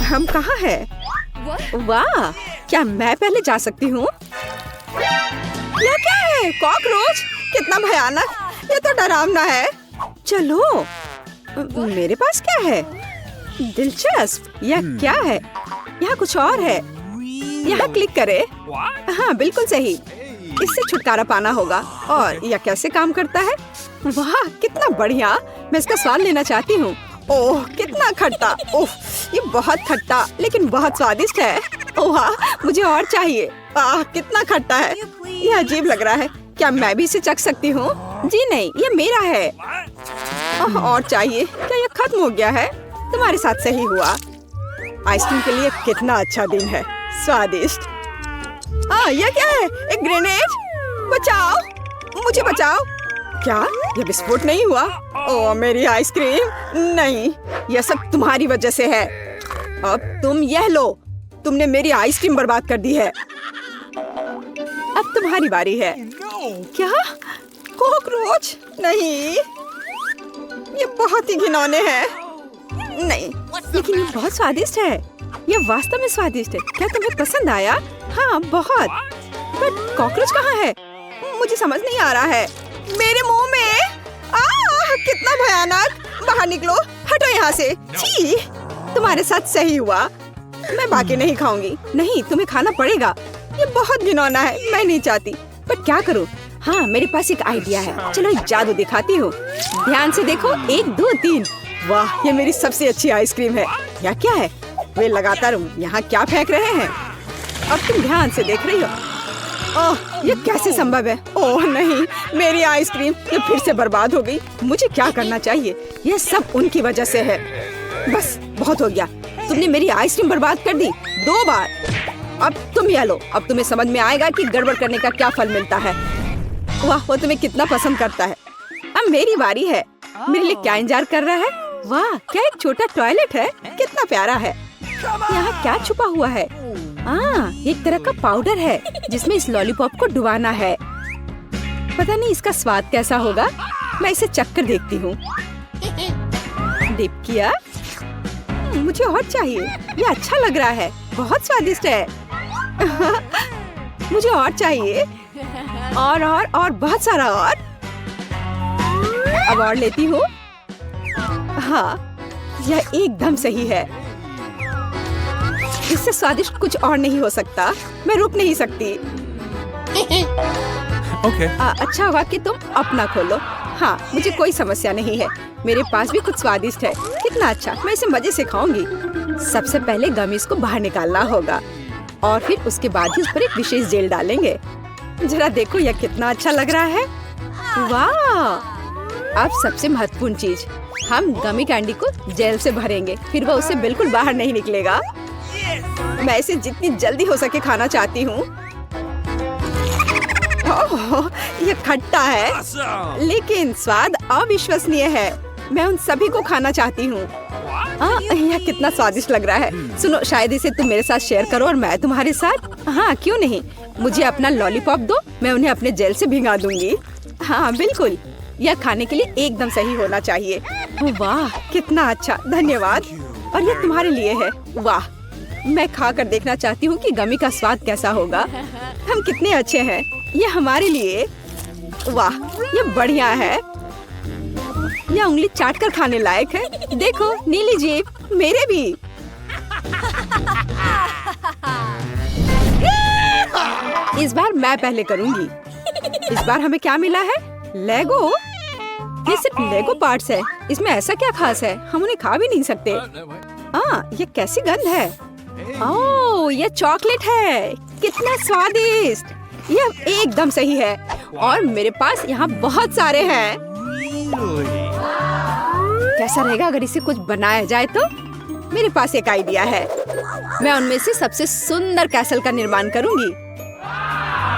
हम कहाँ है? वाह, क्या मैं पहले जा सकती हूँ? यह क्या है? कॉकरोच? कितना भयानक! ये तो डरावना है। चलो, मेरे पास क्या है? दिलचस्प। यह क्या है? यहाँ कुछ और है। यहाँ क्लिक करे। हाँ, बिल्कुल सही। इससे छुटकारा पाना होगा। और यह कैसे काम करता है? वाह, कितना बढ़िया! मैं इसका स्वाद लेना चाहती हूँ। ओह, कितना खट्टा! ओह, ये बहुत खट्टा लेकिन बहुत स्वादिष्ट है। ओह, मुझे और चाहिए। आह, कितना खट्टा है! यह अजीब लग रहा है। क्या मैं भी इसे चख सकती हूँ? जी नहीं, ये मेरा है। ओह, और चाहिए। क्या यह खत्म हो गया है? तुम्हारे साथ सही हुआ। आइसक्रीम के लिए कितना अच्छा दिन है। स्वादिष्ट। यह क्या है? एक ग्रेनेड? बचाओ, मुझे बचाओ। क्या यह विस्फोट नहीं हुआ? ओह, मेरी आइसक्रीम! नहीं, यह सब तुम्हारी वजह से है। अब तुम यह लो। तुमने मेरी आइसक्रीम बर्बाद कर दी है। अब तुम्हारी बारी है। क्या? कॉकरोच? नहीं, ये बहुत ही घिनौने हैं। नहीं, लेकिन ये बहुत स्वादिष्ट है। ये वास्तव में स्वादिष्ट है। क्या तुम्हें पसंद आया? हाँ, बहुत। पर कॉकरोच कहाँ है? मुझे समझ नहीं आ रहा है। मेरे मुंह में! कितना भयानक! बाहर निकलो, हटो यहाँ से। छी! तुम्हारे साथ सही हुआ। मैं बाकी नहीं खाऊंगी। नहीं, तुम्हें खाना पड़ेगा। ये बहुत घिनौना है। मैं नहीं चाहती। पर क्या करूँ? हाँ, मेरे पास एक आइडिया है। चलो एक जादू दिखाती हूँ। ध्यान से देखो। 1 2 3। वाह, ये मेरी सबसे अच्छी आइसक्रीम है। यह क्या है? वे लगातार यहाँ क्या फेंक रहे हैं? अब तुम ध्यान से देख रही हो। ओह, ये कैसे संभव है? ओह नहीं, मेरी आइसक्रीम! ये फिर से बर्बाद हो गई। मुझे क्या करना चाहिए? यह सब उनकी वजह से है। बस, बहुत हो गया। तुमने मेरी आइसक्रीम बर्बाद कर दी 2 बार। अब तुम यह लो। अब तुम्हें समझ में आएगा कि गड़बड़ करने का क्या फल मिलता है। वाह, वो तुम्हें कितना पसंद करता है। अब मेरी बारी है। मेरे लिए क्या इंतजार कर रहा है? वाह, क्या एक छोटा टॉयलेट है। कितना प्यारा है। यहाँ क्या छुपा हुआ है? एक तरह का पाउडर है जिसमें इस लॉलीपॉप को डुबाना है। पता नहीं इसका स्वाद कैसा होगा। मैं इसे चख कर देखती हूँ। डिप किया। मुझे और चाहिए। ये अच्छा लग रहा है। बहुत स्वादिष्ट है। मुझे और चाहिए। और बहुत सारा और। अब और लेती हूँ। हाँ, यह एकदम सही है। इससे स्वादिष्ट कुछ और नहीं हो सकता। मैं रुक नहीं सकती। Okay. अच्छा हुआ कि तुम अपना खोलो। हाँ, मुझे कोई समस्या नहीं है। मेरे पास भी कुछ स्वादिष्ट है। कितना अच्छा! मैं इसे मजे से खाऊंगी। सबसे पहले गमीज को बाहर निकालना होगा और फिर उसके बाद ही उस पर एक विशेष जेल डालेंगे। जरा देखो, यह कितना अच्छा लग रहा है। वाह! अब सबसे महत्वपूर्ण चीज, हम गमी कैंडी को जेल से भरेंगे। फिर वह उससे बिल्कुल बाहर नहीं निकलेगा। मैं इसे जितनी जल्दी हो सके खाना चाहती हूँ। ओह, ये खट्टा है लेकिन स्वाद अविश्वसनीय है। मैं उन सभी को खाना चाहती हूँ। यह कितना स्वादिष्ट लग रहा है। सुनो, शायद इसे तुम मेरे साथ शेयर करो और मैं तुम्हारे साथ। हाँ, क्यों नहीं। मुझे अपना लॉलीपॉप दो, मैं उन्हें अपने जेल से भिगा दूंगी। हाँ, बिल्कुल। यह खाने के लिए एकदम सही होना चाहिए। वाह, कितना अच्छा! धन्यवाद। और यह तुम्हारे लिए है। वाह, मैं खा कर देखना चाहती हूँ कि गमी का स्वाद कैसा होगा। हम कितने अच्छे हैं। ये हमारे लिए। वाह, ये बढ़िया है। यह उंगली चाट कर खाने लायक है। देखो, नीली जीभ मेरे भी। इस बार मैं पहले करूंगी। इस बार हमें क्या मिला है? लेगो। ये सिर्फ लेगो पार्ट्स है। इसमें ऐसा क्या खास है? हम उन्हें खा भी नहीं सकते। ये कैसी गंध है? ओह, ये चॉकलेट है। कितना स्वादिष्ट! यह एकदम सही है। और मेरे पास यहाँ बहुत सारे हैं। कैसा रहेगा अगर इसे कुछ बनाया जाए तो? मेरे पास एक आइडिया है। मैं उनमें से सबसे सुंदर कैसल का निर्माण करूंगी।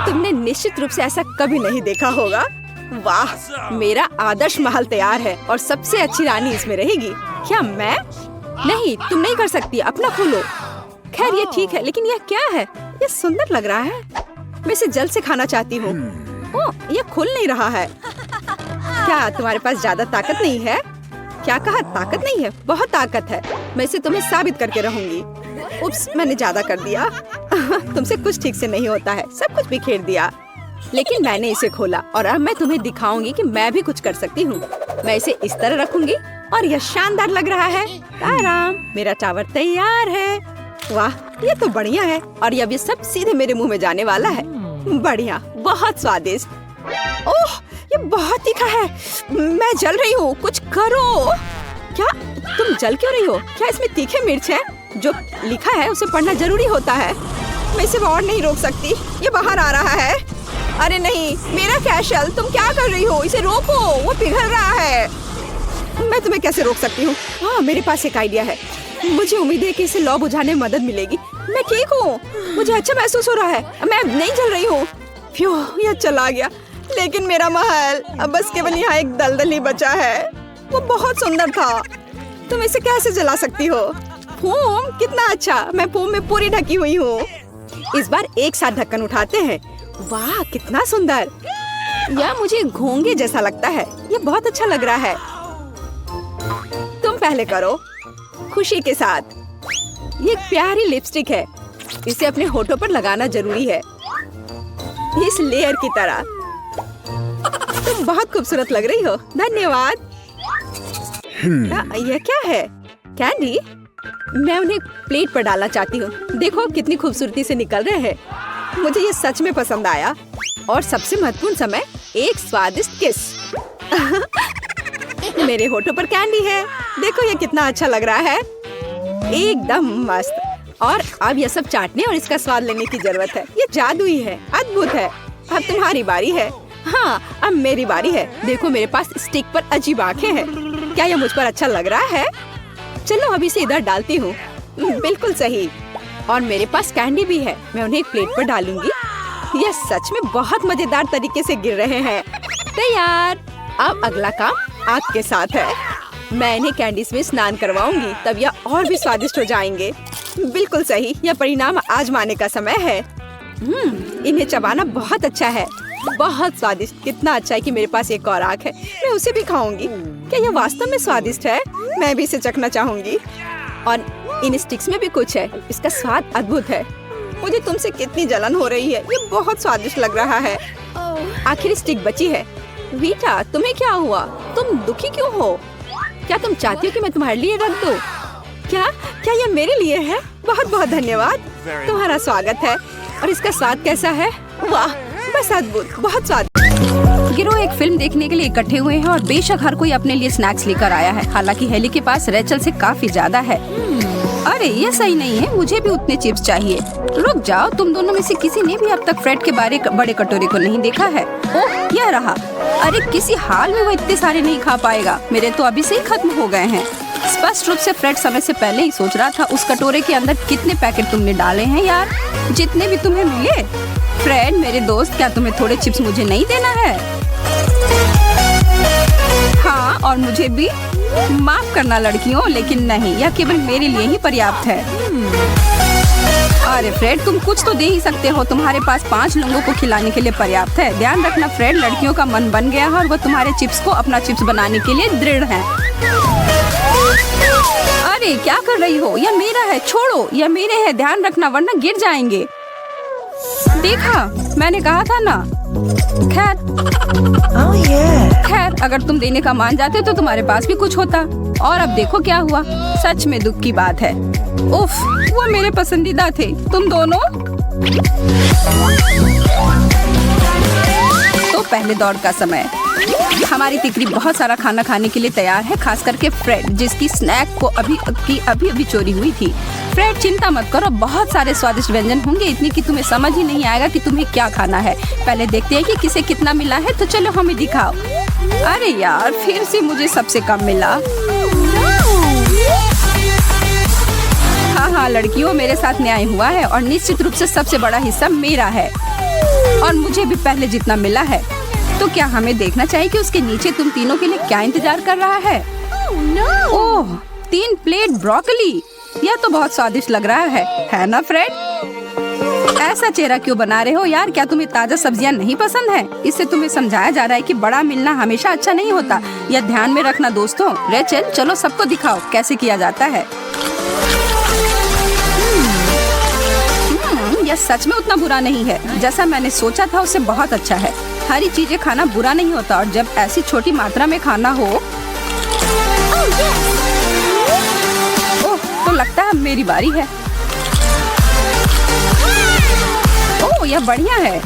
तुमने निश्चित रूप से ऐसा कभी नहीं देखा होगा। वाह, मेरा आदर्श महल तैयार है और सबसे अच्छी रानी इसमें रहेगी। क्या मैं? नहीं, तुम नहीं कर सकती। अपना खोलो। खैर, ये ठीक है, लेकिन यह क्या है? यह सुंदर लग रहा है। मैं इसे जल्द से खाना चाहती हूँ। ओह, यह खुल नहीं रहा है। क्या तुम्हारे पास ज्यादा ताकत नहीं है? क्या कहा? ताकत नहीं है? बहुत ताकत है। मैं इसे तुम्हें साबित करके रहूंगी। उप्स, मैंने ज्यादा कर दिया। तुमसे कुछ ठीक से नहीं होता है, सब कुछ बिखेर दिया। लेकिन मैंने इसे खोला और अब मैं तुम्हें दिखाऊंगी कि मैं भी कुछ कर सकती हूँ। मैं इसे इस तरह रखूंगी और यह शानदार लग रहा है। आराम, मेरा टावर तैयार है। वाह, ये तो बढ़िया है और अब ये सब सीधे मेरे मुंह में जाने वाला है। बढ़िया, बहुत स्वादिष्ट। ओह, ये बहुत तीखा है। मैं जल रही हूँ, कुछ करो। क्या तुम जल क्यों रही हो? क्या इसमें तीखे मिर्च है? जो लिखा है उसे पढ़ना जरूरी होता है। मैं इसे और नहीं रोक सकती, ये बाहर आ रहा है। अरे नहीं, मेरा कैशल, तुम क्या कर रही हो? इसे रोको, वो पिघल रहा है। मैं तुम्हें कैसे रोक सकती हूँ? हाँ, मेरे पास एक आइडिया है। मुझे उम्मीद है कि इसे लौ बुझाने में मदद मिलेगी। मैं ठीक हूँ, मुझे अच्छा महसूस हो रहा है। मैं नहीं जल रही हूँ। फ्यू, यह चला गया। लेकिन मेरा महल, अब बस केवल यहाँ एक दलदल ही बचा है। वो बहुत सुंदर था। तुम इसे कैसे जला सकती हो? फोम, कितना अच्छा। मैं फोम में पूरी ढकी हुई हूँ। इस बार एक साथ ढक्कन उठाते हैं। वाह, कितना सुंदर। यह मुझे घोंगे जैसा लगता है। यह बहुत अच्छा लग रहा है। तुम पहले करो, खुशी के साथ। ये एक प्यारी लिपस्टिक है। इसे अपने होठों पर लगाना जरूरी है, इस लेयर की तरह। तुम बहुत खूबसूरत लग रही हो। धन्यवाद। यह क्या है? कैंडी? मैं उन्हें प्लेट पर डालना चाहती हूँ। देखो कितनी खूबसूरती से निकल रहे हैं। मुझे ये सच में पसंद आया। और सबसे महत्वपूर्ण समय, एक स्वादिष्ट किस। मेरे होठों पर कैंडी है। देखो ये कितना अच्छा लग रहा है, एकदम मस्त। और अब यह सब चाटने और इसका स्वाद लेने की जरूरत है। ये जादुई है, अद्भुत है। अब तुम्हारी बारी है। हाँ, अब मेरी बारी है। देखो मेरे पास स्टिक पर अजीब आंखें हैं। क्या यह मुझ पर अच्छा लग रहा है? चलो अभी इसे इधर डालती हूँ। बिल्कुल सही। और मेरे पास कैंडी भी है। मैं उन्हें एक प्लेट पर डालूंगी। यह सच में बहुत मजेदार तरीके से गिर रहे हैं। तैयार। अब अगला काम आग के साथ है। मैं इन्हें कैंडीज में स्नान करवाऊंगी, तब यह और भी स्वादिष्ट हो जाएंगे। बिल्कुल सही, यह परिणाम आजमाने का समय है। इन्हें चबाना बहुत अच्छा है, बहुत स्वादिष्ट। कितना अच्छा है कि मेरे पास एक और आग है। मैं उसे भी खाऊंगी। क्या यह वास्तव में स्वादिष्ट है? मैं भी इसे चखना चाहूंगी। और इन स्टिक्स में भी कुछ है। इसका स्वाद अद्भुत है। मुझे तुमसे कितनी जलन हो रही है। ये बहुत स्वादिष्ट लग रहा है। आखिर स्टिक बची है। वीटा, तुम्हें क्या हुआ? तुम दुखी क्यों हो? क्या तुम चाहती हो कि मैं तुम्हारे लिए रख दूं? क्या यह मेरे लिए है? बहुत बहुत धन्यवाद। तुम्हारा स्वागत है। और इसका स्वाद कैसा है? वाह, बस अद्भुत, बहुत स्वाद। गिरोह एक फिल्म देखने के लिए इकट्ठे हुए हैं और बेशक हर कोई अपने लिए स्नैक्स लेकर आया है। हालांकि हेली के पास रेचल से काफी ज्यादा है। अरे ये सही नहीं है, मुझे भी उतने चिप्स चाहिए। रुक जाओ, तुम दोनों में से किसी ने भी अब तक फ्रेड के बड़े कटोरे को नहीं देखा है। ओह, यह रहा। अरे किसी हाल में वो इतने सारे नहीं खा पाएगा। मेरे तो अभी से ही खत्म हो गए हैं। स्पष्ट रूप से फ्रेड समय से पहले ही सोच रहा था उस कटोरे के अंदर कितने पैकेट तुमने डाले हैं यार, जितने भी तुम्हें मिले। फ्रेड मेरे दोस्त, क्या तुम्हें थोड़े चिप्स मुझे नहीं देना है? हाँ, और मुझे भी। माफ करना लड़कियों, लेकिन नहीं, यह केवल मेरे लिए ही पर्याप्त है। अरे फ्रेड, तुम कुछ तो दे ही सकते हो। तुम्हारे पास 5 लोगों को खिलाने के लिए पर्याप्त है। ध्यान रखना फ्रेड, लड़कियों का मन बन गया है और वो तुम्हारे चिप्स को अपना चिप्स बनाने के लिए दृढ़ हैं। अरे क्या कर रही हो? यह मेरा है, छोड़ो। यह मेरे है, ध्यान रखना वरना गिर जाएंगे। देखा, मैंने कहा था ना। खैर, अगर तुम देने का मान जाते तो तुम्हारे पास भी कुछ होता। और अब देखो क्या हुआ। सच में दुख की बात है। उफ, वो मेरे पसंदीदा थे। तुम दोनों। तो पहले दौड़ का समय। हमारी तिकरी बहुत सारा खाना खाने के लिए तैयार है, खास करके फ्रेड, जिसकी स्नैक को अभी चोरी हुई थी। फ्रेड, चिंता मत करो, बहुत सारे स्वादिष्ट व्यंजन होंगे, इतनी कि तुम्हें समझ ही नहीं आएगा कि तुम्हें क्या खाना है। पहले देखते हैं कि किसे कितना मिला है, तो चलो हमें दिखाओ। अरे यार, फिर से मुझे सबसे कम मिला। हाँ, लड़कियों, मेरे साथ न्याय हुआ है और निश्चित रूप से सबसे बड़ा हिस्सा मेरा है और मुझे भी पहले जितना मिला है। तो क्या हमें देखना चाहिए कि उसके नीचे तुम तीनों के लिए क्या इंतजार कर रहा है? ओह, 3 प्लेट ब्रोकली। यह तो बहुत स्वादिष्ट लग रहा है ना फ्रेड? ऐसा चेहरा क्यों बना रहे हो यार? क्या तुम्हें ताजा सब्जियां नहीं पसंद है? इससे तुम्हें समझाया जा रहा है कि बड़ा मिलना हमेशा अच्छा नहीं होता। यह ध्यान में रखना दोस्तों। रेचल, चलो सबको दिखाओ कैसे किया जाता है। यह सच में उतना बुरा नहीं है जैसा मैंने सोचा था, उससे बहुत अच्छा है। हरी चीजें खाना बुरा नहीं होता, और जब ऐसी छोटी मात्रा में खाना हो। ओह, तो लगता है मेरी बारी है। ओह, यह बढ़िया है।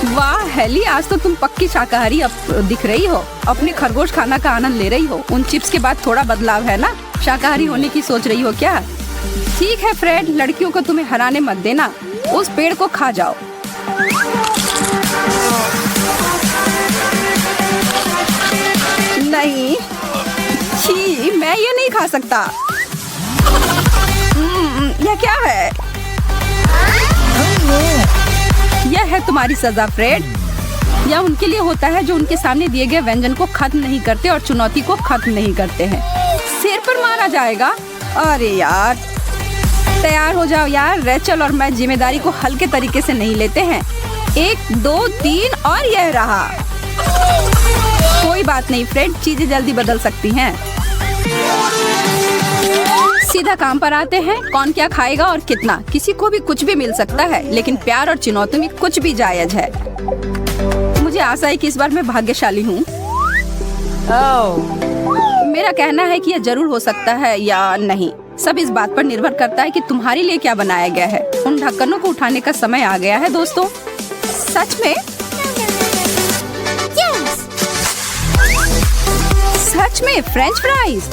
वाह हेली, आज तो तुम पक्की शाकाहारी अब दिख रही हो। अपने खरगोश खाना का आनंद ले रही हो। उन चिप्स के बाद थोड़ा बदलाव है ना? शाकाहारी होने की सोच रही हो क्या? ठीक है फ्रेड, लड़कियों को तुम्हें हराने मत देना। उस पेड़ को खा जाओ। नहीं, छी, मैं ये नहीं खा सकता। यह क्या है? यह है तुम्हारी सजा फ्रेड। यह उनके लिए होता है जो उनके सामने दिए गए व्यंजन को खत्म नहीं करते और चुनौती को खत्म नहीं करते हैं। सिर पर मारा जाएगा। अरे यार, तैयार हो जाओ यार। रेचल और मैं जिम्मेदारी को हल्के तरीके से नहीं लेते हैं। 1 2 3 और यह रहा। कोई बात नहीं फ्रेड, चीजें जल्दी बदल सकती हैं। सीधा काम पर आते हैं। कौन क्या खाएगा और कितना? किसी को भी कुछ भी मिल सकता है, लेकिन प्यार और चुनौती में कुछ भी जायज है। मुझे आशा है कि इस बार मैं भाग्यशाली हूँ। मेरा कहना है कि यह जरूर हो सकता है या नहीं। सब इस बात पर निर्भर करता है कि तुम्हारे लिए क्या बनाया गया है। उन ढक्कनों को उठाने का समय आ गया है दोस्तों। सच में? सच में फ्रेंच फ्राइज?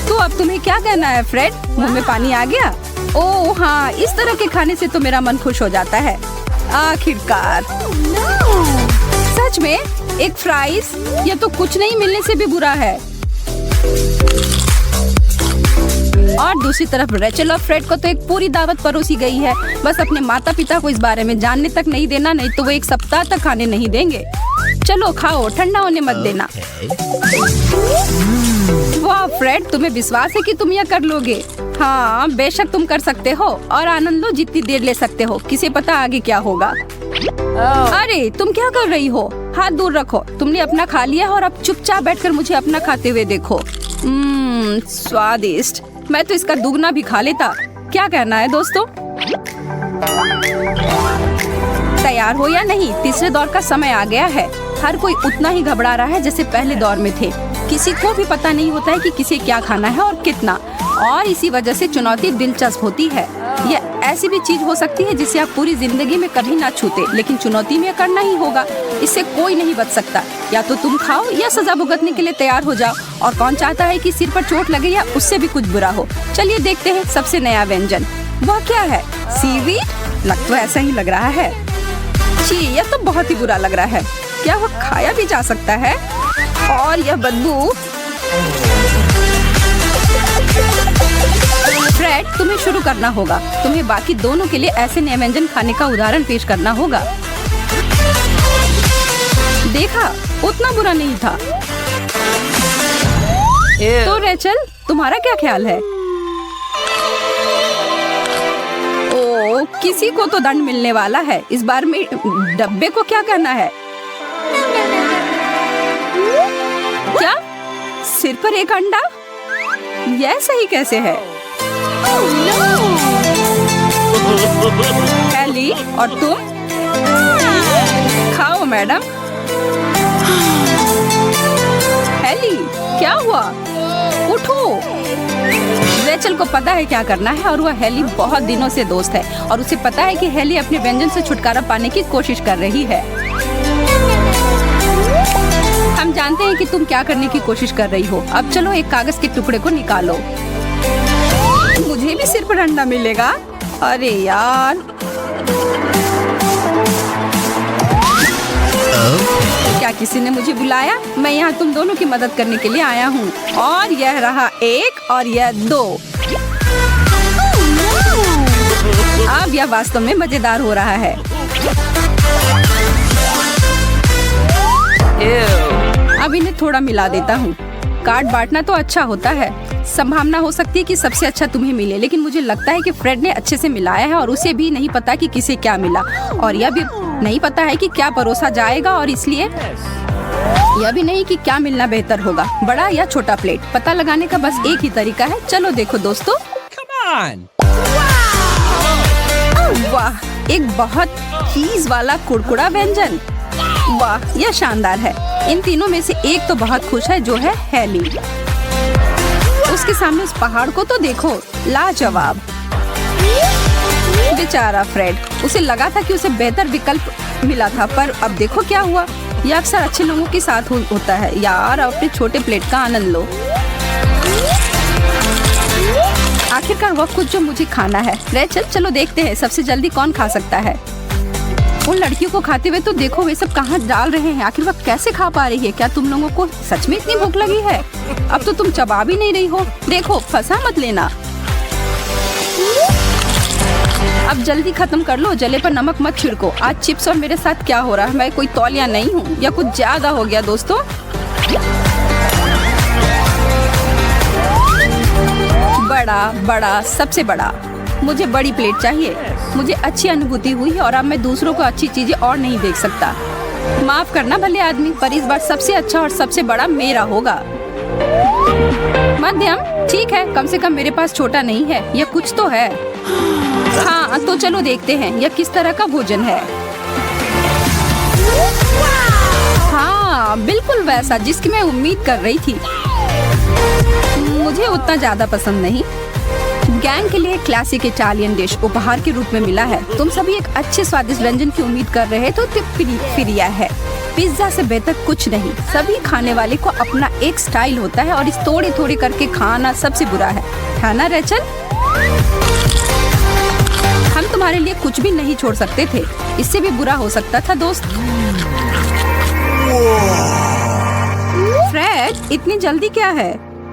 तो अब तुम्हें क्या कहना है फ्रेड? मुंह में पानी आ गया? ओह हाँ, इस तरह के खाने से तो मेरा मन खुश हो जाता है आखिरकार। सच में एक फ्राइज? ये तो कुछ नहीं मिलने से भी बुरा है। और दूसरी तरफ रेचल और फ्रेड को तो एक पूरी दावत परोसी गई है। बस अपने माता पिता को इस बारे में जानने तक नहीं देना, नहीं तो वो 1 सप्ताह तक खाने नहीं देंगे। चलो खाओ, ठंडा होने मत देना। वाह फ्रेड, तुम्हें विश्वास है कि तुम यह कर लोगे? हाँ बेशक तुम कर सकते हो, और आनंद लो जितनी देर ले सकते हो। किसे पता आगे क्या होगा। अरे तुम क्या कर रही हो? हाथ दूर रखो। तुमने अपना खा लिया और अब चुपचाप बैठकर मुझे अपना खाते हुए देखो। स्वादिष्ट। मैं तो इसका दुगना भी खा लेता। क्या कहना है दोस्तों? तैयार हो या नहीं? तीसरे दौर का समय आ गया है। हर कोई उतना ही घबरा रहा है जैसे पहले दौर में थे। किसी को भी पता नहीं होता है कि किसे क्या खाना है और कितना, और इसी वजह से चुनौती दिलचस्प होती है। यह ऐसी भी चीज हो सकती है जिसे आप पूरी जिंदगी में कभी ना छूते, लेकिन चुनौती में करना ही होगा। इससे कोई नहीं बच सकता। या तो तुम खाओ या सजा भुगतने के लिए तैयार हो जाओ। और कौन चाहता है कि सिर पर चोट लगे या उससे भी कुछ बुरा हो? चलिए देखते हैं सबसे नया व्यंजन। वह क्या है? सीवीड? लग तो ऐसा ही लग रहा है। छी, यह तो बहुत ही बुरा लग रहा है। क्या वह खाया भी जा सकता है? और यह बदबू। फ्रेड, तुम्हें शुरू करना होगा। तुम्हें बाकी दोनों के लिए ऐसे नए व्यंजन खाने का उदाहरण पेश करना होगा। देखा, उतना बुरा नहीं था। तो रेचल, तुम्हारा क्या ख्याल है? ओ, किसी को तो दंड मिलने वाला है। इस बार में डब्बे को क्या करना है? क्या? सिर पर एक अंडा? यह सही कैसे है? हेली, और तुम? खाओ मैडम। हेली, क्या हुआ? उठो। रेचल को पता है क्या करना है, और वह हेली बहुत दिनों से दोस्त है, और उसे पता है कि हेली अपने व्यंजन से छुटकारा पाने की कोशिश कर रही है। हम जानते हैं कि तुम क्या करने की कोशिश कर रही हो। अब चलो एक कागज के टुकड़े को निकालो। मुझे भी सिर पर अंडा मिलेगा? अरे यार। क्या किसी ने मुझे बुलाया? मैं यहाँ तुम दोनों की मदद करने के लिए आया हूँ। और यह रहा 1 और यह 2। अब यह वास्तव में मजेदार हो रहा है। अब इन्हें थोड़ा मिला देता हूँ। कार्ड बांटना तो अच्छा होता है। संभावना हो सकती है कि सबसे अच्छा तुम्हें मिले, लेकिन मुझे लगता है कि फ्रेड ने अच्छे से मिलाया है और उसे भी नहीं पता कि किसे क्या मिला, और यह भी नहीं पता है कि क्या परोसा जाएगा, और इसलिए यह भी नहीं कि क्या मिलना बेहतर होगा, बड़ा या छोटा प्लेट। पता लगाने का बस एक ही तरीका है। चलो देखो दोस्तों। वाह, एक बहुत चीज वाला कुरकुरा व्यंजन। वाह, यह शानदार है। इन तीनों में से एक तो बहुत खुश है, जो है हेली। उसके सामने उस पहाड़ को तो देखो, लाजवाब। बेचारा फ्रेड, उसे लगा था कि उसे बेहतर विकल्प मिला था, पर अब देखो क्या हुआ। यह अक्सर अच्छे लोगों के साथ होता है। यार, अपने छोटे प्लेट का आनंद लो। आखिरकार वह कुछ जो मुझे खाना है। रेचल, चलो देखते हैं सबसे जल्दी कौन खा सकता है। उन लड़कियों को खाते हुए तो देखो, वे सब कहाँ डाल रहे हैं। आखिर वह कैसे खा पा रही है? क्या तुम लोगों को सच में इतनी भूख लगी है? अब तो तुम चबा भी नहीं रही हो। देखो, फंसा मत लेना। अब जल्दी खत्म कर लो, जले पर नमक मत छिड़को। आज चिप्स और मेरे साथ क्या हो रहा है? मैं कोई तौलिया नहीं हूँ, या कुछ ज्यादा हो गया दोस्तों। बड़ा, सबसे बड़ा। मुझे बड़ी प्लेट चाहिए। मुझे अच्छी अनुभूति हुई है और अब मैं दूसरों को अच्छी चीजें और नहीं देख सकता। माफ करना भले आदमी, पर इस बार सबसे अच्छा और सबसे बड़ा मेरा होगा। मध्यम, ठीक है, कम से कम मेरे पास छोटा नहीं है। यह कुछ तो है। हाँ, तो चलो देखते हैं यह किस तरह का भोजन है। हाँ, बिल्कुल वैसा जिसकी मैं उम्मीद कर रही थी। मुझे उतना ज्यादा पसंद नहीं। गैंग के लिए क्लासिक इटालियन डिश उपहार के रूप में मिला है। तुम सभी एक अच्छे स्वादिष्ट व्यंजन की उम्मीद कर रहे तो फिर यह है। पिज्जा से बेहतर कुछ नहीं। सभी खाने वाले को अपना एक स्टाइल होता है और इस थोड़े करके खाना सबसे बुरा है ना रेचल? हम तुम्हारे लिए कुछ भी नहीं छोड़ सकते थे। इससे भी बुरा हो सकता था दोस्त। फ्रेड, इतनी जल्दी क्या है?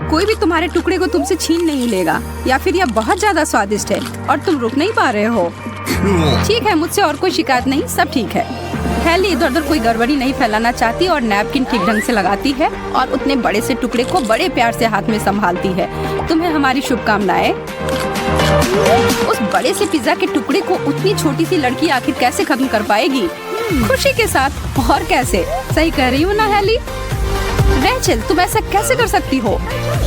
कोई भी तुम्हारे टुकड़े को तुमसे छीन नहीं लेगा। या फिर यह बहुत ज्यादा स्वादिष्ट है और तुम रुक नहीं पा रहे हो। ठीक है, मुझसे और कोई शिकायत नहीं, सब ठीक है। हेली इधर उधर कोई गड़बड़ी नहीं फैलाना चाहती और नैपकिन ठीक ढंग से लगाती है और उतने बड़े से टुकड़े को बड़े प्यार से हाथ में संभालती है। तुम्हें हमारी शुभकामनाएं। उस बड़े से पिज्जा के टुकड़े को उतनी छोटी सी लड़की आखिर कैसे खत्म कर पाएगी? खुशी के साथ। और कैसे? सही कह रही हूँ ना हेली? रेचल, तुम ऐसा कैसे कर सकती हो?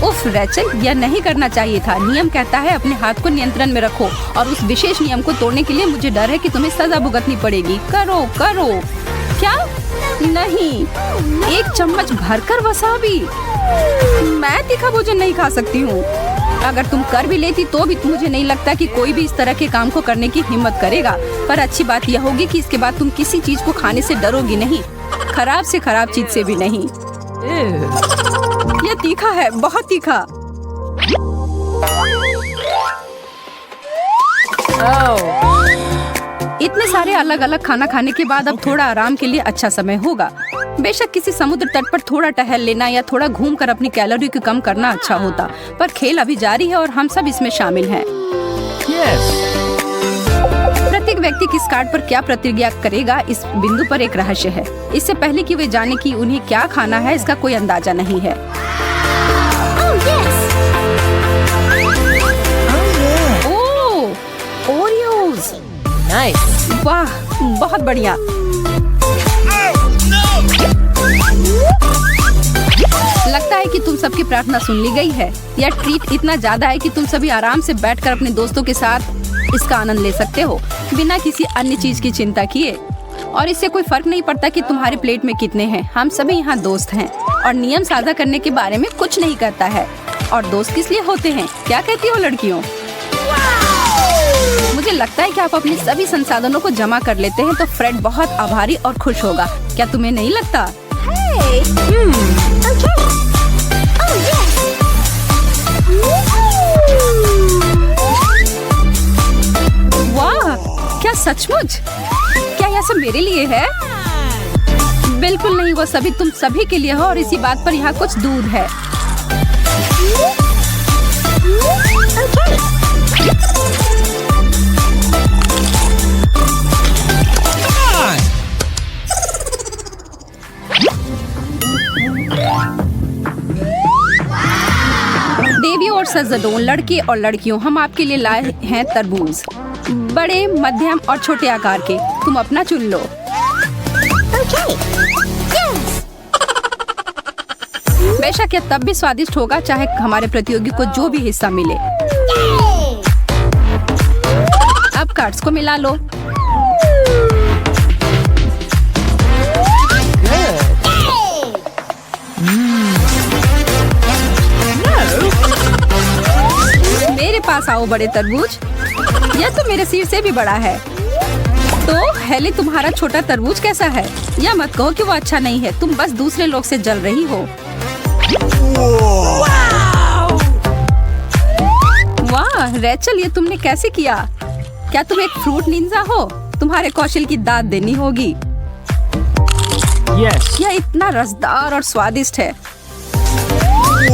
उफ रेचल, यह नहीं करना चाहिए था। नियम कहता है अपने हाथ को नियंत्रण में रखो और उस विशेष नियम को तोड़ने के लिए मुझे डर है कि तुम्हें सजा भुगतनी पड़ेगी। करो। क्या? नहीं, एक चम्मच भरकर वसाबी। मैं तीखा भोजन नहीं खा सकती हूँ। अगर तुम कर भी लेती तो भी मुझे नहीं लगता कि कोई भी इस तरह के काम को करने की हिम्मत करेगा। पर अच्छी बात यह होगी कि इसके बाद तुम किसी चीज को खाने से डरोगी नहीं, खराब से खराब चीज से भी नहीं। यह तीखा है, बहुत तीखा। इतने सारे अलग अलग खाना खाने के बाद अब थोड़ा आराम के लिए अच्छा समय होगा। बेशक किसी समुद्र तट पर थोड़ा टहल लेना या थोड़ा घूमकर अपनी कैलोरी को कम करना अच्छा होता, पर खेल अभी जारी है और हम सब इसमें शामिल हैं। प्रत्येक व्यक्ति किस कार्ड पर क्या प्रतिक्रिया करेगा, इस बिंदु पर एक रहस्य है। इससे पहले कि वे जाने कि उन्हें क्या खाना है, इसका कोई अंदाजा नहीं है। Oreos, nice. वाह, बहुत बढ़िया। लगता है कि तुम सबकी प्रार्थना सुन ली गई है। यह ट्रीट इतना ज्यादा है कि तुम सभी आराम से बैठकर अपने दोस्तों के साथ इसका आनंद ले सकते हो, बिना किसी अन्य चीज की चिंता किए। और इससे कोई फर्क नहीं पड़ता कि तुम्हारे प्लेट में कितने हैं। हम सभी यहाँ दोस्त हैं और नियम साझा करने के बारे में कुछ नहीं करता है। और दोस्त किस लिए होते हैं? क्या कहती हो लड़कियों? मुझे लगता है कि आप अपने सभी संसाधनों को जमा कर लेते हैं तो फ्रेड बहुत आभारी और खुश होगा। क्या तुम्हें नहीं लगता? वाह, क्या सचमुच? क्या यह सब मेरे लिए है? बिल्कुल नहीं, वो सभी तुम सभी के लिए है और इसी बात पर यहाँ कुछ दूध है। देवी और सज्जनों, लड़के और लड़कियों, हम आपके लिए लाए हैं तरबूज, बड़े, मध्यम और छोटे आकार के। तुम अपना चुन लो। बेशक यह तब भी स्वादिष्ट होगा चाहे हमारे प्रतियोगी को जो भी हिस्सा मिले। अब नट्स को मिला लो। मेरे पास आओ बड़े तरबूज, यह तो मेरे सिर से भी बड़ा है। तो हेली, तुम्हारा छोटा तरबूज कैसा है? या मत कहो कि वो अच्छा नहीं है, तुम बस दूसरे लोग से जल रही हो। वाह रेचल, ये तुमने कैसे किया? क्या तुम एक फ्रूट निंजा हो? तुम्हारे कौशल की दाद देनी होगी। यह इतना रसदार और स्वादिष्ट है।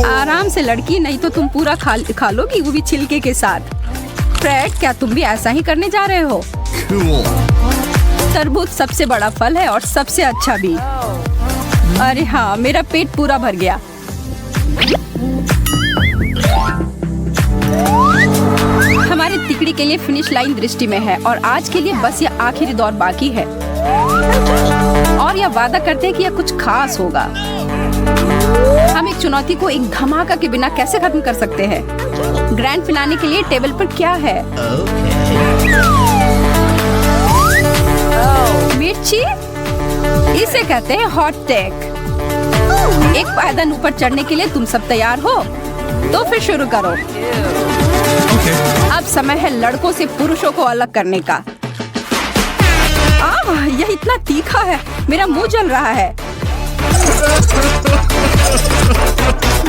आराम से लड़की, नहीं तो तुम पूरा खा लोगी, वो भी छिलके के साथ। फ्रेड, क्या तुम भी ऐसा ही करने जा रहे हो? तरबूज सबसे बड़ा फल है और सबसे अच्छा भी। अरे हाँ, मेरा पेट पूरा भर गया। हमारी तिकड़ी के लिए फिनिश लाइन दृष्टि में है और आज के लिए बस यह आखिरी दौर बाकी है। और यह वादा करते हैं कि यह कुछ खास होगा। हम एक चुनौती को एक धमाका के बिना कैसे खत्म कर सकते हैं? ग्रैंड फिनाले के लिए टेबल पर क्या है? मिर्ची, इसे कहते हैं हॉट टेक। एक पायदान ऊपर चढ़ने के लिए तुम सब तैयार हो? तो फिर शुरू करो। अब समय है लड़कों से पुरुषों को अलग करने का। यह इतना तीखा है, मेरा मुंह जल रहा है।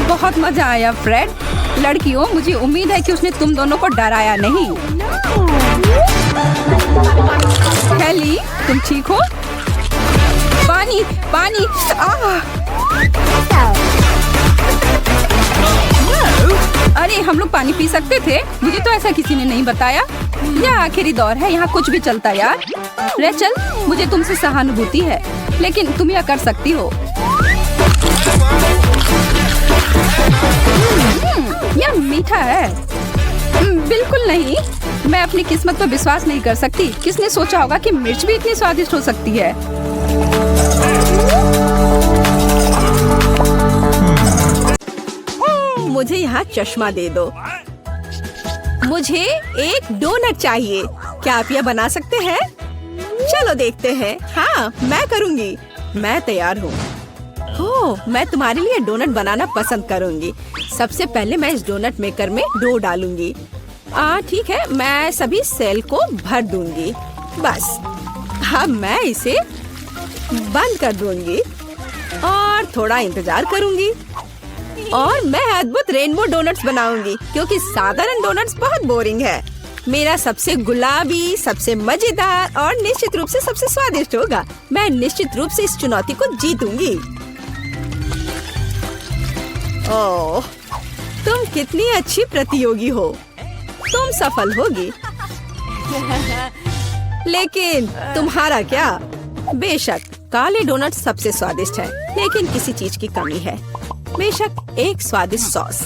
बहुत मजा आया फ्रेड। लड़कियों, मुझे उम्मीद है कि उसने तुम दोनों को डराया नहीं। हेली, तुम ठीक हो? पानी पानी। अरे हम लोग पानी पी सकते थे, मुझे तो ऐसा किसी ने नहीं बताया। यह आखिरी दौर है, यहाँ कुछ भी चलता यार। रेचल, मुझे तुमसे सहानुभूति है, लेकिन तुम यह कर सकती हो। यह मीठा है। बिल्कुल नहीं, मैं अपनी किस्मत पर विश्वास नहीं कर सकती। किसने सोचा होगा कि मिर्च भी इतनी स्वादिष्ट हो सकती है? मुझे यहाँ चश्मा दे दो। मुझे एक डोनट चाहिए। क्या आप यह बना सकते हैं? चलो देखते हैं। हाँ, मैं करूँगी। मैं तैयार हूँ। ओह, मैं तुम्हारे लिए डोनट बनाना पसंद करूँगी। सबसे पहले मैं इस डोनट मेकर में डो डालूंगी। ठीक है, मैं सभी सेल को भर दूंगी। बस अब मैं इसे बंद कर दूंगी और थोड़ा इंतजार करूंगी। और मैं अद्भुत रेनबो डोनट्स बनाऊंगी, क्योंकि साधारण डोनट्स बहुत बोरिंग है। मेरा सबसे गुलाबी, सबसे मजेदार और निश्चित रूप से सबसे स्वादिष्ट होगा। मैं निश्चित रूप से इस चुनौती को जीतूंगी। ओह, तुम कितनी अच्छी प्रतियोगी हो। तुम सफल होगी। लेकिन तुम्हारा क्या? बेशक काले डोनट सबसे स्वादिष्ट है, लेकिन किसी चीज की कमी है। बेशक एक स्वादिष्ट सॉस।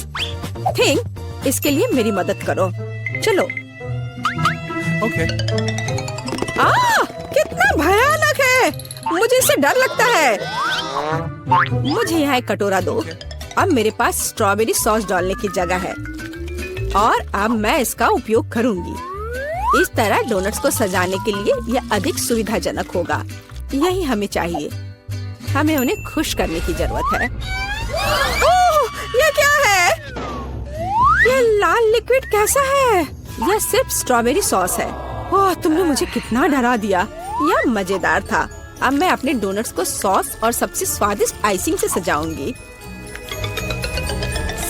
थिंक, इसके लिए मेरी मदद करो। चलो। ओके। कितना भयानक है, मुझे इससे डर लगता है। मुझे यहाँ एक कटोरा दो। अब मेरे पास स्ट्रॉबेरी सॉस डालने की जगह है और अब मैं इसका उपयोग करूंगी। इस तरह डोनट्स को सजाने के लिए यह अधिक सुविधाजनक होगा। यही हमें चाहिए। हमें उन्हें खुश करने की जरूरत है। ओह, यह क्या है? यह लाल लिक्विड कैसा है? यह सिर्फ स्ट्रॉबेरी सॉस है। ओह, तुमने मुझे कितना डरा दिया। यह मजेदार था। अब मैं अपने डोनट्स को सॉस और सबसे स्वादिष्ट आइसिंग से सजाऊंगी।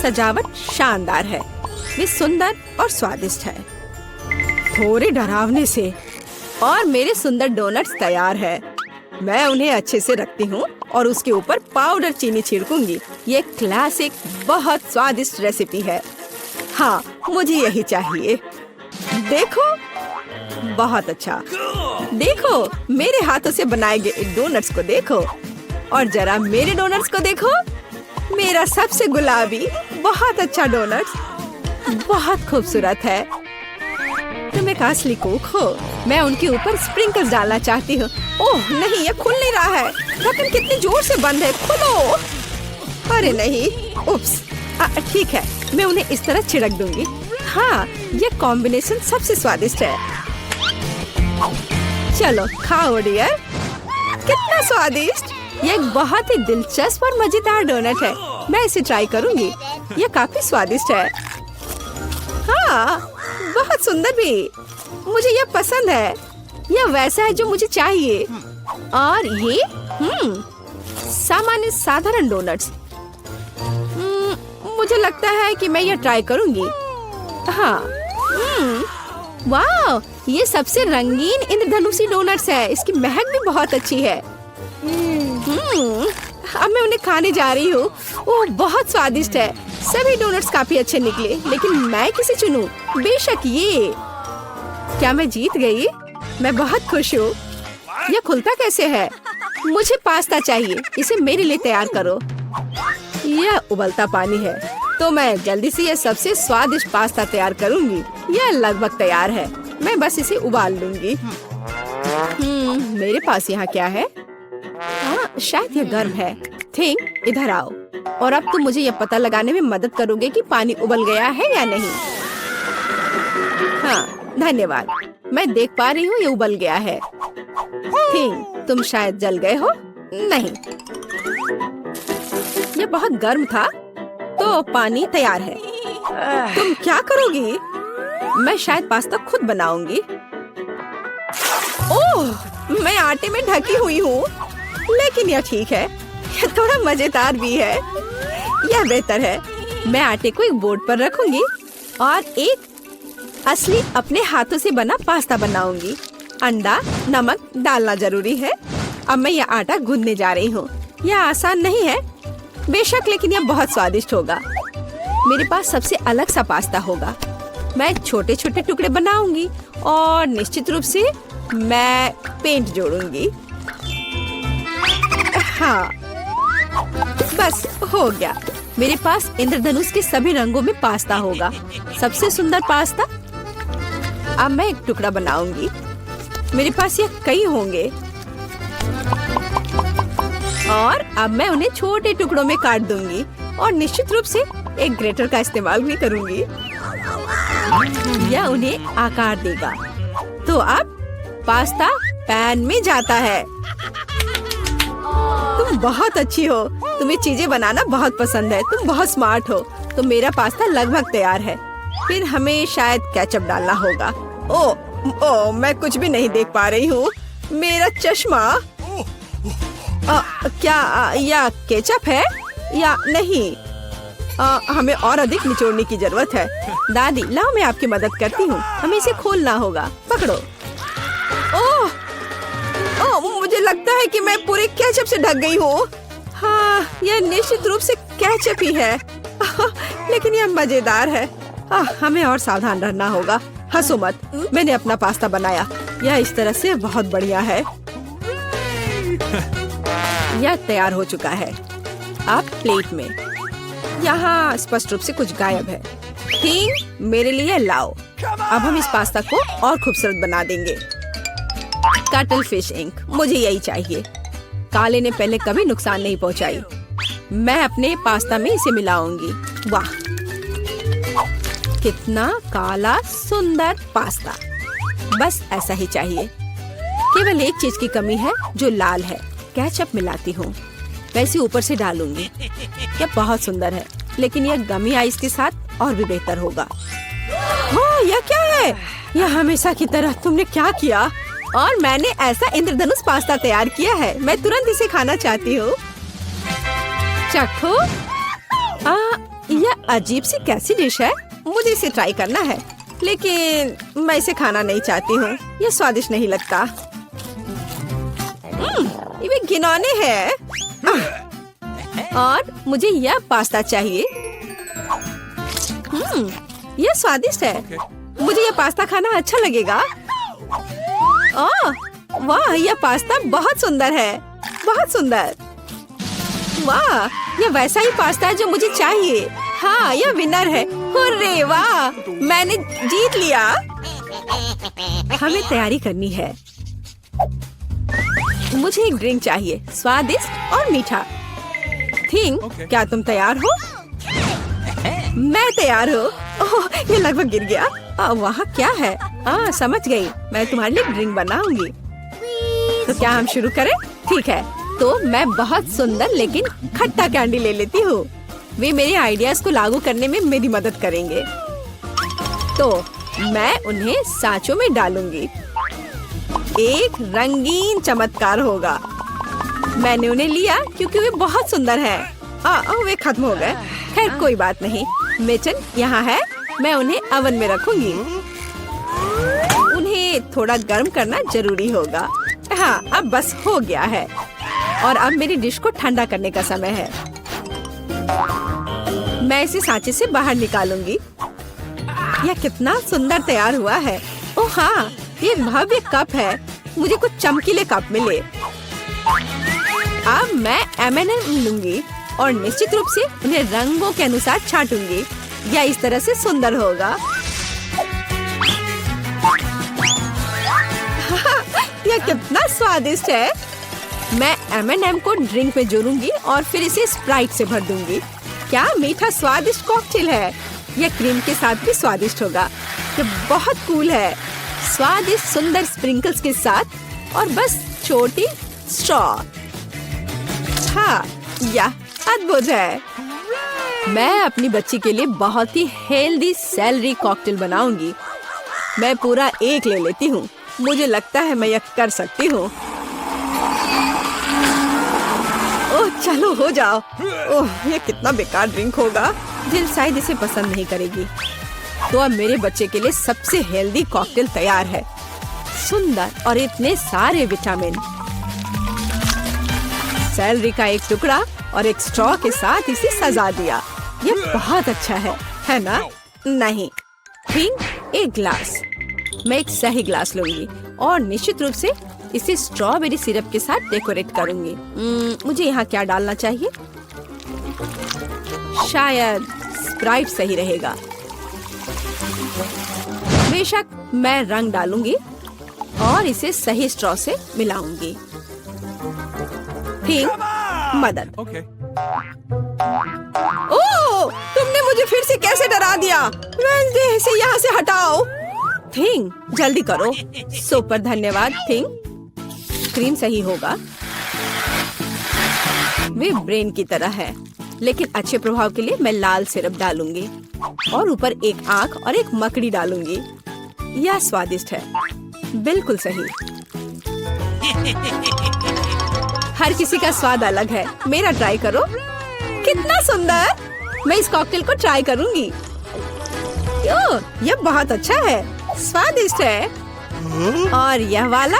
सजावट शानदार है। वे सुंदर और स्वादिष्ट है। थोड़े डरावने से। और मेरे सुंदर डोनट्स तैयार है। मैं उन्हें अच्छे से रखती हूँ और उसके ऊपर पाउडर चीनी छिड़कूंगी। ये क्लासिक बहुत स्वादिष्ट रेसिपी है। हाँ, मुझे यही चाहिए। देखो, बहुत अच्छा। देखो, मेरे हाथों से बनाए गए डोनट्स को देखो और जरा मेरे डोनट्स को देखो। मेरा सबसे गुलाबी बहुत अच्छा डोनट्स बहुत खूबसूरत है। तुम एक असली कुक हो। मैं उनके ऊपर स्प्रिंकल्स डालना चाहती हूँ। ओह नहीं, ये खुल नहीं रहा है। ढक्कन कितनी जोर से बंद है। खोलो। अरे नहीं, उप्स। ठीक है, मैं उन्हें इस तरह छिड़क दूंगी। हाँ, ये कॉम्बिनेशन सबसे स्वादिष्ट है। चलो खाओ डियर। कितना स्वादिष्ट! ये एक बहुत ही दिलचस्प और मजेदार डोनट है। मैं इसे ट्राई करूंगी। ये काफी स्वादिष्ट है। हाँ, बहुत सुंदर भी। मुझे यह पसंद है। यह वैसा है जो मुझे चाहिए। और ये सामान्य साधारण डोनट्स। मुझे लगता है कि मैं यह ट्राई करूंगी। हाँ, वाह, ये सबसे रंगीन इंद्रधनुषी डोनट्स है। इसकी महक भी बहुत अच्छी है। अब मैं उन्हें खाने जा रही हूँ। वो बहुत स्वादिष्ट है। सभी डोनट्स काफी अच्छे निकले, लेकिन मैं किसे चुनूं? बेशक ये। क्या मैं जीत गई? मैं बहुत खुश हूँ। यह खुलता कैसे है? मुझे पास्ता चाहिए। इसे मेरे लिए तैयार करो। यह उबलता पानी है, तो मैं जल्दी से यह सबसे स्वादिष्ट पास्ता तैयार करूंगी। यह लगभग तैयार है। मैं बस इसे उबाल लूंगी। मेरे पास यहाँ क्या है? हाँ, शायद यह गर्म है। थिंक, इधर आओ। और अब तुम मुझे यह पता लगाने में मदद करोगे कि पानी उबल गया है या नहीं। हाँ, धन्यवाद। मैं देख पा रही हूँ ये उबल गया है। थिंक, तुम शायद जल गए हो। नहीं, ये बहुत गर्म था, तो पानी तैयार है। तुम क्या करोगी? मैं शायद पास्ता खुद बनाऊंगी। ओह, मैं आटे में ढकी हुई हूँ, लेकिन यह ठीक है। यह थोड़ा मजेदार भी है। यह बेहतर है। मैं आटे को एक बोर्ड पर रखूंगी और एक असली अपने हाथों से बना पास्ता बनाऊंगी। अंडा, नमक डालना जरूरी है। अब मैं यह आटा गूंदने जा रही हूँ। यह आसान नहीं है बेशक, लेकिन यह बहुत स्वादिष्ट होगा। मेरे पास सबसे अलग सा पास्ता होगा। मैं छोटे छोटे टुकड़े बनाऊंगी और निश्चित रूप से मैं पेंट जोड़ूंगी। हाँ, बस हो गया। मेरे पास इंद्रधनुष के सभी रंगों में पास्ता होगा। सबसे सुंदर पास्ता। अब मैं एक टुकड़ा बनाऊंगी। मेरे पास ये कई होंगे और अब मैं उन्हें छोटे टुकड़ों में काट दूंगी और निश्चित रूप से एक ग्रेटर का इस्तेमाल भी करूंगी। यह उन्हें आकार देगा। तो अब पास्ता पैन में जाता है। तुम बहुत अच्छी हो। तुम्हें चीजें बनाना बहुत पसंद है। तुम बहुत स्मार्ट हो। तो मेरा पास्ता लगभग तैयार है। फिर हमें शायद केचप डालना होगा। ओ, मैं कुछ भी नहीं देख पा रही हूँ। मेरा चश्मा। क्या यह केचप है या नहीं? हमें और अधिक निचोड़ने की जरूरत है। दादी, लाओ मैं आपकी मदद करती हूँ। हमें इसे खोलना होगा। पकड़ो। ओह, मुझे लगता है कि मैं पूरे केचप से ढक गई हूँ। हाँ, यह निश्चित रूप से केचप ही है। लेकिन यह मजेदार है। हमें और सावधान रहना होगा। हंसो मत। मैंने अपना पास्ता बनाया। यह इस तरह से बहुत बढ़िया है। यह तैयार हो चुका है। अब प्लेट में। यहाँ स्पष्ट रूप से कुछ गायब है। थिंग, मेरे लिए लाओ। अब हम इस पास्ता को और खूबसूरत बना देंगे। कटल फिश इंक, मुझे यही चाहिए। काले ने पहले कभी नुकसान नहीं पहुंचाई। मैं अपने पास्ता में इसे मिलाऊंगी। वाह, कितना काला सुंदर पास्ता। बस ऐसा ही चाहिए। केवल एक चीज की कमी है जो लाल है। केचप मिलाती हूँ। वैसे ऊपर से डालूंगी। यह बहुत सुंदर है, लेकिन यह गमी आइस के साथ और भी बेहतर होगा। हाँ, यह क्या है? यह हमेशा की तरह तुमने क्या किया? और मैंने ऐसा इंद्रधनुष पास्ता तैयार किया है। मैं तुरंत इसे खाना चाहती हूँ। चखो। यह अजीब सी कैसी डिश है? मुझे इसे ट्राई करना है, लेकिन मैं इसे खाना नहीं चाहती हूँ। यह स्वादिष्ट नहीं लगता। ये घिनौने है। और मुझे यह पास्ता चाहिए। यह स्वादिष्ट है। मुझे यह पास्ता खाना अच्छा लगेगा। ओह, वाह, यह पास्ता बहुत सुंदर है। बहुत सुंदर। वाह, यह वैसा ही पास्ता है जो मुझे चाहिए। हाँ, यह विनर है। हुर्रे, वाह, मैंने जीत लिया। हमें तैयारी करनी है। मुझे एक ड्रिंक चाहिए, स्वादिष्ट और मीठा। थिंक, क्या तुम तैयार हो? मैं तैयार हूँ। ओह, ये लगभग गिर गया। वहाँ क्या है? समझ गई, मैं तुम्हारे लिए ड्रिंक बनाऊंगी। तो क्या हम शुरू करें? ठीक है, तो मैं बहुत सुंदर लेकिन खट्टा कैंडी ले लेती हूँ। वे मेरे आइडियाज को लागू करने में मेरी मदद करेंगे। तो मैं उन्हें सांचों में डालूंगी। एक रंगीन चमत्कार होगा। मैंने उन्हें लिया क्योंकि वे बहुत सुंदर हैं। वे खत्म हो गए। खैर कोई बात नहीं। मेचन यहाँ है, मैं उन्हें ओवन में रखूंगी। उन्हें थोड़ा गर्म करना जरूरी होगा। हाँ, अब बस हो गया है और अब मेरी डिश को ठंडा करने का समय है। मैं इसे सांचे से बाहर निकालूंगी। यह कितना सुंदर तैयार हुआ है। ओह हाँ, ये भव्य कप है। मुझे कुछ चमकीले कप मिले। अब मैं M&M लूंगी और निश्चित रूप से उन्हें रंगों के अनुसार छांटूंगी। यह इस तरह से सुंदर होगा। यह कितना स्वादिष्ट है। मैं M&M को ड्रिंक में जोड़ूंगी और फिर इसे स्प्राइट से भर दूंगी। क्या मीठा स्वादिष्ट कॉकटेल है। यह क्रीम के साथ भी स्वादिष्ट होगा। यह बहुत कूल है। स्वादिष्ट सुंदर स्प्रिंकल्स के साथ और बस छोटी स्ट्रॉ। हाँ, यह अद्भुत है। मैं अपनी बच्ची के लिए बहुत ही हेल्दी सेलरी कॉकटेल बनाऊंगी। मैं पूरा एक ले लेती हूँ। मुझे लगता है मैं यह कर सकती हूँ। ओह चलो हो जाओ। ओह ये कितना बेकार ड्रिंक होगा। जिल शायद इसे पसंद नहीं करेगी। तो अब मेरे बच्चे के लिए सबसे हेल्दी कॉकटेल तैयार है। सुंदर और इतने सारे विटामिन। सेलरी का एक टुकड़ा और एक स्ट्रॉ के साथ इसे सजा दिया। ये बहुत अच्छा है ना? नहीं, ठीक, एक ग्लास। मैं एक सही ग्लास लूंगी और निश्चित रूप से इसे स्ट्रॉबेरी सिरप के साथ डेकोरेट करूंगी। मुझे यहाँ क्या डालना चाहिए? शायद स्प्राइट सही रहेगा। बेशक मैं रंग डालूंगी और इसे सही स्ट्रॉ से मिलाऊंगी। ठीक, मदद। Okay. ओह, तुमने मुझे फिर से कैसे डरा दिया? वेंसडे, इसे यहाँ से हटाओ। थिंग, जल्दी करो। सुपर धन्यवाद थिंग। क्रीम सही होगा। वे ब्रेन की तरह है, लेकिन अच्छे प्रभाव के लिए मैं लाल सिरप डालूंगी और ऊपर एक आंख और एक मकड़ी डालूंगी। यह स्वादिष्ट है, बिल्कुल सही। हर किसी का स्वाद अलग है। मेरा ट्राई करो। कितना सुंदर। मैं इस कॉकटेल को ट्राई करूंगी। यह बहुत अच्छा है, स्वादिष्ट है। और यह वाला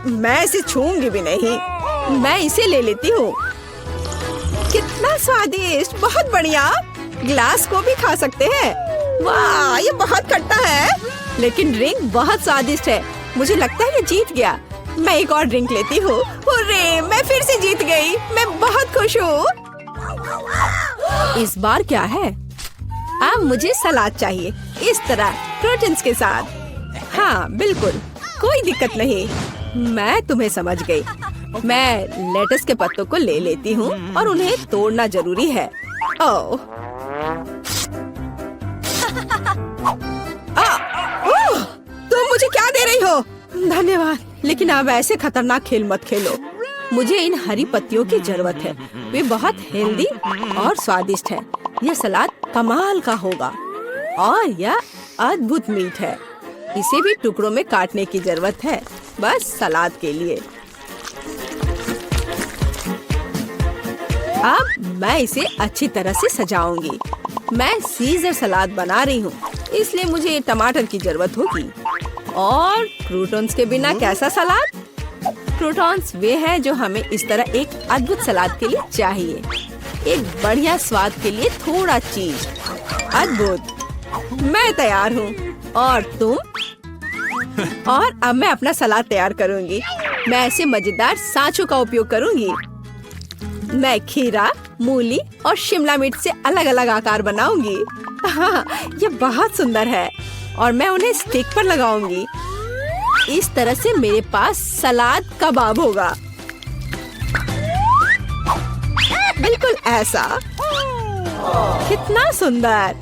मैं इसे छूंगी भी नहीं। मैं इसे ले लेती हूँ। कितना स्वादिष्ट, बहुत बढ़िया। ग्लास को भी खा सकते हैं। वाह, ये बहुत खट्टा है, लेकिन ड्रिंक बहुत स्वादिष्ट है। मुझे लगता है ये जीत गया। मैं एक और ड्रिंक लेती हूँ। हुर्रे, मैं फिर से जीत गई। मैं बहुत खुश हूँ। इस बार क्या है? अब मुझे सलाद चाहिए, इस तरह प्रोटीन्स के साथ। हाँ बिल्कुल, कोई दिक्कत नहीं। मैं तुम्हें समझ गई। मैं लेटस के पत्तों को ले लेती हूँ और उन्हें तोड़ना जरूरी है। ओह, तुम मुझे क्या दे रही हो? धन्यवाद, लेकिन अब ऐसे खतरनाक खेल मत खेलो। मुझे इन हरी पत्तियों की जरूरत है। वे बहुत हेल्दी और स्वादिष्ट है। यह सलाद कमाल का होगा और यह अद्भुत मीठ है। इसे भी टुकड़ों में काटने की जरूरत है, बस सलाद के लिए। अब मैं इसे अच्छी तरह से सजाऊंगी। मैं सीजर सलाद बना रही हूँ, इसलिए मुझे टमाटर की जरूरत होगी। और क्रूटॉन्स के बिना कैसा सलाद? क्रूटॉन्स वे हैं जो हमें इस तरह एक अद्भुत सलाद के लिए चाहिए। एक बढ़िया स्वाद के लिए थोड़ा चीज। अद्भुत। मैं तैयार हूँ। और तुम? और अब मैं अपना सलाद तैयार करूँगी। मैं ऐसे मजेदार सांचों का उपयोग करूँगी। मैं खीरा, मूली और शिमला मिर्च से अलग अलग आकार बनाऊंगी। हाँ, ये बहुत सुंदर है और मैं उन्हें स्टिक पर लगाऊंगी। इस तरह से मेरे पास सलाद कबाब होगा। बिल्कुल ऐसा। कितना सुंदर।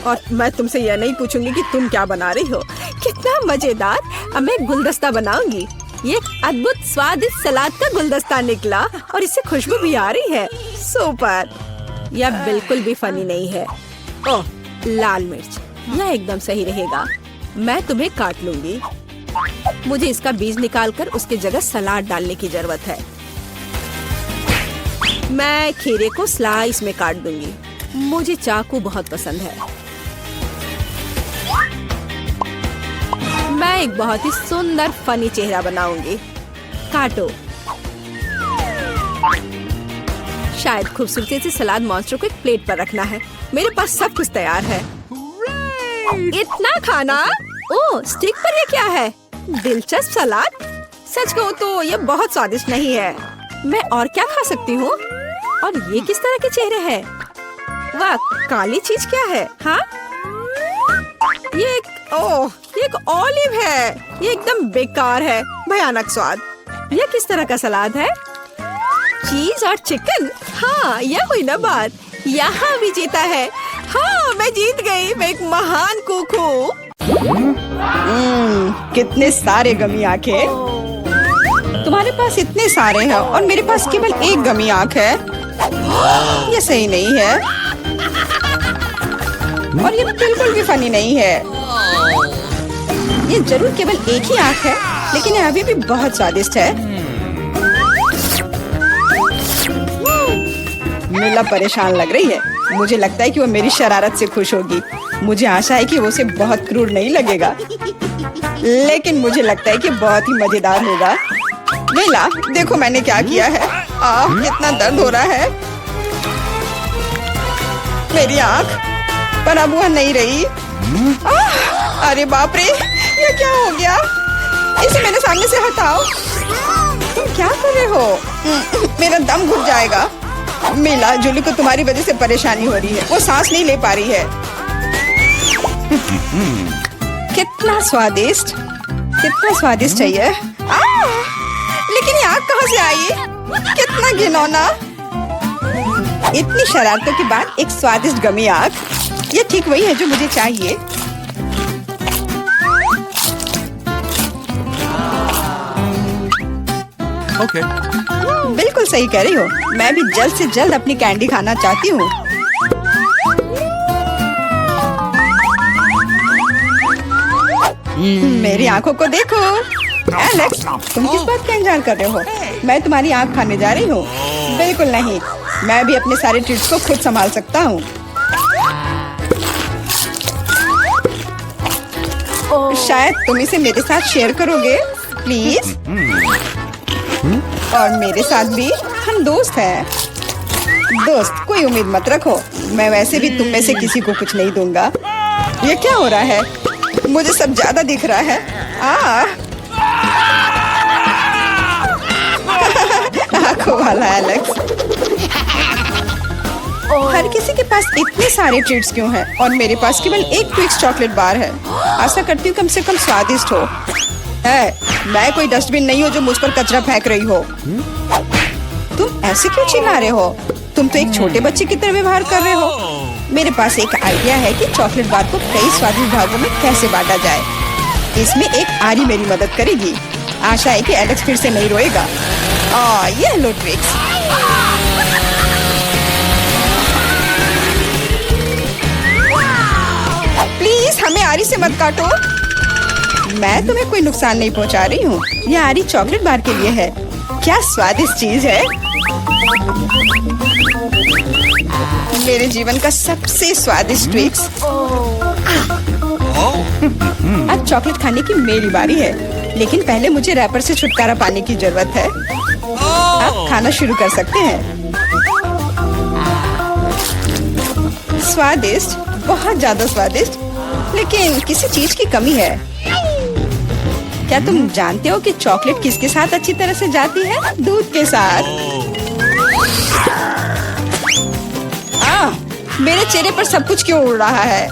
और मैं तुमसे यह नहीं पूछूंगी कि तुम क्या बना रही हो। कितना मजेदार। अब मैं एक गुलदस्ता बनाऊंगी। ये एक अद्भुत स्वादिष्ट सलाद का गुलदस्ता निकला और इससे खुशबू भी आ रही है। सुपर। यह बिल्कुल भी फनी नहीं है। ओह, लाल मिर्च, यह एकदम सही रहेगा। मैं तुम्हें काट लूंगी। मुझे इसका बीज निकालकर उसकी जगह सलाद डालने की जरूरत है। मैं खीरे को स्लाइस में काट दूंगी। मुझे चाकू बहुत पसंद है। मैं एक बहुत ही सुंदर फनी चेहरा बनाऊंगी। काटो। शायद खूबसूरती से सलाद मॉन्स्टर को एक प्लेट पर रखना है। मेरे पास सब कुछ तैयार है। इतना खाना? ओह, स्टिक पर ये क्या है? दिलचस्प सलाद। सच कहूँ तो ये बहुत स्वादिष्ट नहीं है। मैं और क्या खा सकती हूँ? और ये किस तरह के चेहरे हैं? वाह, काली चीज क्या है? हाँ, ये एक ऑलिव है। ये एकदम बेकार है। भयानक स्वाद। ये किस तरह का सलाद है? चीज और चिकन। हाँ, यह हुई ना बात। यहाँ भी जीता है। हाँ, मैं जीत गई। मैं एक महान कुक हूँ। कितने सारे गमी आंखें। तुम्हारे पास इतने सारे हैं और मेरे पास केवल एक गमी आंख है। ये सही नहीं है और ये बिल्कुल भी फनी नहीं है। ये जरूर केवल एक ही आंख है, लेकिन ये अभी भी बहुत स्वादिष्ट है। मीला परेशान लग रही है। मुझे लगता है कि वो मेरी शरारत से खुश होगी। मुझे आशा है कि वो उसे बहुत क्रूर नहीं लगेगा, लेकिन मुझे लगता है कि बहुत ही मजेदार होगा। मीला, देखो मैंने क्या किया है। कितना दर्द हो रहा है। मेरी आँख, पर अब वह नहीं रही। अरे बाप रे, ये क्या हो गया? इसे मेरे सामने से हटाओ। तुम क्या कर रहे हो? मेरा दम घुट जाएगा। मीला, जूली को तुम्हारी वजह से परेशानी हो रही है। वो सांस नहीं ले पा रही है। कितना स्वादिष्ट, कितना स्वादिष्ट है ये। लेकिन ये आग कहाँ से आई? कितना घिनौना। इतनी शरारतों के बाद एक स्वादिष्ट गमी आग। ये ठीक वही है जो मुझे चाहिए। Okay. बिल्कुल सही कह रही हो। मैं भी जल्द से जल्द अपनी कैंडी खाना चाहती हूँ। मेरी आंखों को देखो। एलेक्स, तुम किस बात का इंतजार कर रहे हो? मैं तुम्हारी आंख खाने जा रही हूँ। बिल्कुल नहीं, मैं भी अपने सारे ट्रीट्स को खुद संभाल सकता हूँ। शायद तुम इसे मेरे साथ शेयर करोगे, प्लीज? और मेरे साथ भी। हम दोस्त हैं। दोस्त, कोई उम्मीद मत रखो। मैं वैसे भी तुम में से किसी को कुछ नहीं दूंगा। ये क्या हो रहा है? मुझे सब ज्यादा दिख रहा है। आंखों वाला एलेक्स। हर किसी के पास इतने सारे ट्रीट्स क्यों हैं और मेरे पास केवल एक ट्विक्स चॉकलेट बार है। आशा करती हूँ कम से कम स्वादिष्ट हो। मैं कोई डस्टबिन नहीं हूँ जो मुझ पर कचरा फेंक रही हो। तुम ऐसे क्यों चिल्ला रहे हो? तुम तो एक छोटे बच्चे की तरह व्यवहार कर रहे हो। मेरे पास एक आइडिया है कि चॉकलेट बार को कई स्वादिष्ट भागों में कैसे बांटा जाए। इसमें एक आरी मेरी मदद करेगी। आशा है कि एलेक्स फिर से नहीं रोएगा। ये लो ट्विक्स। प्लीज हमें आरी से मत काटो। मैं तुम्हें कोई नुकसान नहीं पहुंचा रही हूँ। यह आरी चॉकलेट बार के लिए है। क्या स्वादिष्ट चीज है। मेरे जीवन का सबसे स्वादिष्ट ट्विक्स। अब चॉकलेट खाने की मेरी बारी है, लेकिन पहले मुझे रैपर से छुटकारा पाने की जरूरत है। अब खाना शुरू कर सकते हैं। स्वादिष्ट, बहुत ज्यादा स्वादिष्ट, लेकिन किसी चीज की कमी है। क्या तुम जानते हो कि चॉकलेट किसके साथ अच्छी तरह से जाती है? दूध के साथ। मेरे चेहरे पर सब कुछ क्यों उड़ रहा है?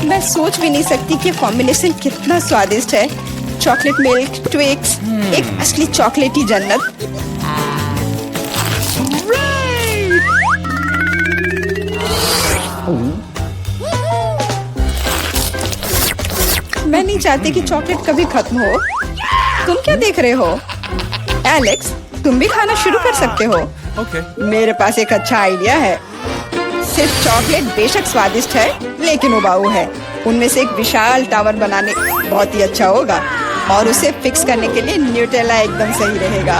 मैं सोच भी नहीं सकती कि कॉम्बिनेशन कितना स्वादिष्ट है। चॉकलेट मिल्क, ट्विक्स, एक असली चॉकलेटी जन्नत। मैं नहीं चाहती कि चॉकलेट कभी खत्म हो। तुम क्या देख रहे हो? एलेक्स, तुम भी खाना शुरू कर सकते हो। Okay. मेरे पास एक अच्छा आइडिया है। सिर्फ चॉकलेट बेशक स्वादिष्ट है, लेकिन उबाऊ है। उनमें से एक विशाल टावर बनाने बहुत ही अच्छा होगा, और उसे फिक्स करने के लिए न्यूटेला एकदम सही रहेगा।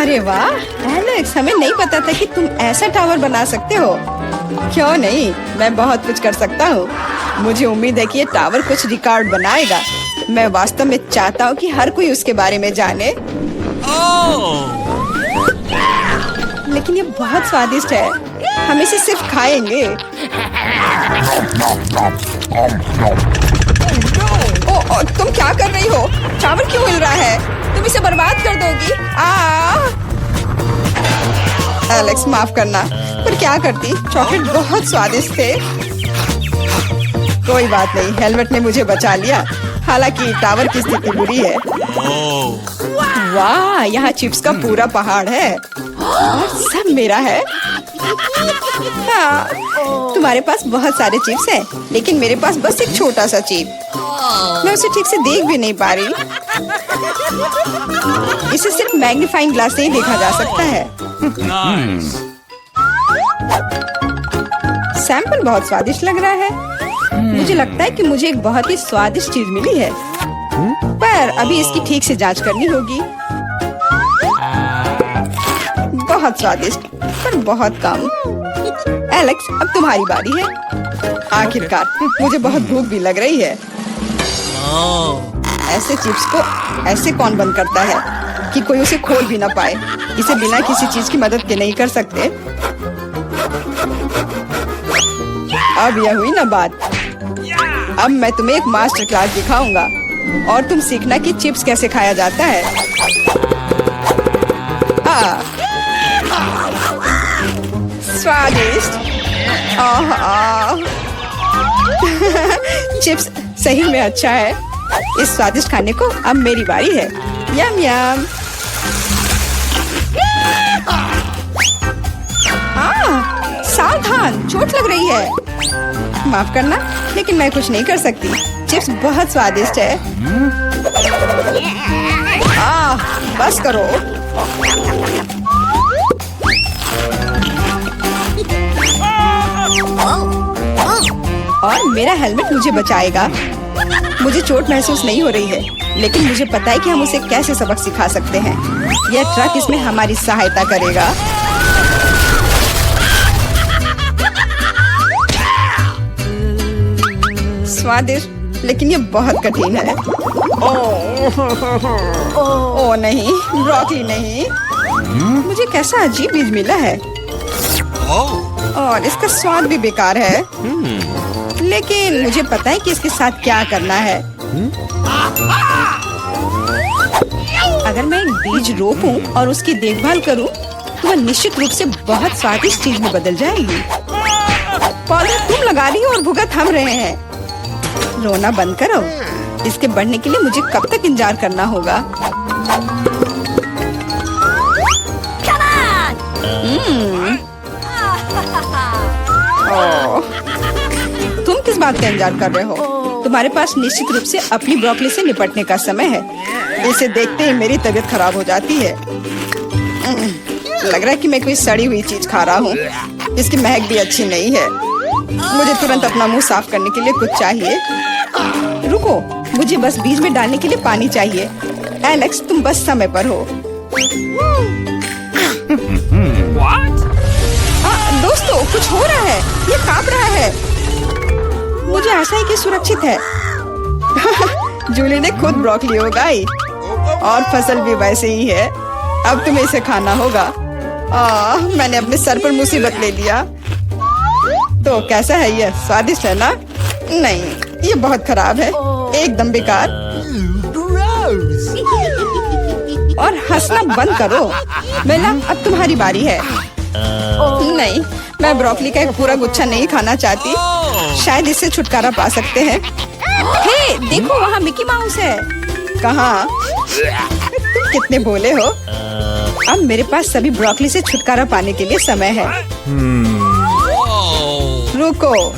अरे वाह एलेक्स, हमें नहीं पता था कि तुम ऐसा टावर बना सकते हो। क्यों नहीं, मैं बहुत कुछ कर सकता हूँ। मुझे उम्मीद है कि ये टावर कुछ रिकॉर्ड बनाएगा। मैं वास्तव में चाहता हूँ कि हर कोई उसके बारे में जाने। लेकिन ये बहुत स्वादिष्ट है, हम इसे सिर्फ खाएंगे। ओ, तुम क्या कर रही हो? टावर क्यों हिल रहा है? तुम इसे बर्बाद कर दोगी। एलेक्स, माफ करना, पर क्या करती, चॉकलेट बहुत स्वादिष्ट थे। कोई बात नहीं, हेलमेट ने मुझे बचा लिया। हालांकि टावर की स्थिति बुरी है। वाह, यहाँ चिप्स का पूरा पहाड़ है और सब मेरा है। हाँ, तुम्हारे पास बहुत सारे चिप्स हैं, लेकिन मेरे पास बस एक छोटा सा चिप। मैं उसे ठीक से देख भी नहीं पा रही। इसे सिर्फ मैग्नीफाइंग ग्लास से ही देखा जा सकता है। सैंपल बहुत स्वादिष्ट लग रहा है। मुझे लगता है कि मुझे एक बहुत ही स्वादिष्ट चीज मिली है, पर अभी इसकी ठीक से जांच करनी होगी। बहुत स्वादिष्ट, पर बहुत कम। एलेक्स, अब तुम्हारी बारी है। आखिरकार, मुझे बहुत भूख भी लग रही है। ऐसे चिप्स को ऐसे कौन बंद करता है कि कोई उसे खोल भी ना पाए? इसे बिना किसी चीज की मदद के नहीं कर सकते। अब यह हुई ना बात। अब मैं तुम्हें एक मास्टर क्लास दिखाऊंगा और तुम सीखना कि चिप्स कैसे खाया जाता है। स्वादिष्ट। चिप्स सही में अच्छा है। इस स्वादिष्ट खाने को अब मेरी बारी है। यम यम। सावधान, चोट लग रही है। माफ करना, लेकिन मैं कुछ नहीं कर सकती। चिप्स बहुत स्वादिष्ट है। बस करो। और मेरा हेलमेट मुझे बचाएगा। मुझे चोट महसूस नहीं हो रही है, लेकिन मुझे पता है कि हम उसे कैसे सबक सिखा सकते हैं। यह ट्रक इसमें हमारी सहायता करेगा। स्वादिष्ट, लेकिन ये बहुत कठिन है। ओ नहीं, ब्रोकली नहीं। मुझे कैसा अजीब बीज मिला है और इसका स्वाद भी बेकार है। लेकिन मुझे पता है कि इसके साथ क्या करना है। अगर मैं एक बीज रोपूं और उसकी देखभाल करूं, तो वह निश्चित रूप से बहुत स्वादिष्ट चीज में बदल जाएगी। पौधा तुम लगा रही हो और भुगत हम रहे हैं। रोना बंद करो। इसके बढ़ने के लिए मुझे कब तक इंतजार करना होगा? तुम किस बात का इंतजार कर रहे हो? तुम्हारे पास निश्चित रूप से अपनी ब्रोकली से निपटने का समय है। इसे देखते ही मेरी तबीयत खराब हो जाती है। लग रहा है कि मैं कोई सड़ी हुई चीज खा रहा हूँ। इसकी महक भी अच्छी नहीं है। मुझे तुरंत अपना मुंह साफ करने के लिए कुछ चाहिए। रुको, मुझे बस बीज में डालने के लिए पानी चाहिए। एलेक्स, तुम बस समय पर हो। दोस्तों, कुछ हो रहा है। ये कांप रहा है। मुझे आशा है कि सुरक्षित है। जूली ने खुद ब्रोकली उगाई और फसल भी वैसे ही है। अब तुम्हें इसे खाना होगा। मैंने अपने सर पर मुसीबत ले लिया। तो कैसा है ये? स्वादिष्ट है ना? नहीं, ये बहुत खराब है, एकदम बेकार। और हंसना बंद करो। बेला, अब तुम्हारी बारी है। नहीं, मैं ब्रोकली का एक पूरा गुच्छा नहीं खाना चाहती। शायद इससे छुटकारा पा सकते हैं। हे, देखो, वहाँ मिकी माउस है। कहाँ? तुम कितने भोले हो। अब मेरे पास सभी ब्रोकली से छुटकारा पाने के लिए समय है। रुको,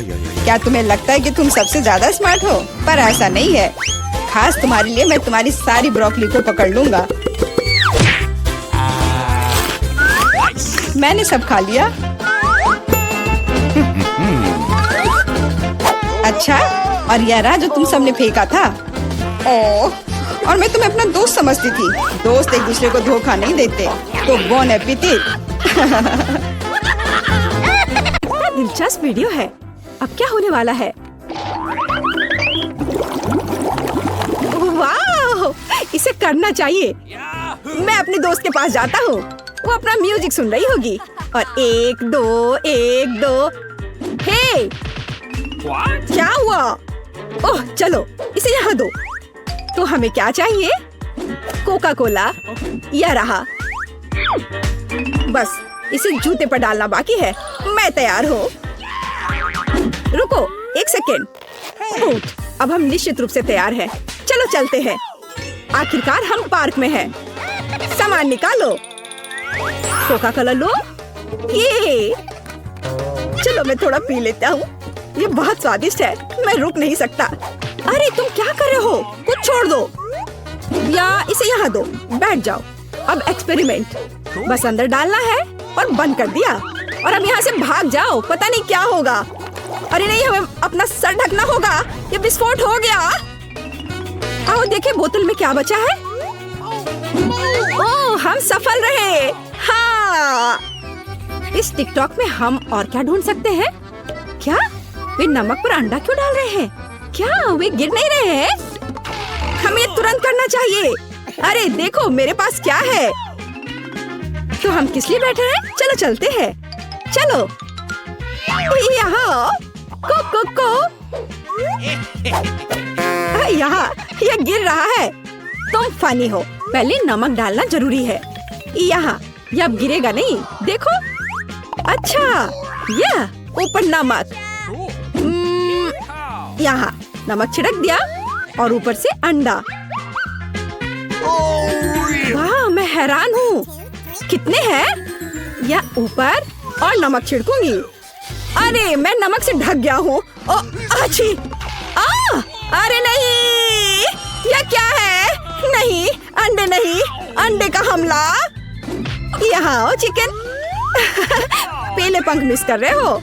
क्या तुम्हें लगता है कि तुम सबसे ज्यादा स्मार्ट हो? पर ऐसा नहीं है। खास तुम्हारे लिए मैं तुम्हारी सारी ब्रोकली को पकड़ लूंगा। मैंने सब खा लिया। अच्छा, और यह रहा जो तुम सबने फेंका था। ओह, और मैं तुम्हें अपना दोस्त समझती थी। दोस्त एक दूसरे को धोखा नहीं देते। तो बोन एपेटिट। क्या दिलचस्प वीडियो है। अब क्या होने वाला है? वाह, इसे करना चाहिए। मैं अपने दोस्त के पास जाता हूँ। वो अपना म्यूजिक सुन रही होगी। और 1 2 1 2। हे, क्या हुआ? ओह, चलो इसे यहाँ दो। तो हमें क्या चाहिए? Coca Cola. यह रहा। बस इसे जूते पर डालना बाकी है। मैं तैयार हूँ। रुको 1 सेकेंड। गुड, अब हम निश्चित रूप से तैयार हैं। चलो चलते हैं। आखिरकार हम पार्क में हैं। सामान निकालो। कोका कोला लो। ये चलो मैं थोड़ा पी लेता हूँ। ये बहुत स्वादिष्ट है। मैं रुक नहीं सकता। अरे तुम क्या कर रहे हो? कुछ छोड़ दो या इसे यहाँ दो। बैठ जाओ। अब एक्सपेरिमेंट। बस अंदर डालना है और बंद कर दिया। और अब यहाँ से भाग जाओ। पता नहीं क्या होगा। अरे नहीं, हमें अपना सर ढकना होगा। ये विस्फोट हो गया। आओ देखें बोतल में क्या बचा है। ओह, हम सफल रहे। हाँ, इस टिकटॉक में हम और क्या ढूंढ सकते हैं? क्या वे नमक पर अंडा क्यों डाल रहे हैं? क्या वे गिर नहीं रहे हैं? हमें तुरंत करना चाहिए। अरे देखो मेरे पास क्या है। तो हम किस लिए बैठे हैं? चलो चलते हैं। चलो यहाँ यहाँ यह गिर रहा है। तुम फनी हो। पहले नमक डालना जरूरी है। यहाँ यह अब गिरेगा नहीं। देखो। अच्छा, यह ऊपर नमक। यहाँ नमक छिड़क दिया और ऊपर से अंडा। वाह, मैं हैरान हूँ। कितने हैं? या ऊपर और नमक छिड़कूंगी। अरे मैं नमक से ढक गया हूँ। अच्छी। अरे नहीं, यह क्या है? नहीं, अंडे नहीं। अंडे का हमला। यहाँ आओ चिकन। पीले पंख मिस कर रहे हो।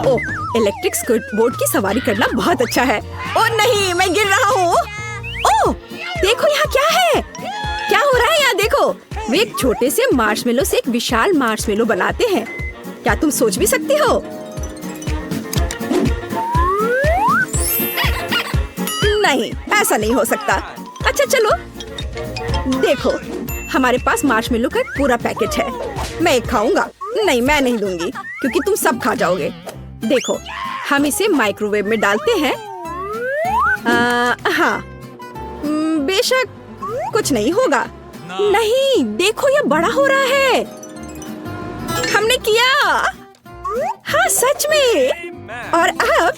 ओह, इलेक्ट्रिक स्केटबोर्ड की सवारी करना बहुत अच्छा है। ओह नहीं, मैं गिर रहा हूँ। ओह, देखो यहाँ क्या है। क्या हो रहा है यहाँ देखो। वे एक छोटे से मार्शमेलो से एक विशाल मार्शमेलो बनाते हैं। क्या तुम सोच भी सकती हो? नहीं, ऐसा नहीं हो सकता। अच्छा चलो देखो, हमारे पास मार्शमेलो का एक पूरा पैकेट है। मैं एक खाऊंगा। नहीं, मैं नहीं दूंगी क्योंकि तुम सब खा जाओगे। देखो, हम इसे माइक्रोवेव में डालते हैं। हाँ, बेशक कुछ नहीं होगा। नहीं, देखो ये बड़ा हो रहा है। हमने किया। हाँ सच में। और अब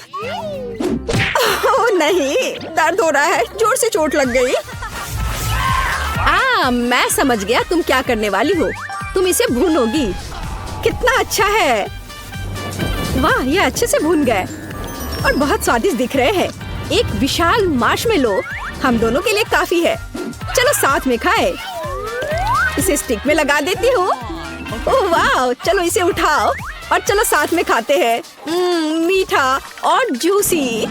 ओह नहीं, दर्द हो रहा है। जोर से चोट लग गई। मैं समझ गया तुम क्या करने वाली हो। तुम इसे भूनोगी। कितना अच्छा है। वाह, ये अच्छे से भून गए और बहुत स्वादिष्ट दिख रहे हैं। एक विशाल मार्शमेलो हम दोनों के लिए काफी है। चलो साथ में खाएं। इसे स्टिक में लगा देती हूँ। ओह वाह, चलो इसे उठाओ और चलो साथ में खाते हैं। मीठा और जूसी।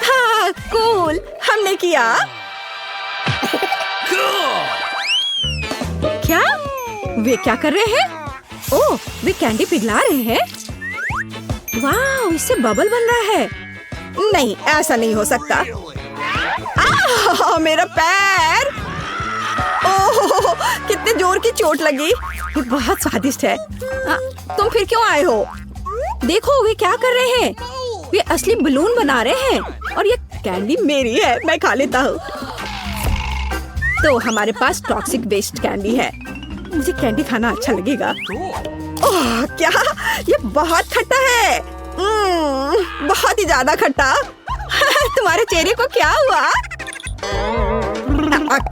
हाँ कूल, हमने किया। क्या वे क्या कर रहे हैं? ओह, वे कैंडी पिघला रहे हैं। वाह, इससे बबल बन रहा है। नहीं, ऐसा नहीं हो सकता। मेरा पैर। ओह, कितने जोर की चोट लगी। ये बहुत स्वादिष्ट है। तुम फिर क्यों आए हो? देखो वे क्या कर रहे हैं। वे असली बलून बना रहे हैं और ये कैंडी मेरी है। मैं खा लेता हूँ। तो हमारे पास टॉक्सिक वेस्ट कैंडी है। मुझे कैंडी खाना अच्छा लगेगा। ओह क्या, ये बहुत खट्टा है। बहुत ही ज्यादा खट्टा। तुम्हारे चेहरे को क्या हुआ?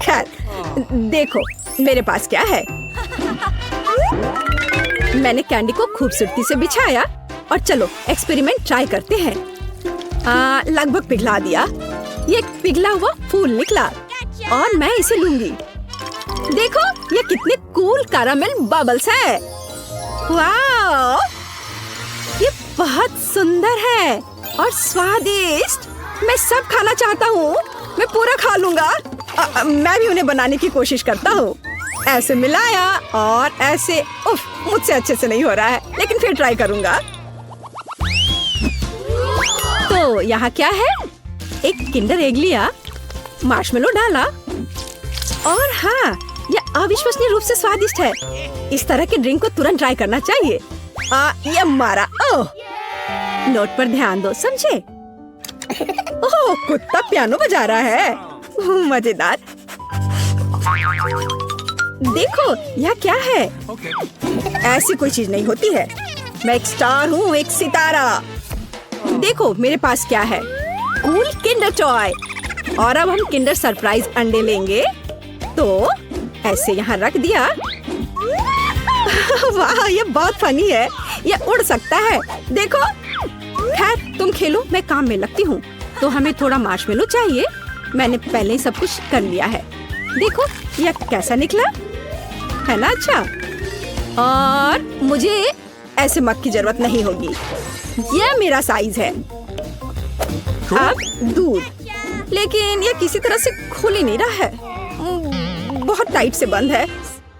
खैर, देखो मेरे पास क्या है। मैंने कैंडी को खूबसूरती से बिछाया और चलो एक्सपेरिमेंट ट्राई करते हैं। लगभग पिघला दिया। ये पिघला हुआ फूल निकला और मैं इसे लूंगी। देखो ये कितने कूल कैरामेल बबल्स है। वाह, ये बहुत सुंदर है और स्वादिष्ट। मैं सब खाना चाहता हूँ। मैं पूरा खा लूंगा। मैं भी उन्हें बनाने की कोशिश करता हूँ। ऐसे मिलाया और ऐसे। उफ, मुझसे अच्छे से नहीं हो रहा है, लेकिन फिर ट्राई करूंगा। तो यहाँ क्या है? एक किंडर एग लिया, मार्शमेलो डाला और हाँ, यह अविश्वसनीय रूप से स्वादिष्ट है। इस तरह के ड्रिंक को तुरंत ट्राई करना चाहिए। ये मारा। ओह, नोट पर ध्यान दो, समझे? ओह, कुत्ता पियानो बजा रहा है। मजेदार। देखो यह क्या है? ऐसी कोई चीज नहीं होती है। मैं एक स्टार हूँ, एक सितारा। देखो मेरे पास क्या है? Cool Kinder toy. और अब हम किंडर सरप्राइज अंडे लेंगे। तो ऐसे यहाँ रख दिया। वाह, ये बहुत फनी है। ये उड़ सकता है, देखो। खैर तुम खेलो, मैं काम में लगती हूँ। तो हमें थोड़ा मार्शमेलो चाहिए। मैंने पहले ही सब कुछ कर लिया है। देखो यह कैसा निकला है ना? अच्छा, और मुझे ऐसे मग की जरूरत नहीं होगी। यह मेरा साइज है। अब दूध, लेकिन यह किसी तरह से खुल ही नहीं रहा है। बहुत टाइट से बंद है।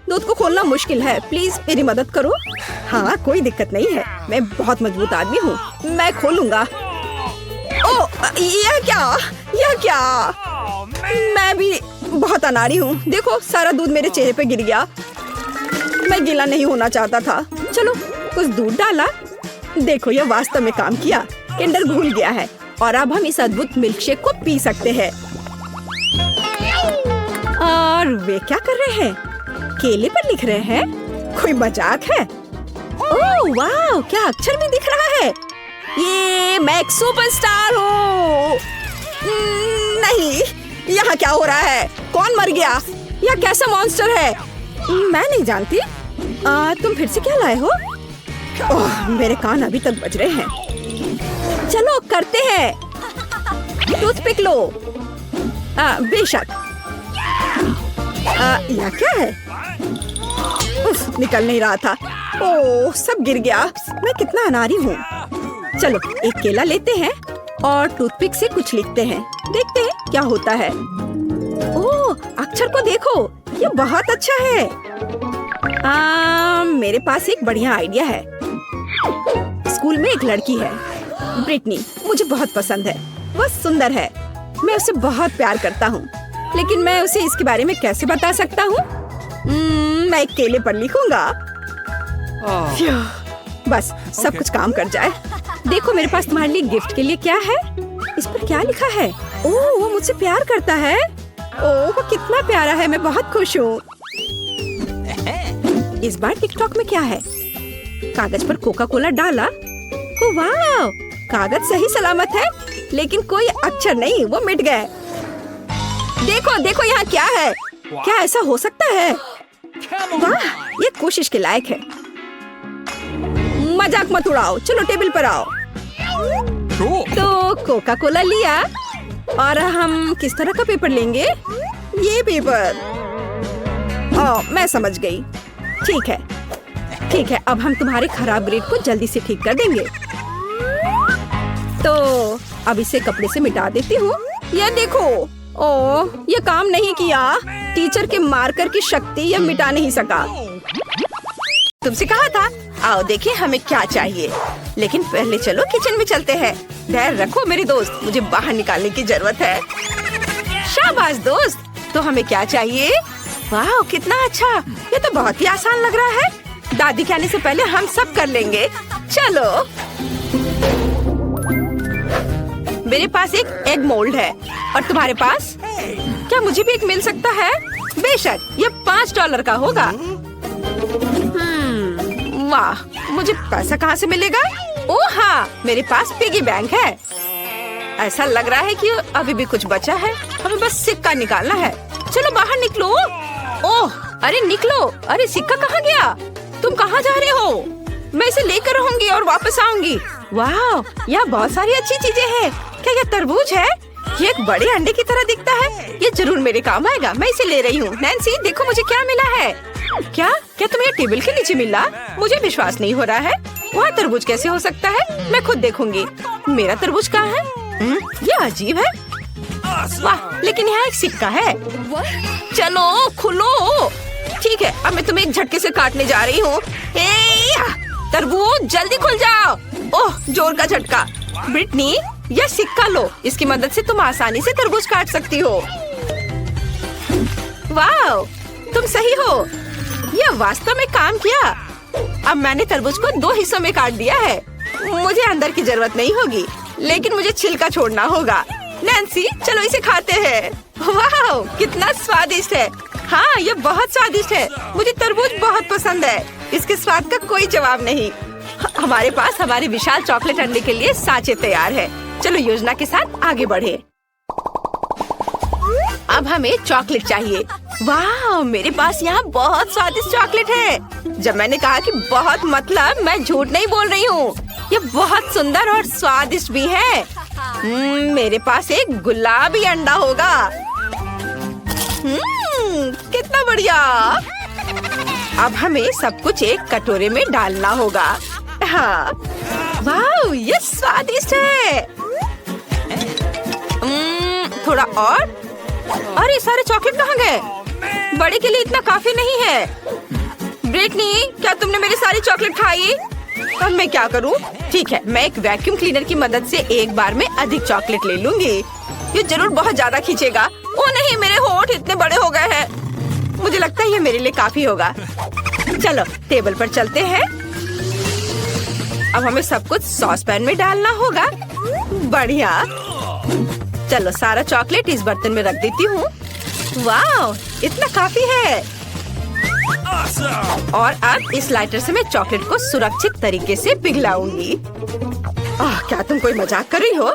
दूध को खोलना मुश्किल है। प्लीज मेरी मदद करो। हाँ, कोई दिक्कत नहीं है। मैं बहुत मजबूत आदमी हूँ। मैं खोलूंगा। ओह, यह क्या? यह क्या? मैं भी बहुत अनाड़ी हूँ। देखो सारा दूध मेरे चेहरे पे गिर गया। मैं गीला नहीं होना चाहता था। चलो कुछ दूध डाला। देखो यह वास्तव में काम किया। किंडर घुल गया है और अब हम इस अद्भुत मिल्कशेक को पी सकते हैं। और वे क्या कर रहे हैं? केले पर लिख रहे हैं? कोई मजाक है? ओह वाह, क्या अक्षर भी दिख रहा है। ये मैं एक सुपरस्टार हूँ। नहीं, यहाँ क्या हो रहा है? कौन मर गया? यह कैसा मॉन्स्टर है? मैं नहीं जानती। तुम फिर से क्या लाए हो? ओह, मेरे कान अभी तक बज रहे हैं। चलो करते हैं। टूथपिक लो। बेशक। यह क्या है? उफ, निकल नहीं रहा था। ओह, सब गिर गया। मैं कितना अनाड़ी हूँ। चलो एक केला लेते हैं और टूथपिक से कुछ लिखते हैं। देखते हैं क्या होता है। ओह, अक्षर को देखो, ये बहुत अच्छा है। मेरे पास एक बढ़िया आइडिया है। स्कूल में एक लड़की है, ब्रिटनी। मुझे बहुत पसंद है। वह सुंदर है। मैं उसे बहुत प्यार करता हूँ, लेकिन मैं उसे इसके बारे में कैसे बता सकता हूँ? मैं एक केले पर लिखूंगा। बस सब कुछ काम कर जाए। देखो मेरे पास तुम्हारे लिए गिफ्ट के लिए क्या है। इस पर क्या लिखा है? ओह, वो मुझसे प्यार करता है। ओह, वो कितना प्यारा है। मैं बहुत खुश हूँ। इस बार टिकटॉक में क्या है? कागज पर कोका कोला डाला। ओह वाह, कागज सही सलामत है, लेकिन कोई अक्षर नहीं, वो मिट गए। देखो देखो यहाँ क्या है? क्या ऐसा हो सकता है? वाह, ये कोशिश के लायक है। मजाक मत उड़ाओ। चलो टेबल पर आओ। तो कोका कोला लिया और हम किस तरह का पेपर लेंगे? ये पेपर। ओह, मैं समझ गई। ठीक है, ठीक है। अब हम तुम्हारे खराब ग्रेड को जल्दी से ठीक कर देंगे। तो अब इसे कपड़े से मिटा देती हूँ। ये देखो। ओह, ये काम नहीं किया। टीचर के मार्कर की शक्ति यह मिटा नहीं सका। तुमसे कहा था। आओ देखें हमें क्या चाहिए। लेकिन पहले चलो किचन में चलते हैं। धैर्य रखो मेरे दोस्त, मुझे बाहर निकालने की जरूरत है। शाबाश दोस्त। तो हमें क्या चाहिए? वाह, कितना अच्छा। ये तो बहुत ही आसान लग रहा है। दादी के आने से पहले हम सब कर लेंगे। चलो। मेरे पास एक एग मोल्ड है और तुम्हारे पास? क्या मुझे भी एक मिल सकता है? बेशक, ये $5 का होगा। वाह, मुझे पैसा कहाँ से मिलेगा? ओह हाँ, मेरे पास पिगी बैंक है। ऐसा लग रहा है कि अभी भी कुछ बचा है। हमें बस सिक्का निकालना है। चलो बाहर निकलो। ओह, अरे निकलो। अरे सिक्का कहाँ गया? तुम कहाँ जा रहे हो? मैं इसे लेकर रहूंगी और वापस आऊंगी। वाह, यहाँ बहुत सारी अच्छी चीजें हैं। क्या ये तरबूज है? ये एक बड़े अंडे की तरह दिखता है। ये जरूर मेरे काम आएगा। मैं इसे ले रही हूँ। नैन्सी, देखो मुझे क्या मिला है। क्या क्या तुम्हें टेबल के नीचे मिला? मुझे विश्वास नहीं हो रहा है। वहाँ तरबूज कैसे हो सकता है? मैं खुद देखूंगी। मेरा तरबूज कहाँ है? ये अजीब है। वाह, लेकिन यहाँ एक सिक्का है। चलो खुलो। ठीक है, अब मैं तुम्हें एक झटके से काटने जा रही हूँ। तरबूज जल्दी खुल जाओ। ओह, जोर का झटका। ब्रिटनी, यह सिक्का लो। इसकी मदद से तुम आसानी से तरबूज काट सकती हो। वाह, तुम सही हो। यह वास्तव में काम किया। अब मैंने तरबूज को 2 हिस्सों में काट दिया है। मुझे अंदर की जरूरत नहीं होगी, लेकिन मुझे छिलका छोड़ना होगा। नैन्सी, चलो इसे खाते हैं। वाह, कितना स्वादिष्ट है। हाँ, ये बहुत स्वादिष्ट है। मुझे तरबूज बहुत पसंद है। इसके स्वाद का कोई जवाब नहीं। हमारे पास हमारे विशाल चॉकलेट अंडे के लिए सांचे तैयार है। चलो योजना के साथ आगे बढ़े। अब हमें चॉकलेट चाहिए। वाह, मेरे पास यहाँ बहुत स्वादिष्ट चॉकलेट है। जब मैंने कहा कि बहुत, मतलब मैं झूठ नहीं बोल रही हूँ। ये बहुत सुंदर और स्वादिष्ट भी है। मेरे पास एक गुलाबी अंडा होगा। कितना बढ़िया। अब हमें सब कुछ एक कटोरे में डालना होगा। हाँ, वाह, ये स्वादिष्ट है। थोड़ा और। अरे सारे चॉकलेट कहाँ गए? बड़े के लिए इतना काफी नहीं है। ब्रिटनी, क्या तुमने मेरी सारी चॉकलेट खाई? अब मैं क्या करूँ? ठीक है, मैं एक वैक्यूम क्लीनर की मदद से एक बार में अधिक चॉकलेट ले लूंगी। ये जरूर बहुत ज्यादा खींचेगा। ओ नहीं, मेरे होंठ इतने बड़े हो गए हैं। मुझे लगता है ये मेरे लिए काफी होगा। चलो टेबल पर चलते हैं। अब हमें सब कुछ सॉस पैन में डालना होगा। बढ़िया। चलो सारा चॉकलेट इस बर्तन में रख देती हूँ। वाह, इतना काफी है। और अब इस लाइटर से मैं चॉकलेट को सुरक्षित तरीके से पिघलाऊंगी। क्या तुम कोई मजाक कर रही हो?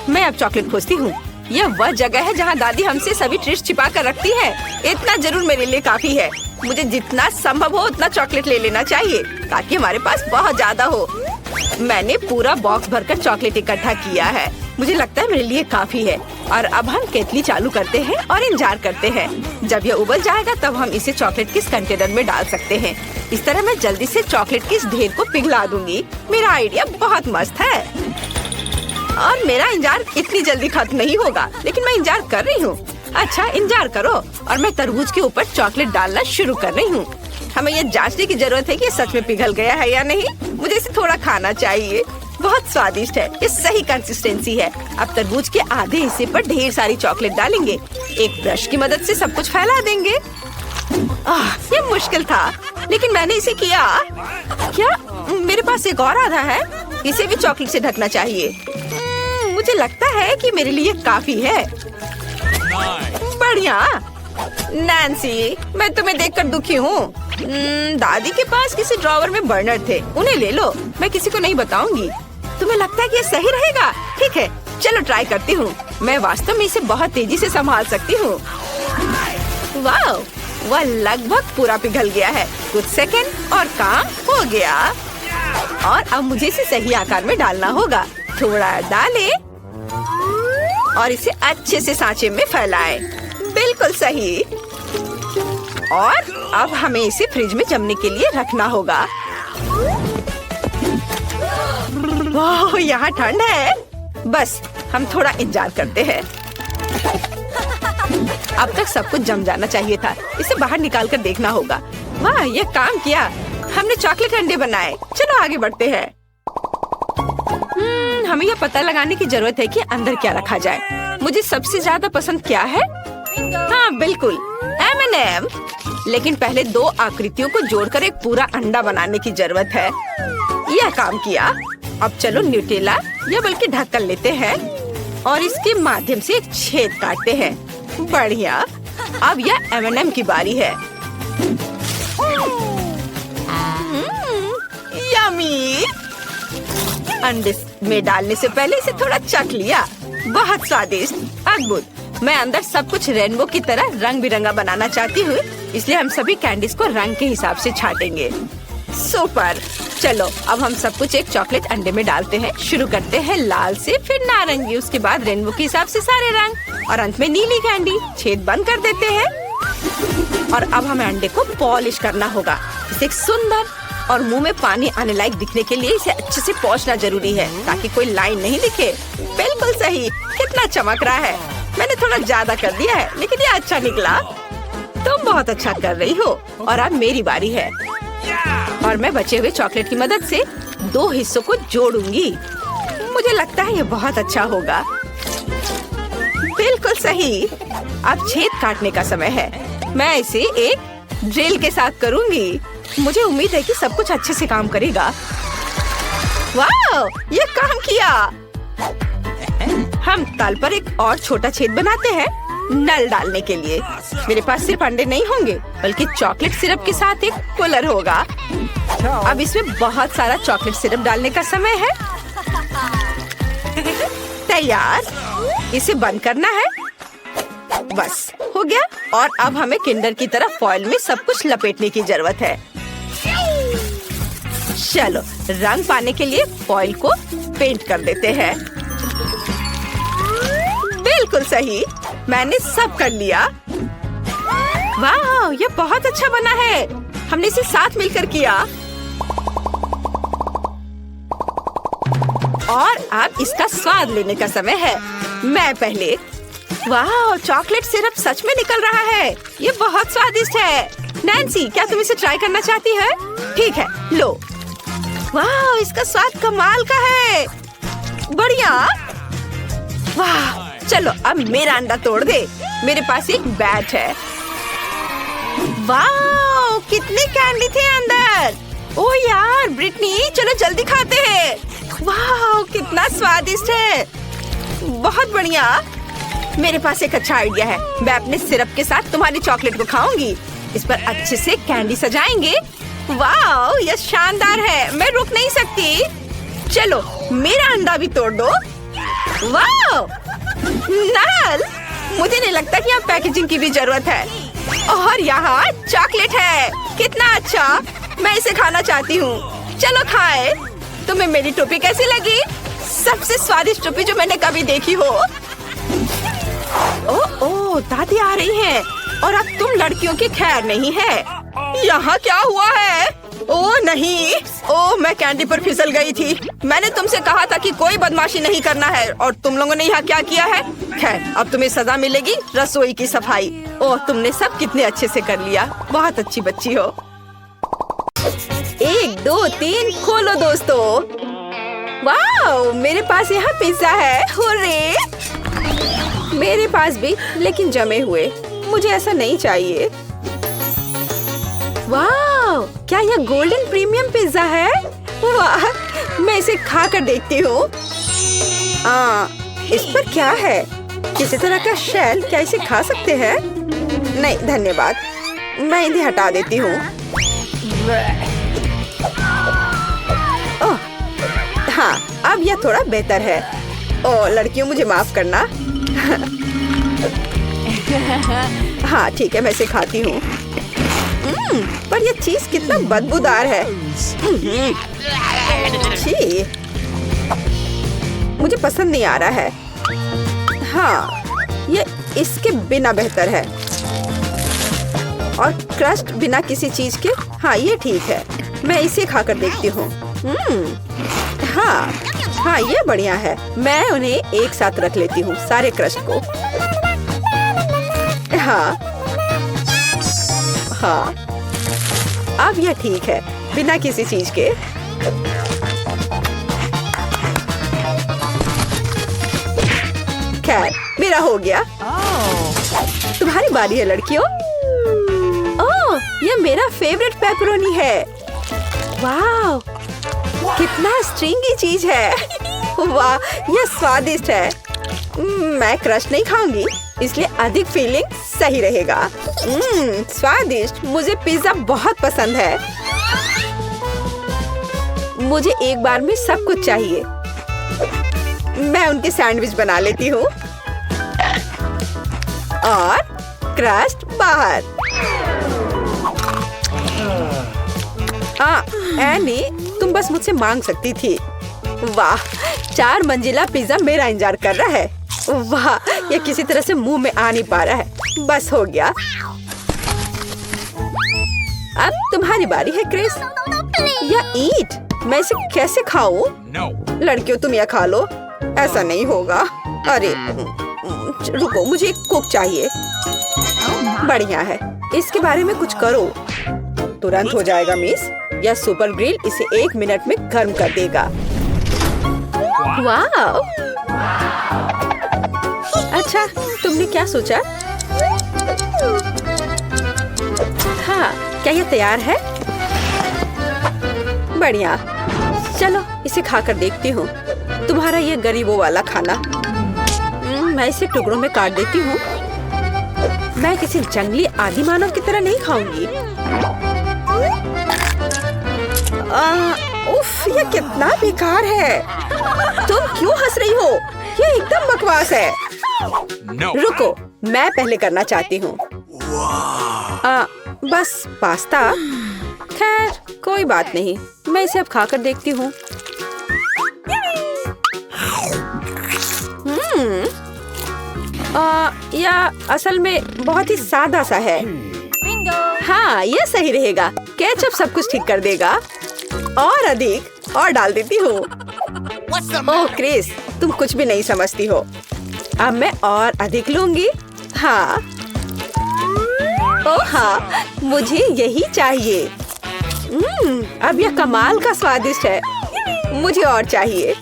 मैं अब चॉकलेट खोजती हूँ। यह वह जगह है जहाँ दादी हमसे सभी ट्रीट्स छिपा कर रखती है। इतना जरूर मेरे लिए काफी है। मुझे जितना संभव हो उतना चॉकलेट ले लेना चाहिए ताकि हमारे पास बहुत ज्यादा हो। मैंने पूरा बॉक्स भरकर चॉकलेट इकट्ठा किया है। मुझे लगता है मेरे लिए काफी है। और अब हम केतली चालू करते हैं और इंतजार करते हैं। जब यह उबल जाएगा तब हम इसे चॉकलेट के इस कंटेनर में डाल सकते हैं। इस तरह मैं जल्दी से चॉकलेट के इस ढेर को पिघला दूंगी। मेरा आइडिया बहुत मस्त है और मेरा इंतजार इतनी जल्दी खत्म नहीं होगा, लेकिन मैं इंतजार कर रही हूँ। अच्छा, इंतजार करो। और मैं तरबूज के ऊपर चॉकलेट डालना शुरू कर रही हूँ। हमें ये जांचने की जरूरत है कि सच में पिघल गया है या नहीं। मुझे इसे थोड़ा खाना चाहिए। बहुत स्वादिष्ट है। ये सही कंसिस्टेंसी है। अब तरबूज के आधे हिस्से पर ढेर सारी चॉकलेट डालेंगे। एक ब्रश की मदद से सब कुछ फैला देंगे। ये मुश्किल था, लेकिन मैंने इसे किया। क्या मेरे पास एक और आधा है? इसे भी चॉकलेट से ढकना चाहिए। मुझे लगता है कि मेरे लिए काफी है। बढ़िया। नैन्सी, मैं तुम्हें देखकर दुखी हूँ। दादी के पास किसी ड्रॉवर में बर्नर थे। उन्हें ले लो। मैं किसी को नहीं बताऊंगी। तुम्हें लगता है कि ये सही रहेगा? ठीक है, चलो ट्राई करती हूँ। मैं वास्तव में इसे बहुत तेजी से संभाल सकती हूँ। वाह, वह लगभग पूरा पिघल गया है। कुछ सेकंड और काम हो गया। और अब मुझे इसे सही आकार में डालना होगा। थोड़ा डालें और इसे अच्छे से सांचे में फैलाएं। बिल्कुल सही। और अब हमें इसे फ्रिज में जमने के लिए रखना होगा। वाह, यहाँ ठंड है। बस हम थोड़ा इंतजार करते हैं। अब तक सब कुछ जम जाना चाहिए था। इसे बाहर निकाल कर देखना होगा। वाह, ये काम किया। हमने चॉकलेट अंडे बनाए। चलो आगे बढ़ते हैं। हमें यह पता लगाने की जरूरत है कि अंदर क्या रखा जाए। मुझे सबसे ज्यादा पसंद क्या है? हाँ बिल्कुल, M&M। लेकिन पहले 2 आकृतियों को जोड़कर एक पूरा अंडा बनाने की जरूरत है। यह काम किया। अब चलो न्यूटेला या बल्कि ढक्कन लेते हैं और इसके माध्यम से एक छेद काटते हैं। बढ़िया। अब यह M&M की बारी है। यम्मी। अंडे में डालने से पहले इसे थोड़ा चख लिया। बहुत स्वादिष्ट, अद्भुत। मैं अंदर सब कुछ रेनबो की तरह रंग बिरंगा बनाना चाहती हूँ, इसलिए हम सभी कैंडीज को रंग के हिसाब से छाटेंगे। सुपर। चलो अब हम सब कुछ एक चॉकलेट अंडे में डालते हैं। शुरू करते हैं लाल से, फिर नारंगी, उसके बाद रेनबो के हिसाब से सारे रंग और अंत में नीली कैंडी। छेद बंद कर देते हैं और अब हमें अंडे को पॉलिश करना होगा। इसे एक सुंदर और मुंह में पानी आने लायक दिखने के लिए इसे अच्छे से पोंछना जरूरी है ताकि कोई लाइन नहीं दिखे। बिल्कुल सही, कितना चमक रहा है। मैंने थोड़ा ज्यादा कर दिया है लेकिन ये अच्छा निकला। तुम बहुत अच्छा कर रही हो और अब मेरी बारी है और मैं बचे हुए चॉकलेट की मदद से 2 हिस्सों को जोड़ूंगी। मुझे लगता है ये बहुत अच्छा होगा। बिल्कुल सही। अब छेद काटने का समय है। मैं इसे एक ड्रिल के साथ करूंगी। मुझे उम्मीद है कि सब कुछ अच्छे से काम करेगा। वाह, ये काम किया। हम तल पर एक और छोटा छेद बनाते हैं नल डालने के लिए। मेरे पास सिर्फ अंडे नहीं होंगे बल्कि चॉकलेट सिरप के साथ एक कूलर होगा। अब इसमें बहुत सारा चॉकलेट सिरप डालने का समय है। तैयार। इसे बंद करना है। बस हो गया। और अब हमें किंडर की तरह फॉइल में सब कुछ लपेटने की जरूरत है। चलो रंग पाने के लिए फॉइल को पेंट कर देते हैं। बिल्कुल सही, मैंने सब कर लिया। वाह, ये बहुत अच्छा बना है। हमने इसे साथ मिलकर किया। और अब इसका स्वाद लेने का समय है। मैं पहले। वाह, चॉकलेट सिरप सच में निकल रहा है। ये बहुत स्वादिष्ट है। नैन्सी, क्या तुम इसे ट्राई करना चाहती है? ठीक है, लो। वाह, इसका स्वाद कमाल का है। बढ़िया। वाह, चलो अब मेरा अंडा तोड़ दे। मेरे पास एक बैट है। वाह, कितने कैंडी थे अंदर। ओह यार ब्रिटनी, चलो जल्दी खाते हैं। वाह, कितना स्वादिष्ट है। बहुत बढ़िया। मेरे पास एक अच्छा आइडिया है। मैं अपने सिरप के साथ तुम्हारी चॉकलेट को खाऊंगी। इस पर अच्छे से कैंडी सजाएंगे। वाह, यह शानदार है। मैं रुक नहीं सकती। चलो मेरा अंडा भी तोड़ दो। वाह, नल, मुझे नहीं लगता कि यहाँ पैकेजिंग की भी जरूरत है। और यहाँ चॉकलेट है। कितना अच्छा। मैं इसे खाना चाहती हूँ। चलो खाए। तुम्हें मेरी टोपी कैसी लगी? सबसे स्वादिष्ट टोपी जो मैंने कभी देखी हो। ओह, दादी आ रही हैं। और अब तुम लड़कियों की खैर नहीं है। यहाँ क्या हुआ है? ओह नहीं, ओह मैं कैंडी पर फिसल गई थी। मैंने तुमसे कहा था कि कोई बदमाशी नहीं करना है और तुम लोगों ने यहाँ क्या किया है? खैर, अब तुम्हें सजा मिलेगी। रसोई की सफाई। ओह, तुमने सब कितने अच्छे से कर लिया। बहुत अच्छी बच्ची हो। 1 2 3 खोलो दोस्तों। वाह, मेरे पास यहाँ पिज्जा है। हुर्रे। मेरे पास भी, लेकिन जमे हुए। मुझे ऐसा नहीं चाहिए। वाह, क्या यह गोल्डन प्रीमियम पिज्जा है? वाह, मैं इसे खा कर देखती हूँ। इस पर क्या है? किसी तरह का शेल। क्या इसे खा सकते हैं? नहीं धन्यवाद, मैं इन्हें हटा देती हूँ। ओह हाँ, अब यह थोड़ा बेहतर है। ओह लड़कियों, मुझे माफ करना। हाँ ठीक है, मैं इसे खाती हूँ। पर यह चीज कितना बदबूदार है। छी, मुझे पसंद नहीं आ रहा है। हाँ, ये इसके बिना बेहतर है। और क्रस्ट बिना किसी चीज के। हाँ ये ठीक है, मैं इसे खाकर देखती हूँ। हाँ ये बढ़िया है। मैं उन्हें एक साथ रख लेती हूँ, सारे क्रस्ट को। हाँ, अब यह ठीक है, बिना किसी चीज के। खैर, मेरा हो गया। तुम्हारी बारी है लड़कियों। ओह, यह मेरा फेवरेट पेपरोनी है। वाह, कितना स्ट्रिंगी चीज है। वाह, यह स्वादिष्ट है। मैं क्रश नहीं खाऊंगी, इसलिए अधिक फीलिंग सही रहेगा। स्वादिष्ट। मुझे पिज्जा बहुत पसंद है। मुझे एक बार में सब कुछ चाहिए। मैं उनके सैंडविच बना लेती हूँ और क्रस्ट बाहर। एनी, तुम बस मुझसे मांग सकती थी। वाह, 4 मंजिला पिज्जा मेरा इंतजार कर रहा है। वाह, ये किसी तरह से मुंह में आ नहीं पा रहा है। बस हो गया। अब तुम्हारी बारी है क्रिस। या ईट, मैं इसे कैसे खाऊं? No. लड़कियों तुम यह खा लो। ऐसा नहीं होगा। अरे रुको, मुझे एक कुक चाहिए। बढ़िया है, इसके बारे में कुछ करो। तुरंत हो जाएगा मिस। यह सुपर ग्रिल इसे 1 मिनट में गर्म कर देगा। वाह! अच्छा, तुमने क्या सोचा? हाँ, क्या यह तैयार है? बढ़िया। चलो इसे खाकर देखती हूँ। तुम्हारा ये गरीबों वाला खाना। मैं इसे टुकड़ों में काट देती हूँ। मैं किसी जंगली आदि मानव की तरह नहीं खाऊंगी। उफ, ये कितना बेकार है। तुम क्यों हंस रही हो? ये एकदम बकवास है। No. रुको, मैं पहले करना चाहती हूँ। बस पास्ता। खैर कोई बात नहीं, मैं इसे अब खाकर देखती हूँ। यह असल में बहुत ही सादा सा है। हाँ, ये सही रहेगा। केचप सब कुछ ठीक कर देगा। और अधिक और डाल देती हूँ। ओह क्रिस, तुम कुछ भी नहीं समझती हो। अब मैं और अधिक लूंगी। हाँ, ओह हाँ, मुझे यही चाहिए। अब यह कमाल का स्वादिष्ट है। मुझे और चाहिए।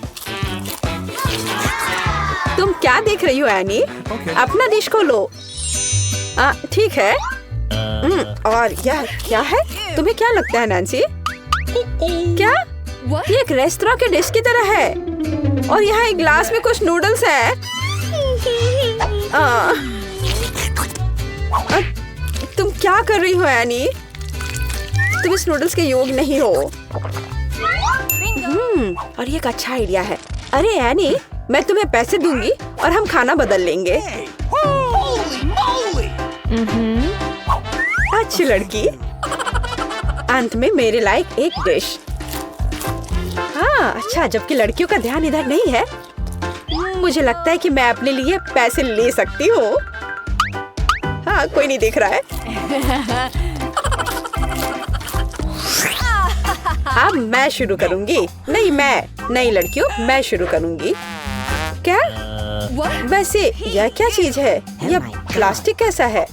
तुम क्या देख रही हो एनी? Okay. अपना डिश को लो। ठीक है। और यह क्या है? तुम्हें क्या लगता है नैन्सी? क्या? ये एक रेस्टोरेंट के डिश की तरह है। और यहाँ एक ग्लास में कुछ नूडल्स है। तुम क्या कर रही हो एनी? तुम इस नूडल्स के योग नहीं हो। और ये एक अच्छा आइडिया है। अरे एनी, मैं तुम्हें पैसे दूंगी और हम खाना बदल लेंगे। अच्छी लड़की। अंत में मेरे लायक एक डिश। हाँ, अच्छा, जबकि लड़कियों का ध्यान इधर नहीं है। मुझे लगता है कि मैं अपने लिए पैसे ले सकती हूँ। हाँ, कोई नहीं देख रहा है। अब मैं शुरू करूंगी। नहीं लड़कियों, मैं शुरू करूंगी। क्या? वैसे यह क्या चीज है? यह प्लास्टिक कैसा है?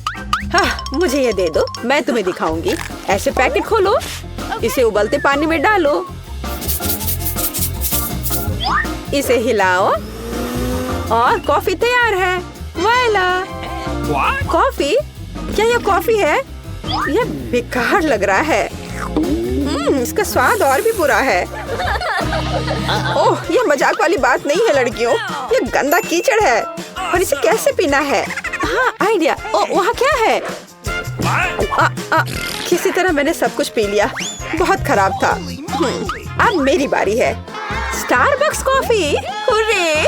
हाँ, मुझे ये दे दो, मैं तुम्हें दिखाऊंगी। ऐसे पैकेट खोलो, इसे उबलते पानी में डालो, इसे हिलाओ और कॉफी तैयार है। वाला! कॉफी? क्या यह कॉफी है? यह बेकार लग रहा है। इसका स्वाद और भी बुरा है। ओह, ये मजाक वाली बात नहीं है लड़कियों। ये गंदा कीचड़ है और इसे कैसे पीना है? हाँ, आइडिया। ओह, वहाँ क्या है? किसी तरह मैंने सब कुछ पी लिया। बहुत खराब था। अब मेरी बारी है। Starbucks coffee. हुर्रे!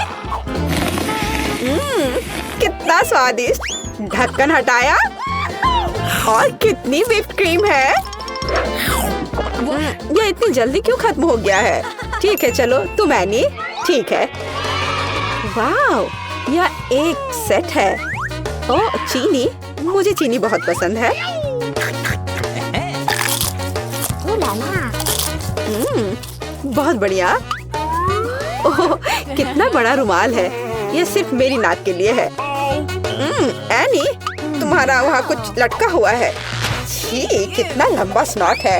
कितना स्वादिष्ट। ढक्कन हटाया और कितनी व्हिप्ड क्रीम है। ये इतनी जल्दी क्यों खत्म हो गया है? ठीक है, चलो तुम एनी। ठीक है। वाह, यह एक सेट है। ओह, चीनी। मुझे चीनी बहुत पसंद है। बहुत बढ़िया। ओह, कितना बड़ा रुमाल है। यह सिर्फ मेरी नाक के लिए है। एनी, तुम्हारा वहाँ कुछ लटका हुआ है। छी, कितना लंबा स्नॉट है।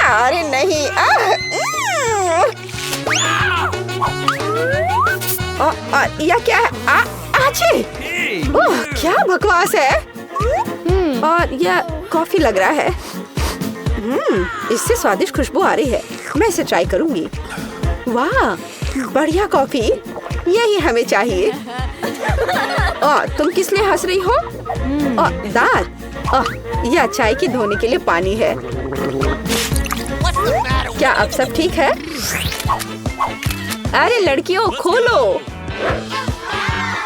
अरे नहीं। यह क्या है? आछी! ओह, क्या बकवास है। और यह कॉफी लग रहा है। इससे स्वादिष्ट खुशबू आ रही है। मैं इसे ट्राई करूंगी। वाह, बढ़िया कॉफी। यही हमें चाहिए। तुम किस लिए हंस रही हो? दांत। यह चाय की धोने के लिए पानी है। क्या अब सब ठीक है? अरे लड़कियों खोलो।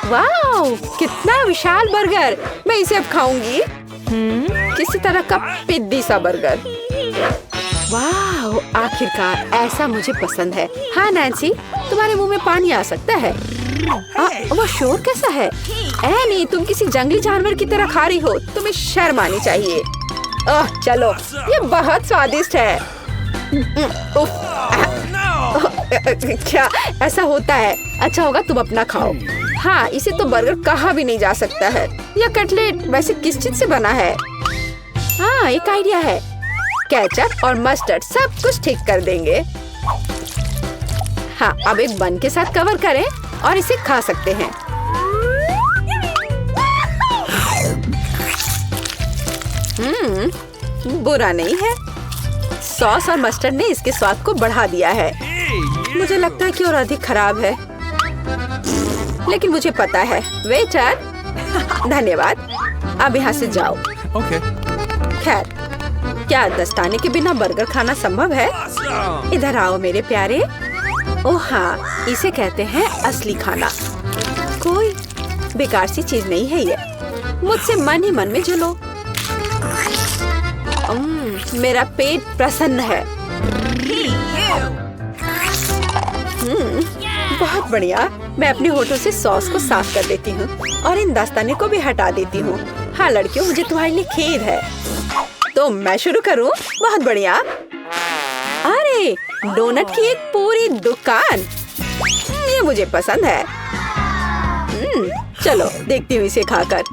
वाह, कितना विशाल बर्गर। मैं इसे अब खाऊंगी। किसी तरह का पिद्दी सा बर्गर। वाह, आखिरकार ऐसा मुझे पसंद है। हाँ नैन्सी, तुम्हारे मुंह में पानी आ सकता है। वो शोर कैसा है? नहीं, तुम किसी जंगली जानवर की तरह खा रही हो। तुम्हें शर्म आनी चाहिए। चलो, ये बहुत स्वादिष्ट है। क्या ऐसा होता है? अच्छा होगा तुम अपना खाओ। हाँ, इसे तो बर्गर कहा भी नहीं जा सकता है। यह कटलेट वैसे किस चीज से बना है? हाँ, एक आइडिया है। केचप और मस्टर्ड सब कुछ ठीक कर देंगे। हाँ, अब एक बन के साथ कवर करें और इसे खा सकते हैं। बुरा नहीं है। सॉस और मस्टर्ड ने इसके स्वाद को बढ़ा दिया है। मुझे लगता है कि और अधिक खराब है, लेकिन मुझे पता है। वेटर, धन्यवाद। अब यहाँ से जाओ। Okay. खैर, क्या दस्ताने के बिना बर्गर खाना संभव है? इधर आओ मेरे प्यारे। ओह हाँ, इसे कहते हैं असली खाना। कोई बेकार सी चीज नहीं है ये। मुझसे मन ही मन में जलो। मेरा पेट प्रसन्न है। बहुत बढ़िया। मैं अपने होठों से सॉस को साफ कर देती हूँ और इन दस्ताने को भी हटा देती हूँ। हाँ लड़कियों, मुझे तुम्हारे लिए खेद है। तो मैं शुरू करूँ? बहुत बढ़िया। अरे, डोनट की एक पूरी दुकान। ये मुझे पसंद है। चलो देखती हूँ इसे खाकर।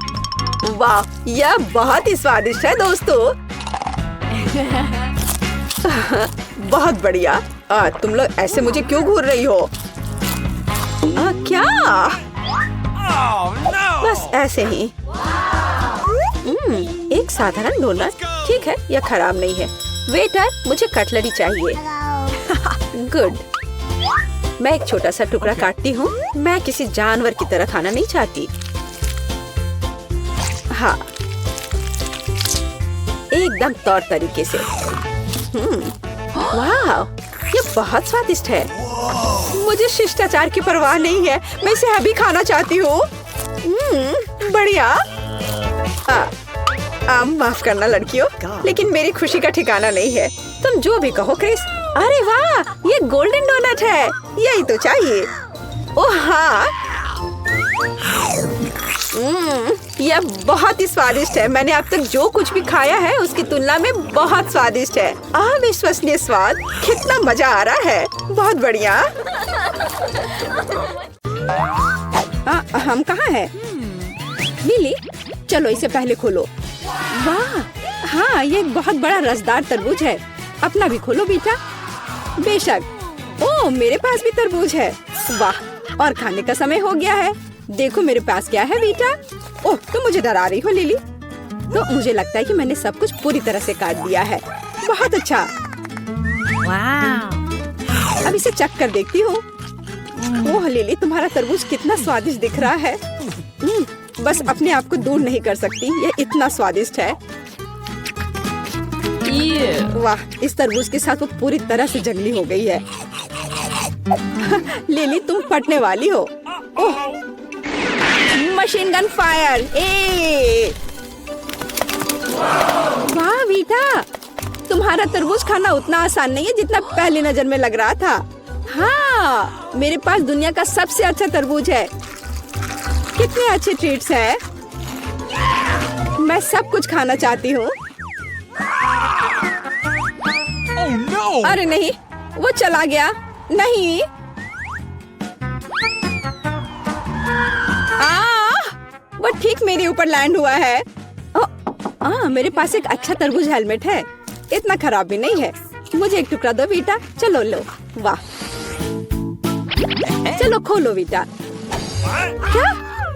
वाह, यह बहुत ही स्वादिष्ट है दोस्तों। बहुत बढ़िया। तुम लोग ऐसे मुझे क्यों घूर रही हो? क्या? बस ऐसे ही। एक साधारण डोनट। ठीक है, यह खराब नहीं है। वेटर, मुझे कटलरी चाहिए। गुड। मैं एक छोटा सा टुकड़ा काटती हूँ। मैं किसी जानवर की तरह खाना नहीं चाहती। हाँ, एकदम तौर तरीके से। वाह, ये बहुत स्वादिष्ट है। मुझे शिष्टाचार की परवाह नहीं है। मैं इसे अभी खाना चाहती हूँ। बढ़िया। माफ करना लड़कियों, लेकिन मेरी खुशी का ठिकाना नहीं है। तुम जो भी कहो क्रिस। अरे वाह, ये गोल्डन डोनट है। यही तो चाहिए। ओह हाँ, यह बहुत ही स्वादिष्ट है। मैंने अब तक जो कुछ भी खाया है उसकी तुलना में बहुत स्वादिष्ट है। अविश्वसनीय स्वाद। कितना मजा आ रहा है। बहुत बढ़िया। हम कहाँ हैं? लिली, चलो इसे पहले खोलो। वाह, हाँ, ये एक बहुत बड़ा रसदार तरबूज है। अपना भी खोलो बेटा। बेशक। ओह, मेरे पास भी तरबूज है। वाह, और खाने का समय हो गया है। देखो मेरे पास क्या है बेटा। ओह, तुम मुझे डरा रही हो लिली। तो मुझे लगता है कि मैंने सब कुछ पूरी तरह से काट दिया है। बहुत अच्छा। वाह। अब इसे चख कर देखती हूँ। ओह लिली, तुम्हारा तरबूज कितना स्वादिष्ट दिख रहा है। बस अपने आप को दूर नहीं कर सकती। ये इतना स्वादिष्ट है। वाह, इस तरबूज के साथ वो पूरी तरह से जंगली हो गई है। लिली, तुम फटने वाली हो। ओह, मशीन गन फायर। वाह बेटा, तुम्हारा तरबूज खाना उतना आसान नहीं है जितना पहली नजर में लग रहा था। हाँ, मेरे पास दुनिया का सबसे अच्छा तरबूज है। कितने अच्छे ट्रीट्स हैं। मैं सब कुछ खाना चाहती हूँ। Oh, no! अरे नहीं, वो चला गया। नहीं। वो ठीक मेरे ऊपर लैंड हुआ है। मेरे पास एक अच्छा तरबूज हेलमेट है। इतना खराब भी नहीं है। मुझे एक टुकड़ा दो बेटा। चलो लो। वाह, चलो खोलो बेटा। क्या?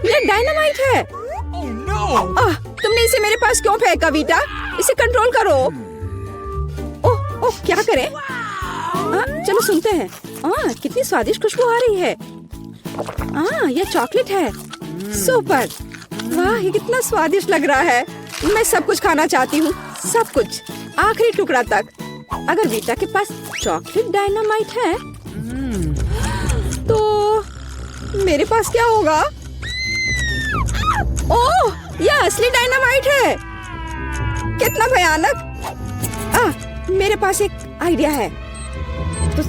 ये डायनामाइट है। Oh, no! तुमने इसे मेरे पास क्यों फेंका बेटा? इसे कंट्रोल करो। ओह, क्या करें? चलो सुनते हैं। कितनी स्वादिष्ट खुशबू आ रही है। यह चॉकलेट है। सुपर। वाह, ये कितना स्वादिष्ट लग रहा है। मैं सब कुछ खाना चाहती हूँ। सब कुछ, आखिरी टुकड़ा तक। अगर बेटा के पास चॉकलेट डायनामाइट है। मेरे पास क्या होगा? ओह, यह असली डायनामाइट है। कितना भयानक। मेरे पास एक आइडिया है। तो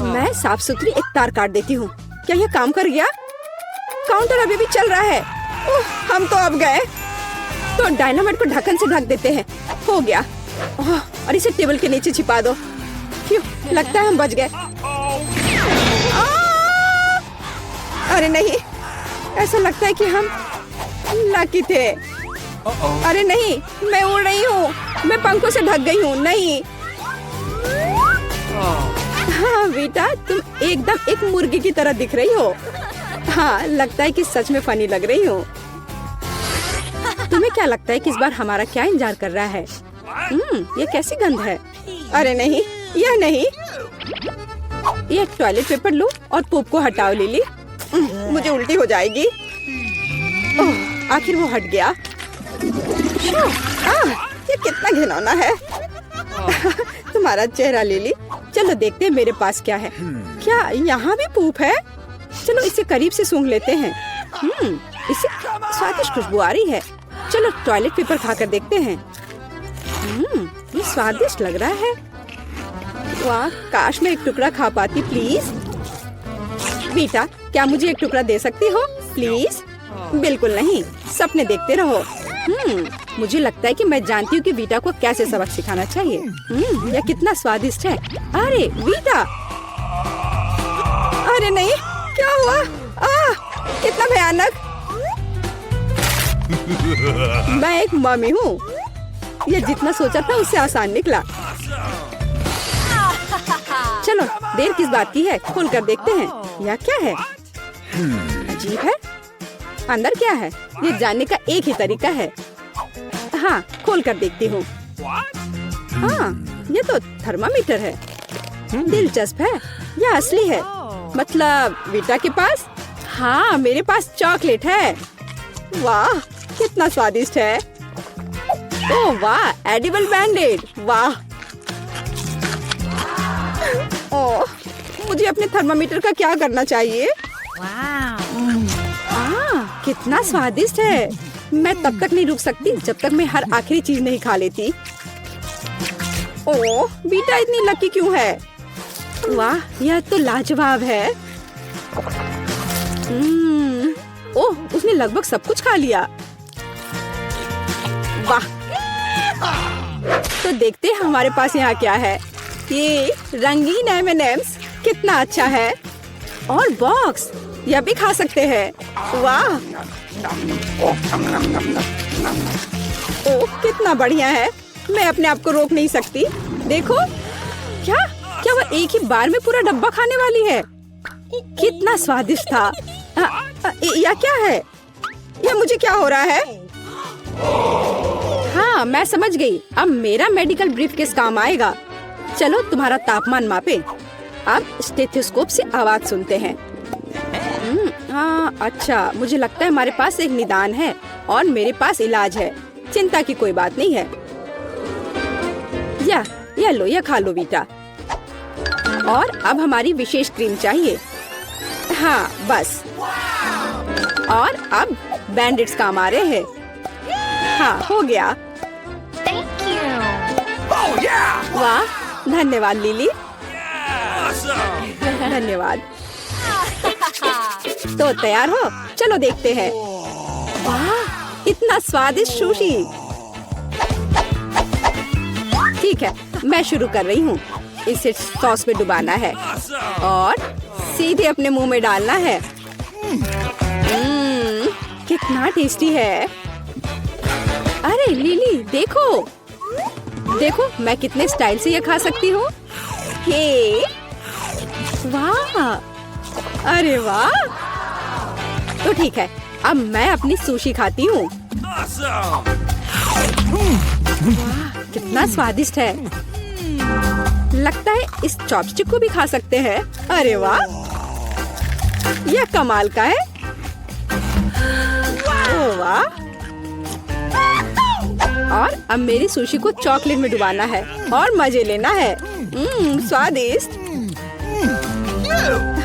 मैं साफ सुथरी एक तार काट देती हूँ। क्या यह काम कर गया? काउंटर अभी भी चल रहा है। हम तो अब गए। तो डायनामाइट को ढक्कन से ढक देते हैं। हो गया। और इसे टेबल के नीचे छिपा दो। लगता है हम बच गए। अरे नहीं, ऐसा लगता है कि हम लकी थे। अरे नहीं, मैं उड़ रही हूँ। मैं पंखों से ढक गई हूँ। नहीं। हाँ वीटा, तुम एकदम एक मुर्गी की तरह दिख रही हो। हाँ, लगता है कि सच में फनी लग रही हो। तुम्हें क्या लगता है कि इस बार हमारा क्या इंतजार कर रहा है? ये कैसी गंध है? अरे नहीं, यह नहीं। ये टॉयलेट पेपर लो और पोप को हटाओ लिली। मुझे उल्टी हो जाएगी। आखिर वो हट गया। ये कितना घिनौना है। तुम्हारा चेहरा लिली। चलो देखते हैं मेरे पास क्या है। क्या यहाँ भी पूप है? चलो इसे करीब से सूंघ लेते हैं। इसे स्वादिष्ट खुशबू आ रही है। चलो टॉयलेट पेपर खाकर देखते हैं। ये स्वादिष्ट लग रहा है। वाह, काश मैं एक टुकड़ा खा पाती प्लीज। बेटा, क्या मुझे एक टुकड़ा दे सकती हो प्लीज? बिल्कुल नहीं, सपने देखते रहो। मुझे लगता है कि मैं जानती हूँ कि वीटा को कैसे सबक सिखाना चाहिए। यह कितना स्वादिष्ट है। अरे वीटा, अरे नहीं, क्या हुआ? कितना भयानक। मैं एक मम्मी हूँ। यह जितना सोचा था उससे आसान निकला। चलो, देर किस बात की है, खोल कर देखते हैं। यह क्या है? अजीब है। अंदर क्या है? ये जानने का एक ही तरीका है। हाँ, खोल कर देखती हूँ। हाँ, ये तो थर्मामीटर है। दिलचस्प है। यह असली है। मतलब वीटा के पास? हाँ, मेरे पास चॉकलेट है। वाह, कितना स्वादिष्ट है। ओह वाह, एडिबल बैंडेड। वाह। ओह, मुझे अपने थर्मामीटर का क्या करना चाहिए? कितना स्वादिष्ट है। मैं तब तक नहीं रुक सकती जब तक मैं हर आखिरी चीज नहीं खा लेती। ओह, बीटा इतनी लकी क्यों है? वाह, यह तो लाजवाब है। ओह, उसने लगभग सब कुछ खा लिया। वाह। तो देखते हैं हमारे पास यहाँ क्या है। ये रंगीन M&M's कितना अच्छा है। और बॉक्स, यह भी खा सकते हैं। वाह। ओह, कितना बढ़िया है। मैं अपने आप को रोक नहीं सकती। देखो, क्या वह एक ही बार में पूरा डब्बा खाने वाली है? कितना स्वादिष्ट था। यह क्या है? यह मुझे क्या हो रहा है? हाँ, मैं समझ गई। अब मेरा मेडिकल ब्रीफकेस काम आएगा। चलो तुम्हारा तापमान मापे। अब स्टेथोस्कोप से आवाज सुनते हैं। हाँ, अच्छा, मुझे लगता है हमारे पास एक निदान है और मेरे पास इलाज है। चिंता की कोई बात नहीं है। यह लो, यह खा लो बेटा। और अब हमारी विशेष क्रीम चाहिए। हाँ, बस। और अब बैंडेड्स काम आ रहे हैं। हाँ, हो गया। वाह, धन्यवाद लिली। धन्यवाद। तो तैयार हो? चलो देखते हैं। वाह, इतना स्वादिष्ट सुशी। ठीक है, मैं शुरू कर रही हूँ। इसे सॉस में डुबाना है और सीधे अपने मुंह में डालना है। कितना टेस्टी है। अरे लिली, देखो देखो, मैं कितने स्टाइल से ये खा सकती हूँ। हे, वाह, अरे वाह। तो ठीक है, अब मैं अपनी सुशी खाती हूँ। वाह, कितना स्वादिष्ट है। लगता है इस चॉपस्टिक को भी खा सकते हैं। अरे वाह, यह कमाल का है। ओह वाह। और अब मेरी सुशी को चॉकलेट में डुबाना है और मजे लेना है। स्वादिष्ट।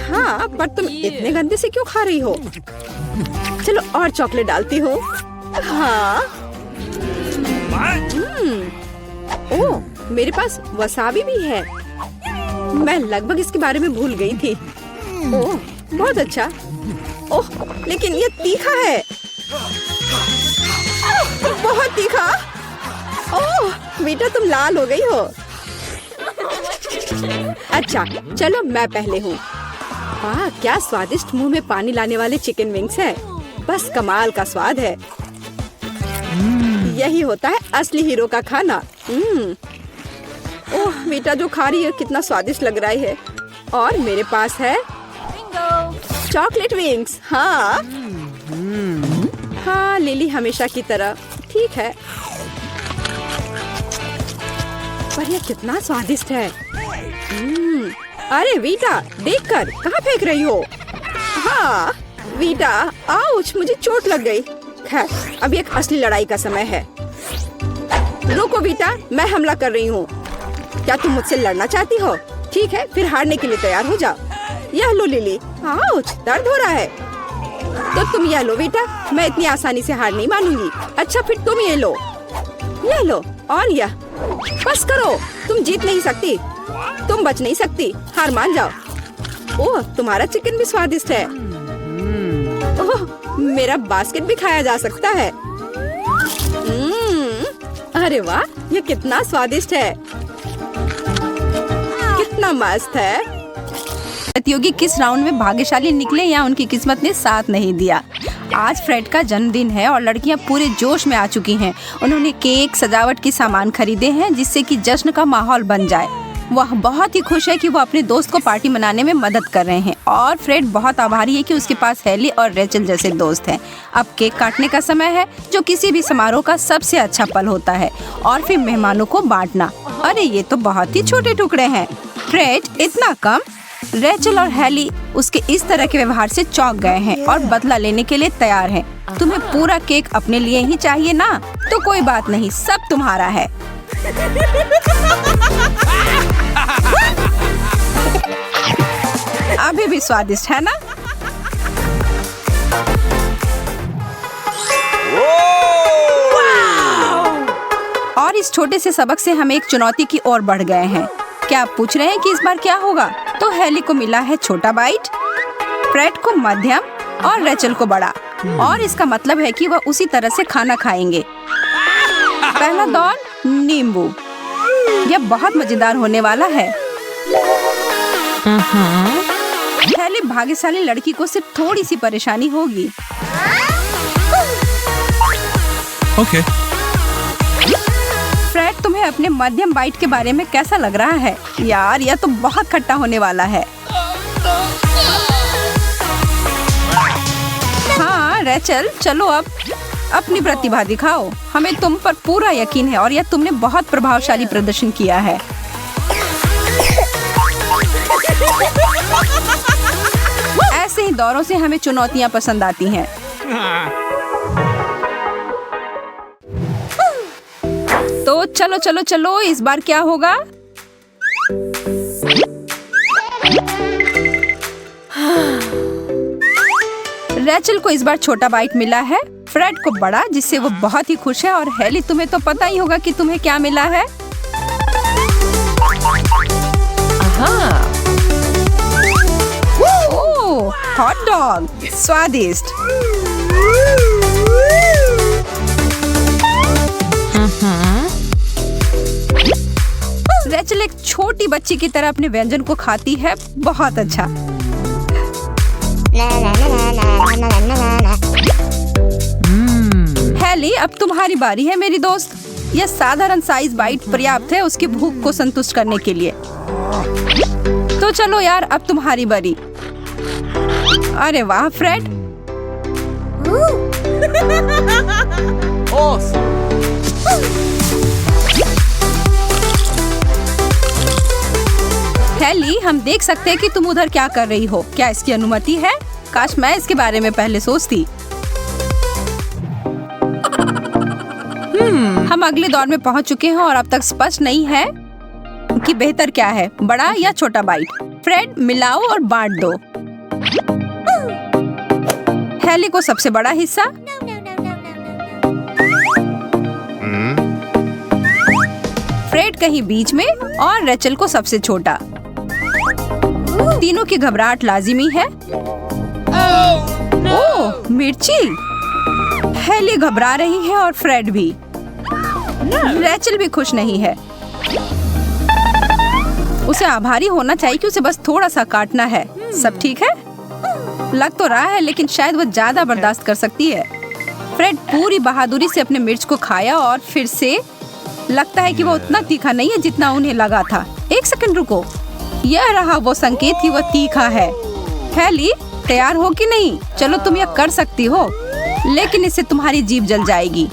हाँ, पर तुम इतने गंदे से क्यों खा रही हो? चलो और चॉकलेट डालती हूँ। हाँ। ओह, मेरे पास वसाबी भी है। मैं लगभग इसके बारे में भूल गई थी। ओह, बहुत अच्छा। ओह, लेकिन ये तीखा है। बहुत तीखा। ओह, बेटा तुम लाल हो गई हो। अच्छा, चलो मैं पहले हूँ। वाह, क्या स्वादिष्ट मुंह में पानी लाने वाले चिकन विंग्स है। बस कमाल का स्वाद है। यही होता है असली हीरो का खाना। ओह, बेटा जो खा रही है कितना स्वादिष्ट लग रहा है। और मेरे पास है चॉकलेट विंग्स। हाँ हाँ, लिली हमेशा की तरह। ठीक है, पर यह कितना स्वादिष्ट है। अरे वीटा, देखकर कहाँ फेंक रही हो? हाँ वीटा, आउच, मुझे चोट लग गई। खैर, अब एक असली लड़ाई का समय है। रुको वीटा, मैं हमला कर रही हूँ। क्या तुम मुझसे लड़ना चाहती हो? ठीक है, फिर हारने के लिए तैयार हो जाओ। यह लो लिली। आउच, दर्द हो रहा है। तो तुम यह लो बेटा, मैं इतनी आसानी से हार नहीं मानूंगी। अच्छा, फिर तुम ये लो। ये लो और यह। बस करो, तुम जीत नहीं सकती, तुम बच नहीं सकती। हार मान जाओ। ओह, तुम्हारा चिकन भी स्वादिष्ट है। ओह, मेरा बास्केट भी खाया जा सकता है। अरे वाह, ये कितना स्वादिष्ट है। कितना मस्त है। प्रतियोगी किस राउंड में भाग्यशाली निकले या उनकी किस्मत ने साथ नहीं दिया। आज फ्रेड का जन्मदिन है और लड़कियां पूरे जोश में आ चुकी हैं। उन्होंने केक, सजावट के सामान खरीदे हैं जिससे कि जश्न का माहौल बन जाए। वह बहुत ही खुश है कि वो अपने दोस्त को पार्टी मनाने में मदद कर रहे हैं और फ्रेड बहुत आभारी है कि उसके पास हेली और रेचल जैसे दोस्त हैं। अब केक काटने का समय है, जो किसी भी समारोह का सबसे अच्छा पल होता है, और फिर मेहमानों को बांटना। अरे ये तो बहुत ही छोटे टुकड़े हैं। फ्रेड, इतना कम? रेचल और हेली उसके इस तरह के व्यवहार से चौंक गए हैं और बदला लेने के लिए तैयार हैं। तुम्हें पूरा केक अपने लिए ही चाहिए ना? तो कोई बात नहीं, सब तुम्हारा है। अभी भी स्वादिष्ट है ना? और इस छोटे से सबक से हम एक चुनौती की ओर बढ़ गए हैं। क्या आप पूछ रहे हैं कि इस बार क्या होगा? तो हेली को मिला है छोटा बाइट, फ्रेड को मध्यम और रेचल को बड़ा। और इसका मतलब है कि वह उसी तरह से खाना खाएंगे। पहला दौर, नींबू। यह बहुत मजेदार होने वाला है। हेली भाग्यशाली लड़की को सिर्फ थोड़ी सी परेशानी होगी। Okay. फ्रेड, तुम्हें अपने मध्यम बाइट के बारे में कैसा लग रहा है? यार, यह तो बहुत खट्टा होने वाला है। हाँ रेचल, चलो अब अपनी प्रतिभा दिखाओ। हमें तुम पर पूरा यकीन है और यह तुमने बहुत प्रभावशाली प्रदर्शन किया है। ऐसे ही दौरों से हमें चुनौतियाँ पसंद आती हैं। तो चलो चलो चलो, इस बार क्या होगा? रेचल को इस बार छोटा बाइट मिला है, फ्रेड को बड़ा, जिससे वो बहुत ही खुश है। और हेली, तुम्हें तो पता ही होगा कि तुम्हें क्या मिला है। ओह, हॉट डॉग, स्वादिष्ट। रेचल एक छोटी बच्ची की तरह अपने व्यंजन को खाती है। बहुत अच्छा। हेली, अब तुम्हारी बारी है मेरी दोस्त। यह साधारण साइज बाइट पर्याप्त है उसकी भूख को संतुष्ट करने के लिए। तो चलो यार, अब तुम्हारी बारी। अरे वाह फ्रेड। हेली, हम देख सकते हैं कि तुम उधर क्या कर रही हो। क्या इसकी अनुमति है? काश मैं इसके बारे में पहले सोचती। हम अगले दौर में पहुंच चुके हैं और अब तक स्पष्ट नहीं है कि बेहतर क्या है, बड़ा या छोटा बाइट। फ्रेड, मिलाओ और बांट दो। हेली को सबसे बड़ा हिस्सा, फ्रेड कहीं बीच में और रेचल को सबसे छोटा। तीनों की घबराहट लाजिमी है। ओह, मिर्ची। हेली घबरा रही है और फ्रेड भी। रेचल भी खुश नहीं है। उसे आभारी होना चाहिए कि उसे बस थोड़ा सा काटना है। सब ठीक है? लग तो रहा है, लेकिन शायद वो ज्यादा बर्दाश्त कर सकती है। फ्रेड पूरी बहादुरी से अपने मिर्च को खाया और फिर से लगता है कि वो उतना तीखा नहीं है जितना उन्हें लगा था। एक सेकंड रुको, यह रहा वो संकेत कि वह तीखा है। हेली, तैयार हो कि नहीं? चलो, तुम यह कर सकती हो, लेकिन इससे तुम्हारी जीभ जल जाएगी।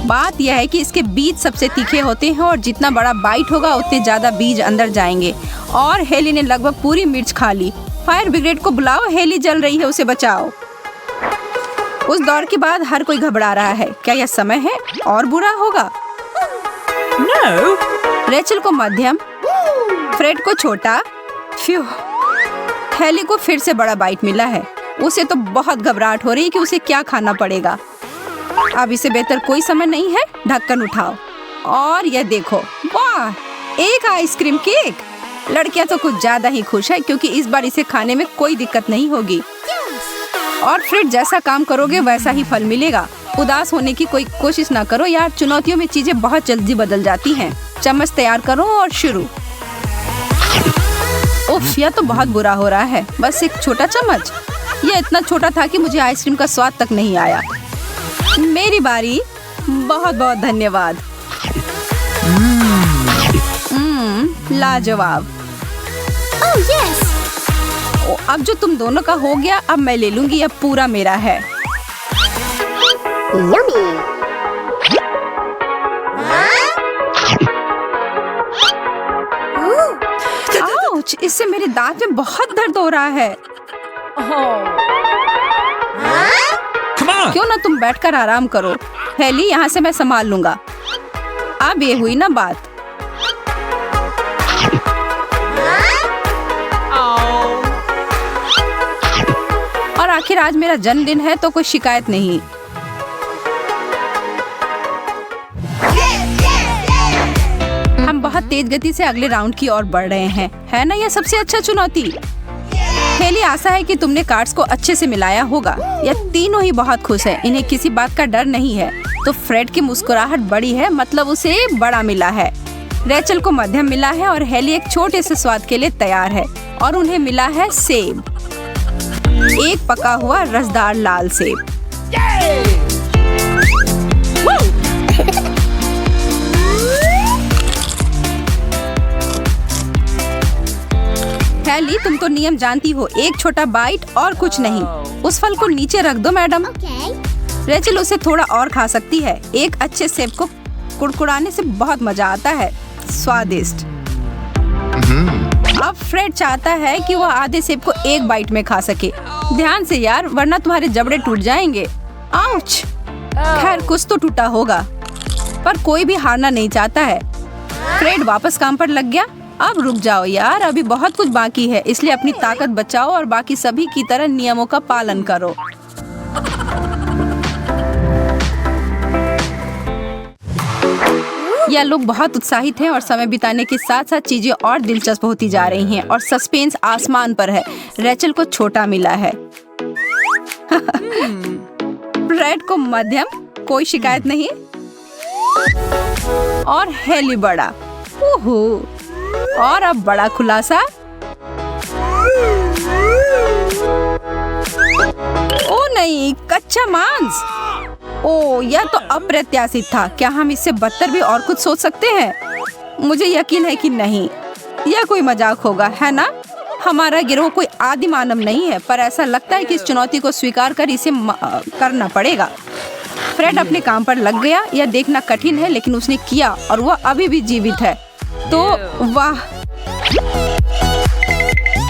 बात यह है कि इसके बीज सबसे तीखे होते हैं और जितना बड़ा बाइट होगा उतने ज्यादा बीज अंदर जाएंगे। और हेली ने लगभग पूरी मिर्च खा ली। फायर ब्रिगेड को बुलाओ, हेली जल रही है, उसे बचाओ। उस दौर के बाद हर कोई घबरा रहा है। क्या यह समय है और बुरा होगा? No. रेचल को मध्यम, फ्रेड को छोटा। फ्यू, हेली को फिर से बड़ा बाइट मिला है। उसे तो बहुत घबराहट हो रही है कि उसे क्या खाना पड़ेगा। अब इसे बेहतर कोई समय नहीं है। ढक्कन उठाओ और यह देखो, वाह, एक आइसक्रीम केक। लड़कियां तो कुछ ज्यादा ही खुश है क्योंकि इस बार इसे खाने में कोई दिक्कत नहीं होगी। और फ्रेड, जैसा काम करोगे वैसा ही फल मिलेगा। उदास होने की कोई कोशिश ना करो यार, चुनौतियों में चीजें बहुत जल्दी बदल जाती हैं। चम्मच तैयार करो और शुरू। उफ, यह तो बहुत बुरा हो रहा है। बस एक छोटा चम्मच। यह इतना छोटा था कि मुझे आइसक्रीम का स्वाद तक नहीं आया। मेरी बारी। बहुत बहुत धन्यवाद। लाजवाब। Oh yes. अब जो तुम दोनों का हो गया, अब मैं ले लूंगी। यह पूरा मेरा है। Yummy. आउच, इससे मेरे दांत में बहुत दर्द हो रहा है। Come on. क्यों ना तुम बैठकर आराम करो। हेली, यहाँ से मैं संभाल लूंगा। अब ये हुई ना बात। और आखिर आज मेरा जन्मदिन है तो कोई शिकायत नहीं। हम बहुत तेज गति से अगले राउंड की ओर बढ़ रहे हैं, है ना? यह सबसे अच्छा चुनौती। हेली, आशा है कि तुमने कार्ड्स को अच्छे से मिलाया होगा। यह तीनों ही बहुत खुश है, इन्हें किसी बात का डर नहीं है। तो फ्रेड की मुस्कुराहट बड़ी है, मतलब उसे बड़ा मिला है। रेचल को मध्यम मिला है और हेली एक छोटे से स्वाद के लिए तैयार है। और उन्हें मिला है सेब, एक पका हुआ रसदार लाल सेब। हेली, तुम तो नियम जानती हो, एक छोटा बाइट और कुछ नहीं। उस फल को नीचे रख दो मैडम। Okay. रेचल उसे थोड़ा और खा सकती है। एक अच्छे सेब को कुड़कुड़ाने से बहुत मजा आता है। स्वादिष्ट। अब फ्रेड चाहता है कि वह आधे सेब को एक बाइट में खा सके। ध्यान से यार, वरना तुम्हारे जबड़े टूट जाएंगे। आउच। खैर, कुछ तो टूटा होगा, पर कोई भी हारना नहीं चाहता है। फ्रेड वापस काम पर लग गया। अब रुक जाओ यार, अभी बहुत कुछ बाकी है, इसलिए अपनी ताकत बचाओ और बाकी सभी की तरह नियमों का पालन करो। यह लोग बहुत उत्साहित हैं और समय बिताने के साथ साथ चीजें और दिलचस्प होती जा रही हैं और सस्पेंस आसमान पर है। रेचल को छोटा मिला है। फ्रेड को मध्यम, कोई शिकायत नहीं। और हेली बड़ा। ओहो, और अब बड़ा खुलासा। ओ नहीं, कच्चा मांस। ओ, यह तो अप्रत्याशित था। क्या हम इससे बदतर भी और कुछ सोच सकते हैं? मुझे यकीन है कि नहीं। यह कोई मजाक होगा, है ना? हमारा गिरोह कोई आदि मानव नहीं है, पर ऐसा लगता है कि इस चुनौती को स्वीकार कर इसे करना पड़ेगा। फ्रेड अपने काम पर लग गया। यह देखना कठिन है, लेकिन उसने किया और वह अभी भी जीवित है। तो वाह,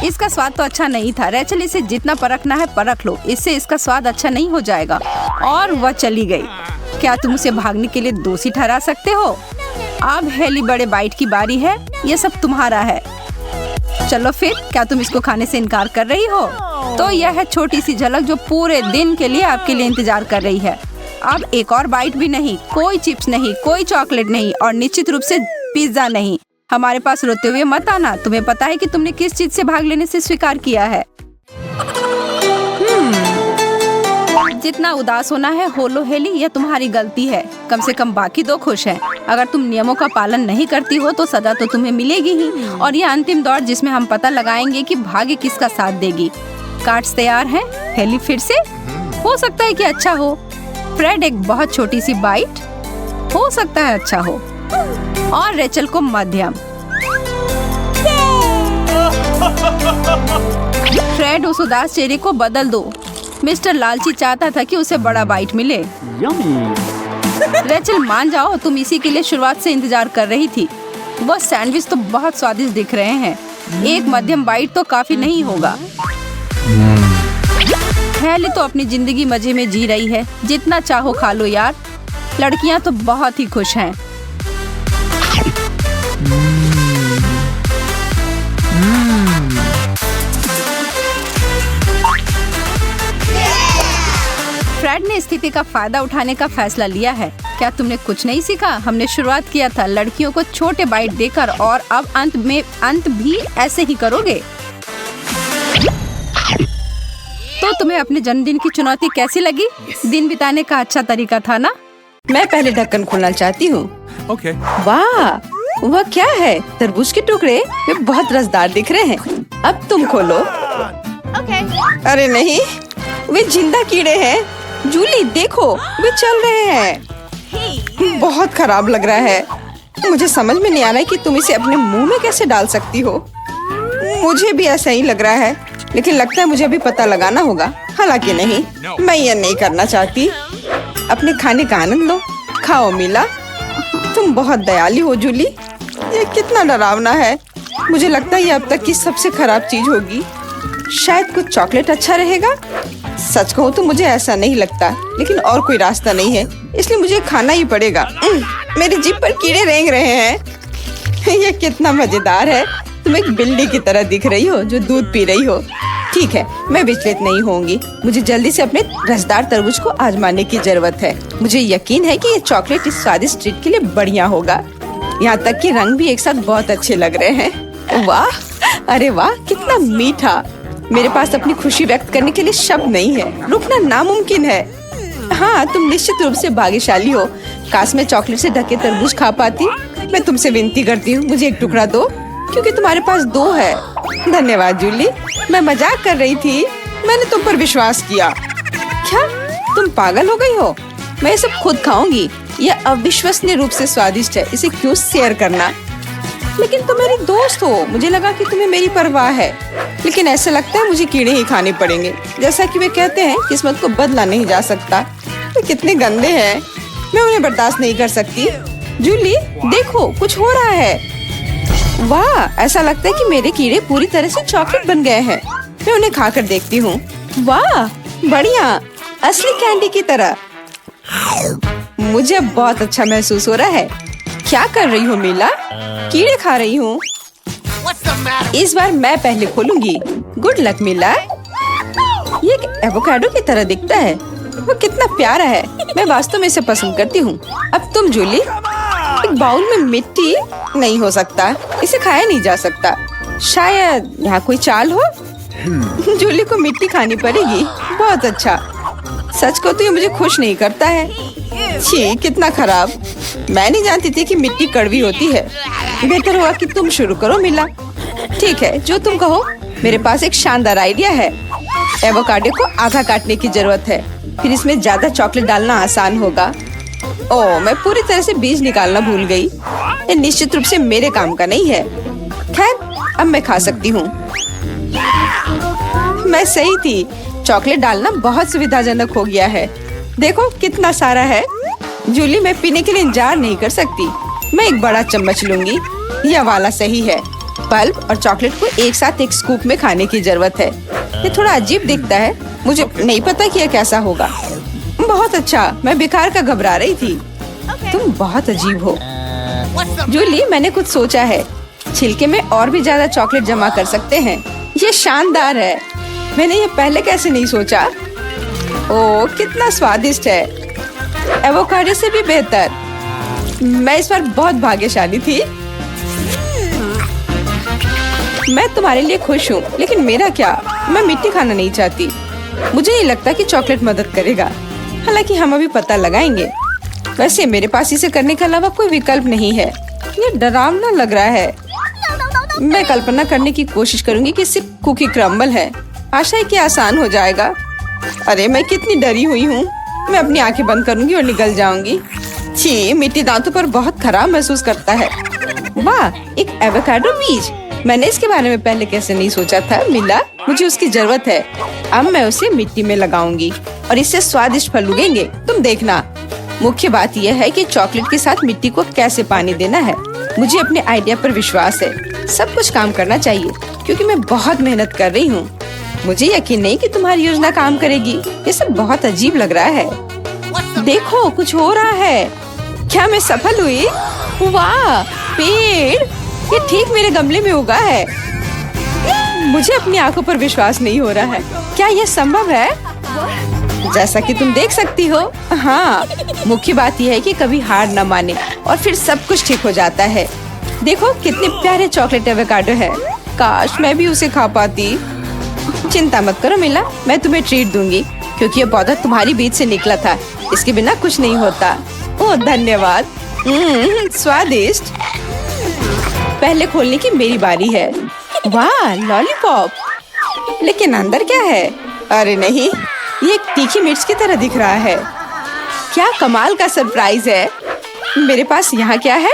इसका स्वाद तो अच्छा नहीं था। रेचल, इसे जितना परखना है परख लो, इससे इसका स्वाद अच्छा नहीं हो जाएगा। और वह चली गई। क्या तुम उसे भागने के लिए दोषी ठहरा सकते हो? अब हेली बड़े बाइट की बारी है। यह सब तुम्हारा है। चलो फिर, क्या तुम इसको खाने से इनकार कर रही हो? तो यह है छोटी सी झलक जो पूरे दिन के लिए आपके लिए इंतजार कर रही है। अब एक और बाइट भी नहीं, कोई चिप्स नहीं, कोई चॉकलेट नहीं और निश्चित रूप से पिज्जा नहीं। हमारे पास रोते हुए मत आना। तुम्हें पता है कि तुमने किस चीज से भाग लेने से स्वीकार किया है। जितना उदास होना है होलो हेली, यह तुम्हारी गलती है। कम से कम बाकी दो खुश हैं। अगर तुम नियमों का पालन नहीं करती हो तो सजा तो तुम्हें मिलेगी ही। और ये अंतिम दौर जिसमें हम पता लगाएंगे कि भाग्य किसका साथ देगी। कार्ड्स तैयार हैं? हेली फिर से? हो सकता है कि अच्छा हो। फ्रेड एक बहुत छोटी सी बाइट, हो सकता है अच्छा हो। और रेचल को मध्यम। फ्रेड उस उदास चेहरे को बदल दो। मिस्टर लालची चाहता था कि उसे बड़ा बाइट मिले। रेचल मान जाओ, तुम इसी के लिए शुरुआत से इंतजार कर रही थी। वो सैंडविच तो बहुत स्वादिष्ट दिख रहे हैं। एक मध्यम बाइट तो काफी नहीं होगा। हेली तो अपनी जिंदगी मजे में जी रही है। जितना चाहो खा लो यार। लड़कियां तो बहुत ही खुश हैं। फ्रेड ने स्थिति का फायदा उठाने का फैसला लिया है। क्या तुमने कुछ नहीं सीखा? हमने शुरुआत किया था लड़कियों को छोटे बाइट देकर और अब अंत भी ऐसे ही करोगे। तो तुम्हें अपने जन्मदिन की चुनौती कैसी लगी? दिन बिताने का अच्छा तरीका था ना? मैं पहले ढक्कन खोलना चाहती हूँ। Okay. वाह, वह क्या है? तरबूज के टुकड़े, वे बहुत रसदार दिख रहे हैं। अब तुम खोलो। अरे नहीं, वे जिंदा कीड़े हैं। जूली देखो, वे चल रहे हैं। बहुत खराब लग रहा है। मुझे समझ में नहीं आ रहा है कि तुम इसे अपने मुंह में कैसे डाल सकती हो। मुझे भी ऐसा ही लग रहा है, लेकिन लगता है मुझे अभी पता लगाना होगा। हालांकि नहीं, मैं ये नहीं करना चाहती। अपने खाने का आनंद लो। खाओ मिला। तुम बहुत दयालु हो जूली। ये कितना डरावना है। मुझे लगता है ये अब तक की सबसे खराब चीज होगी। शायद कुछ चॉकलेट अच्छा रहेगा। सच कहूँ तो मुझे ऐसा नहीं लगता, लेकिन और कोई रास्ता नहीं है, इसलिए मुझे खाना ही पड़ेगा। मेरी जीभ पर कीड़े रेंग रहे हैं। ये कितना मजेदार है। तुम एक बिल्ली की तरह दिख रही हो जो दूध पी रही हो। ठीक है, मैं विचलित नहीं होंगी। मुझे जल्दी से अपने रसदार तरबूज को आजमाने की जरूरत है। मुझे यकीन है कि ये चॉकलेट इस स्वादिष्ट ट्रीट के लिए बढ़िया होगा। यहाँ तक कि रंग भी एक साथ बहुत अच्छे लग रहे हैं। वाह, अरे वाह, कितना मीठा। मेरे पास अपनी खुशी व्यक्त करने के लिए शब्द नहीं है। रुकना नामुमकिन है। हाँ, तुम निश्चित रूप से भाग्यशाली हो। काश मैं चॉकलेट से ढके तरबूज खा पाती। मैं तुमसे विनती करती हूँ, मुझे एक टुकड़ा दो, क्योंकि तुम्हारे पास दो है। धन्यवाद जूली, मैं मजाक कर रही थी। मैंने तुम पर विश्वास किया। क्या तुम पागल हो गई हो? मैं ये सब खुद खाऊंगी। यह अविश्वसनीय रूप से स्वादिष्ट है। इसे क्यों शेयर करना? लेकिन तुम मेरी दोस्त हो। मुझे लगा कि तुम्हें मेरी परवाह है, लेकिन ऐसा लगता है मुझे कीड़े ही खाने पड़ेंगे। जैसा कि वे कहते हैं, किस्मत को बदला नहीं जा सकता। वे कितने गंदे हैं। मैं उन्हें बर्दाश्त नहीं कर सकती। जूली देखो, कुछ हो रहा है। वाह, ऐसा लगता है कि मेरे कीड़े पूरी तरह से चॉकलेट बन गए हैं। मैं उन्हें खाकर देखती हूँ। वाह, बढ़िया, असली कैंडी की तरह। मुझे बहुत अच्छा महसूस हो रहा है। क्या कर रही हो मीला? कीड़े खा रही हूँ। इस बार मैं पहले खोलूंगी। Good luck Mila. ये एक एवोकाडो की तरह दिखता है। वो कितना प्यारा है। मैं वास्तव में इसे पसंद करती हूँ। अब तुम जूली। एक बाउल में मिट्टी नहीं हो सकता। इसे खाया नहीं जा सकता। शायद यहाँ कोई चाल हो। जूली को मिट्टी खानी पड़ेगी। बहुत अच्छा। सच को तो ये मुझे खुश नहीं करता है। छी, कितना खराब। मैं नहीं जानती थी कि मिट्टी कड़वी होती है। बेहतर हुआ कि तुम शुरू करो मिला। ठीक है, जो तुम कहो। मेरे पास एक शानदार आइडिया है। एवोकाडो को आधा काटने की जरूरत है, फिर इसमें ज्यादा चॉकलेट डालना आसान होगा। ओह, मैं पूरी तरह से बीज निकालना भूल गई। ये निश्चित रूप से मेरे काम का नहीं है। खैर, अब मैं खा सकती हूँ। मैं सही थी। चॉकलेट डालना बहुत सुविधाजनक हो गया है। देखो कितना सारा है। जूली, मैं पीने के लिए इंतजार नहीं कर सकती। मैं एक बड़ा चम्मच लूंगी। यह वाला सही है। पल्प और चॉकलेट को एक साथ एक स्कूप में खाने की जरूरत है। ये थोड़ा अजीब दिखता है। मुझे नहीं पता कि यह कैसा होगा। बहुत अच्छा। मैं बेकार का घबरा रही थी। तुम बहुत अजीब हो। जूली, मैंने कुछ सोचा है। छिलके में और भी ज्यादा चॉकलेट जमा कर सकते हैं। ये शानदार है। मैंने ये पहले कैसे नहीं सोचा। ओह कितना स्वादिष्ट है, एवोकाडो से भी बेहतर। मैं इस बार बहुत भाग्यशाली थी। मैं तुम्हारे लिए खुश हूँ, लेकिन मेरा क्या, मैं मिट्टी खाना नहीं चाहती। मुझे नहीं लगता कि चॉकलेट मदद करेगा, हालांकि हम अभी पता लगाएंगे। वैसे मेरे पास इसे करने के अलावा कोई विकल्प नहीं है। ये डरावना लग रहा है। मैं कल्पना करने की कोशिश करूंगी कि सिर्फ कुकी क्रम्बल है। आशा है कि आसान हो जाएगा। अरे मैं कितनी डरी हुई हूँ। मैं अपनी आंखें बंद करूंगी और निकल जाऊंगी। छी, मिट्टी दांतों पर बहुत खराब महसूस करता है। वाह, एक एवोकाडो बीज। मैंने इसके बारे में पहले कैसे नहीं सोचा था। मिला, मुझे उसकी जरूरत है। अब मैं उसे मिट्टी में लगाऊंगी और इससे स्वादिष्ट फल उगेंगे। तुम देखना। मुख्य बात यह है कि चॉकलेट के साथ मिट्टी को कैसे पानी देना है। मुझे अपने आइडिया पर विश्वास है। सब कुछ काम करना चाहिए क्योंकि मैं बहुत मेहनत कर रही हूँ। मुझे यकीन नहीं कि तुम्हारी योजना काम करेगी। ये सब बहुत अजीब लग रहा है। देखो, कुछ हो रहा है। क्या मैं सफल हुई? वाह, पेड़ ये ठीक मेरे गमले में उगा है। मुझे अपनी आंखों पर विश्वास नहीं हो रहा है। क्या यह संभव है? जैसा कि तुम देख सकती हो। हाँ, मुख्य बात यह है कि कभी हार न माने और फिर सब कुछ ठीक हो जाता है। देखो कितने प्यारे चॉकलेट एवोकाडो है। काश मैं भी उसे खा पाती। चिंता मत करो मिला, मैं तुम्हें ट्रीट दूंगी क्योंकि ये पौधा तुम्हारी बीज से निकला था। इसके बिना कुछ नहीं होता। ओह धन्यवाद। स्वादिष्ट। पहले खोलने की मेरी बारी है। वाह, लॉलीपॉप। लेकिन अंदर क्या है? अरे नहीं, ये एक तीखी मिर्च की तरह दिख रहा है। क्या कमाल का सरप्राइज है। मेरे पास यहाँ क्या है?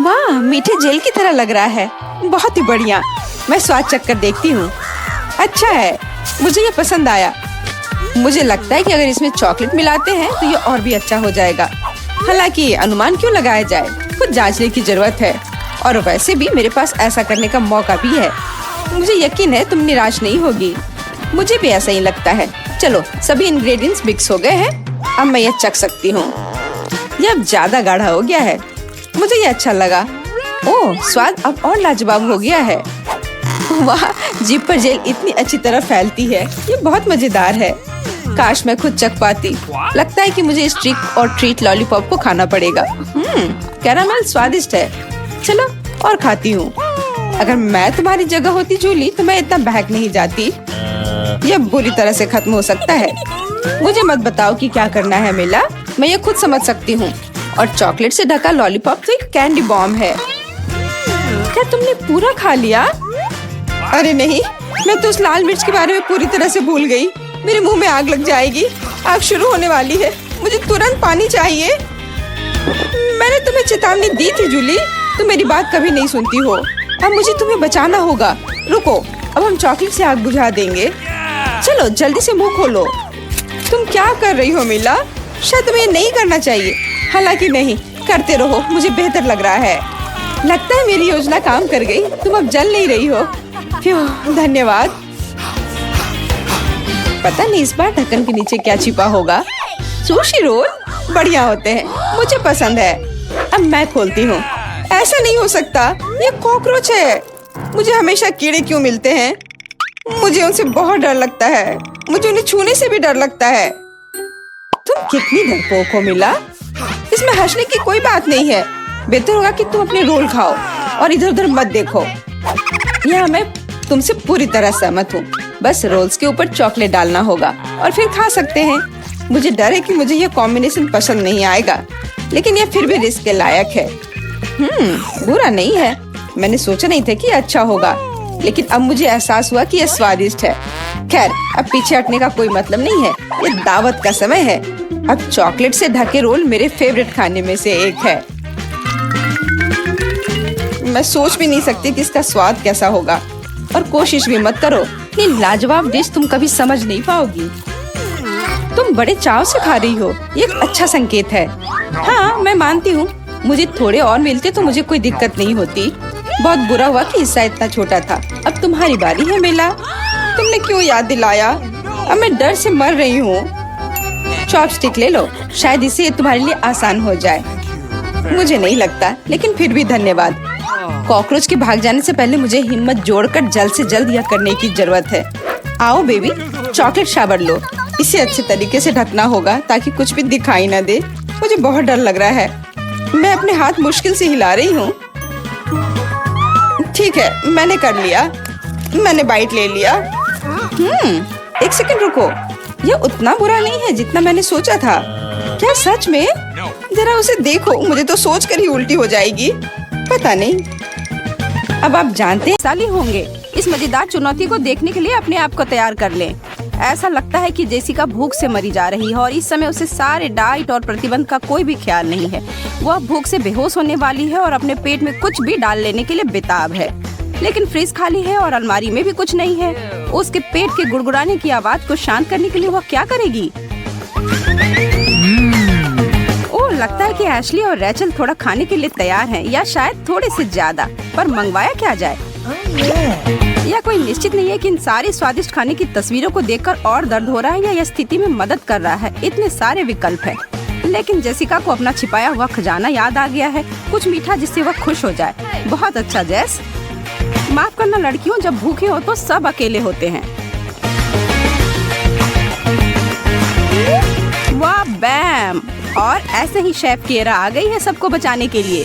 वाह, मीठे जेल की तरह लग रहा है। बहुत ही बढ़िया। मैं स्वाद चखकर देखती हूँ। अच्छा है, मुझे ये पसंद आया। मुझे लगता है कि अगर इसमें चॉकलेट मिलाते हैं तो ये और भी अच्छा हो जाएगा। हालांकि अनुमान क्यों लगाया जाए, कुछ जांचने की जरूरत है। और वैसे भी मेरे पास ऐसा करने का मौका भी है। मुझे यकीन है तुम निराश नहीं होगी। मुझे भी ऐसा ही लगता है। चलो, सभी इंग्रेडिएंट्स मिक्स हो गए हैं। अब मैं ये चख सकती हूँ। ये अब ज्यादा गाढ़ा हो गया है। मुझे ये अच्छा लगा। ओह, स्वाद अब और लाजवाब हो गया है। वाह, जीभ पर जेल इतनी अच्छी तरह फैलती है। ये बहुत मजेदार है। काश मैं खुद चख पाती। लगता है कि मुझे इस ट्रिक और ट्रीट लॉलीपॉप को खाना पड़ेगा। कैरामेल स्वादिष्ट है। चलो और खाती हूँ। अगर मैं तुम्हारी जगह होती जूली तो मैं इतना बहक नहीं जाती। यह बुरी तरह से खत्म हो सकता है। मुझे मत बताओ कि क्या करना है मिला, मैं ये खुद समझ सकती हूँ। और चॉकलेट से ढका लॉलीपॉप तो एक कैंडी बॉम्ब है। क्या तुमने पूरा खा लिया? अरे नहीं, मैं तो उस लाल मिर्च के बारे में पूरी तरह से भूल गई। मेरे मुंह में आग लग जाएगी। आग शुरू होने वाली है। मुझे तुरंत पानी चाहिए। मैंने तुम्हें चेतावनी दी थी जूली, तुम मेरी बात कभी नहीं सुनती हो। अब मुझे तुम्हें बचाना होगा। रुको, अब हम चॉकलेट से आग बुझा देंगे। चलो जल्दी से मुंह खोलो। तुम क्या कर रही हो मिला? शायद तुम्हें नहीं करना चाहिए। हालांकि नहीं, करते रहो, मुझे बेहतर लग रहा है। लगता है मेरी योजना काम कर गई। तुम अब जल नहीं रही हो। धन्यवाद। पता नहीं इस बार ढक्कन के नीचे क्या छिपा होगा। सुशी रोल बढ़िया होते हैं, मुझे पसंद है। अब मैं खोलती हूँ। ऐसा नहीं हो सकता, ये कॉकरोच है। मुझे हमेशा कीड़े क्यों मिलते हैं? मुझे उनसे बहुत डर लगता है। मुझे उन्हें छूने से भी डर लगता है। तुम कितनी डरपोक हो मिला। इसमें हंसने की कोई बात नहीं है। बेहतर होगा कि तुम अपने रोल खाओ और इधर उधर मत देखो। यहाँ मैं तुमसे पूरी तरह सहमत हूँ। बस रोल्स के ऊपर चॉकलेट डालना होगा और फिर खा सकते हैं। मुझे डर है कि मुझे यह कॉम्बिनेशन पसंद नहीं आएगा, लेकिन यह फिर भी रिस्क के लायक है। बुरा नहीं है। मैंने सोचा नहीं था कि अच्छा होगा, लेकिन अब मुझे एहसास हुआ कि यह स्वादिष्ट है। खैर, अब पीछे हटने का कोई मतलब नहीं है। ये दावत का समय है। अब चॉकलेट से ढके रोल मेरे फेवरेट खाने में से एक है। मैं सोच भी नहीं सकती कि इसका स्वाद कैसा होगा। और कोशिश भी मत करो। ये लाजवाब डिश तुम कभी समझ नहीं पाओगी। तुम बड़े चाव से खा रही हो, ये एक अच्छा संकेत है। हाँ, मैं मानती हूँ। मुझे थोड़े और मिलते तो मुझे कोई दिक्कत नहीं होती। बहुत बुरा हुआ कि हिस्सा इतना छोटा था। अब तुम्हारी बारी है मेला। तुमने क्यों याद दिलाया? अब मैं डर से मर रही हूँ। चॉपस्टिक ले लो, शायद इससे तुम्हारे लिए आसान हो जाए। मुझे नहीं लगता, लेकिन फिर भी धन्यवाद। कॉकरोच के भाग जाने से पहले मुझे हिम्मत जोड़कर जल्द से जल्द यह करने की जरूरत है। आओ बेबी, चॉकलेट शावर लो। इसे अच्छे तरीके से ढकना होगा ताकि कुछ भी दिखाई ना दे। मुझे बहुत डर लग रहा है। मैं अपने हाथ मुश्किल से हिला रही हूँ। ठीक है, मैंने कर लिया। मैंने बाइट ले लिया। एक सेकंड रुको, यह उतना बुरा नहीं है जितना मैंने सोचा था। क्या सच में? जरा उसे देखो, मुझे तो सोच कर ही उल्टी हो जाएगी। पता नहीं। अब आप जानते हैं साली होंगे। इस मजेदार चुनौती को देखने के लिए अपने आप को तैयार कर लें। ऐसा लगता है कि जेसिका भूख से मरी जा रही है और इस समय उसे सारे डाइट और प्रतिबंध का कोई भी ख्याल नहीं है। वह भूख से बेहोश होने वाली है और अपने पेट में कुछ भी डाल लेने के लिए बेताब है। लेकिन फ्रिज खाली है और अलमारी में भी कुछ नहीं है। उसके पेट के गुड़गुड़ाने की आवाज को शांत करने के लिए वह क्या करेगी? ओह, लगता है कि एशली और रैचल थोड़ा खाने के लिए तैयार हैं, या शायद थोड़े से ज्यादा। पर मंगवाया क्या जाए? यह कोई निश्चित नहीं है कि इन सारे स्वादिष्ट खाने की तस्वीरों को देखकर और दर्द हो रहा है या यह स्थिति में मदद कर रहा है। इतने सारे विकल्प हैं। लेकिन जेसिका को अपना छिपाया हुआ खजाना याद आ गया है, कुछ मीठा जिससे वह खुश हो जाए। बहुत अच्छा जेस। माफ करना लड़कियों, जब भूखे हो तो सब अकेले होते हैं। वाह बैम! और ऐसे ही शेफ केरा आ गई है सबको बचाने के लिए।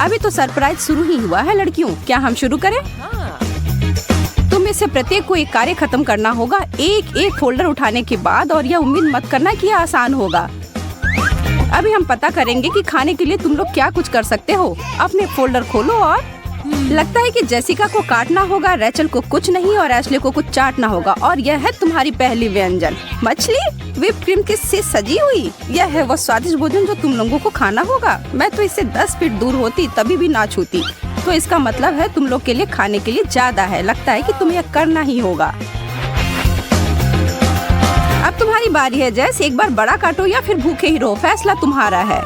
अभी तो सरप्राइज शुरू ही हुआ है लड़कियों। क्या हम शुरू करें? तुम में से प्रत्येक को एक कार्य खत्म करना होगा एक एक फोल्डर उठाने के बाद, और यह उम्मीद मत करना कि यह आसान होगा। अभी हम पता करेंगे कि खाने के लिए तुम लोग क्या कुछ कर सकते हो। अपने फोल्डर खोलो और लगता है कि जेसिका को काटना होगा, रैचल को कुछ नहीं और एशले को कुछ चाटना होगा। और यह है तुम्हारी पहली व्यंजन, मछली व्हिप क्रीम के से सजी हुई। यह है वो स्वादिष्ट भोजन जो तुम लोगों को खाना होगा। मैं तो इससे 10 फीट दूर होती तभी भी ना छूती। तो इसका मतलब है तुम लोग के लिए खाने के लिए ज्यादा है। लगता है कि तुम्हें यह करना ही होगा। अब तुम्हारी बारी है जैस। एक बार बड़ा काटो या फिर भूखे ही रहो, फैसला तुम्हारा है।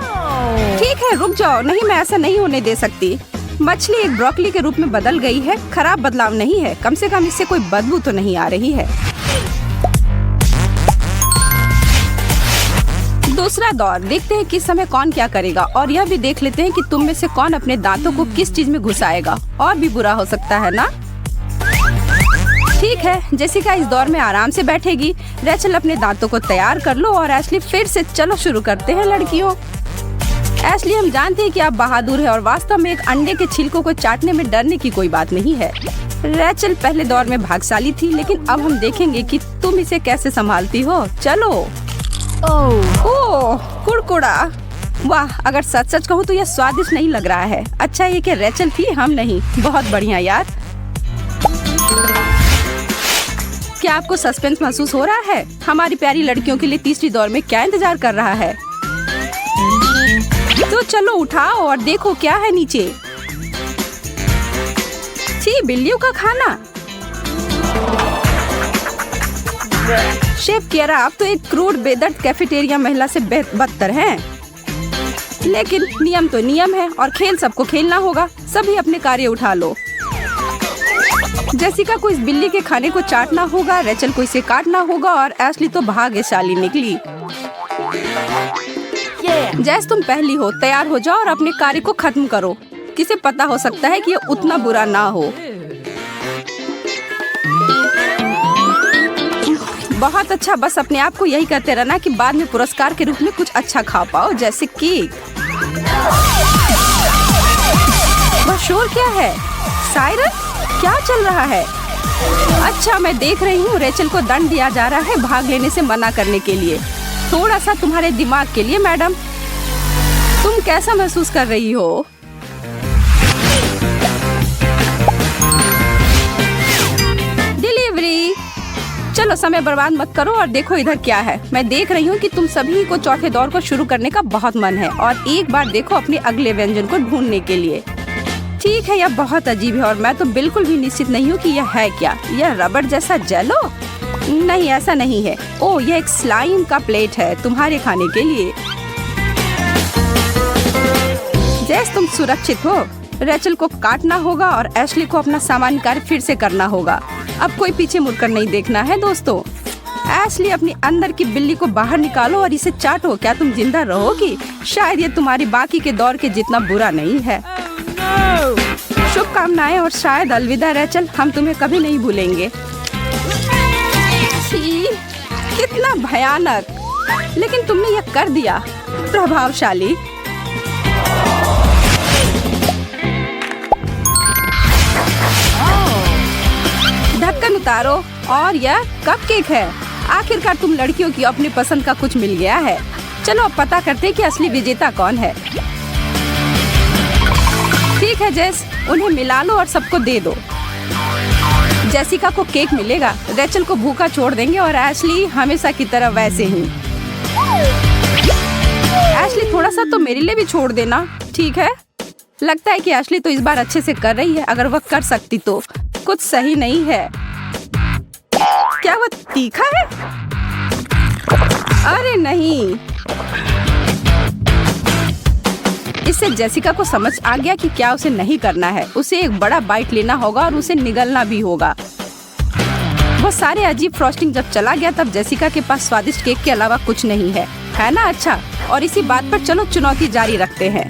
ठीक है, रुक जाओ। नहीं, मैं ऐसा नहीं होने दे सकती। मछली एक ब्रोकली के रूप में बदल गई है। खराब बदलाव नहीं है, कम से कम इससे कोई बदबू तो नहीं आ रही है। दूसरा दौर, देखते हैं किस समय कौन क्या करेगा, और यह भी देख लेते हैं कि तुम में से कौन अपने दांतों को किस चीज में घुसाएगा। और भी बुरा हो सकता है ना? ठीक है, जेसिका इस दौर में आराम से बैठेगी। रैचल अपने दांतों को तैयार कर लो और एशली फिर से चलो शुरू करते हैं लड़कियों। एशली, हम जानते हैं कि आप बहादुर है और वास्तव में एक अंडे के छिलकों को चाटने में डरने की कोई बात नहीं है। रैचल पहले दौर में भाग्यशाली थी, लेकिन अब हम देखेंगे कि तुम इसे कैसे संभालती हो। चलो। ओह, कुड़कुड़ा। वाह, अगर सच सच कहूँ तो यह स्वादिष्ट नहीं लग रहा है। अच्छा ये कि रैचल थी, हम नहीं। बहुत बढ़िया यार। क्या आपको सस्पेंस महसूस हो रहा है? हमारी प्यारी लड़कियों के लिए तीसरी दौर में क्या इंतजार कर रहा है? तो चलो उठाओ और देखो क्या है नीचे। छी, बिल्लियों का खाना। शेफ केरा, आप तो एक क्रूड बेदर्द कैफेटेरिया महिला से बदतर हैं। लेकिन नियम तो नियम है और खेल सबको खेलना होगा। सभी अपने कार्य उठा लो। जेसिका को इस बिल्ली के खाने को चाटना होगा, रैचल को इसे काटना होगा और एशली तो भाग्यशाली निकली। जैस, तुम पहली हो। तैयार हो जाओ और अपने कार्य को खत्म करो। किसे पता, हो सकता है कि ये उतना बुरा ना हो। बहुत अच्छा, बस अपने आप को यही करते रहना कि बाद में पुरस्कार के रूप में कुछ अच्छा खा पाओ, जैसे केक। वह शोर क्या है? सायरन, क्या चल रहा है? अच्छा, मैं देख रही हूँ रैचल को दंड दिया जा रहा है भाग लेने से मना करने के लिए। थोड़ा सा तुम्हारे दिमाग के लिए मैडम। तुम कैसा महसूस कर रही हो? डिलीवरी। चलो समय बर्बाद मत करो और देखो इधर क्या है। मैं देख रही हूँ कि तुम सभी को चौथे दौर को शुरू करने का बहुत मन है और एक बार देखो अपने अगले व्यंजन को ढूंढने के लिए। ठीक है, यह बहुत अजीब है और मैं तो बिल्कुल भी निश्चित नहीं हूँ कि यह है क्या। यह रबड़ जैसा जेलो? नहीं, ऐसा नहीं है। ओह, यह एक स्लाइम का प्लेट है तुम्हारे खाने के लिए। जैस, तुम सुरक्षित हो। रैचल को काटना होगा और एशली को अपना सामान्य कार्य फिर से करना होगा। अब कोई पीछे मुड़कर नहीं देखना है दोस्तों। एशली, अपनी अंदर की बिल्ली को बाहर निकालो और इसे चाटो। क्या तुम जिंदा रहोगी? शायद ये तुम्हारी बाकी के दौर के जितना बुरा नहीं है। शुभकामनाएं और शायद अलविदा रेचल, हम तुम्हें कभी नहीं भूलेंगे। छी, कितना भयानक, लेकिन तुमने यह कर दिया। प्रभावशाली। ढक्कन उतारो और यह कपकेक है। आखिरकार तुम लड़कियों की अपनी पसंद का कुछ मिल गया है। चलो अब पता करते हैं कि असली विजेता कौन है। ठीक है जेस, उन्हें मिला लो और सबको दे दो। जेसिका को केक मिलेगा, रेचल को भूखा छोड़ देंगे और एशली हमेशा की तरह वैसे ही। एशली थोड़ा सा तो मेरे लिए भी छोड़ देना, ठीक है? लगता है कि एशली तो इस बार अच्छे से कर रही है। अगर वह कर सकती तो। कुछ सही नहीं है। क्या वह तीखा है? अरे नहीं। इससे जेसिका को समझ आ गया कि क्या उसे नहीं करना है। उसे एक बड़ा बाइट लेना होगा और उसे निगलना भी होगा। वो सारे अजीब फ्रॉस्टिंग जब चला गया तब जेसिका के पास स्वादिष्ट केक के अलावा कुछ नहीं है ना? अच्छा, और इसी बात पर चलो चुनौती जारी रखते हैं।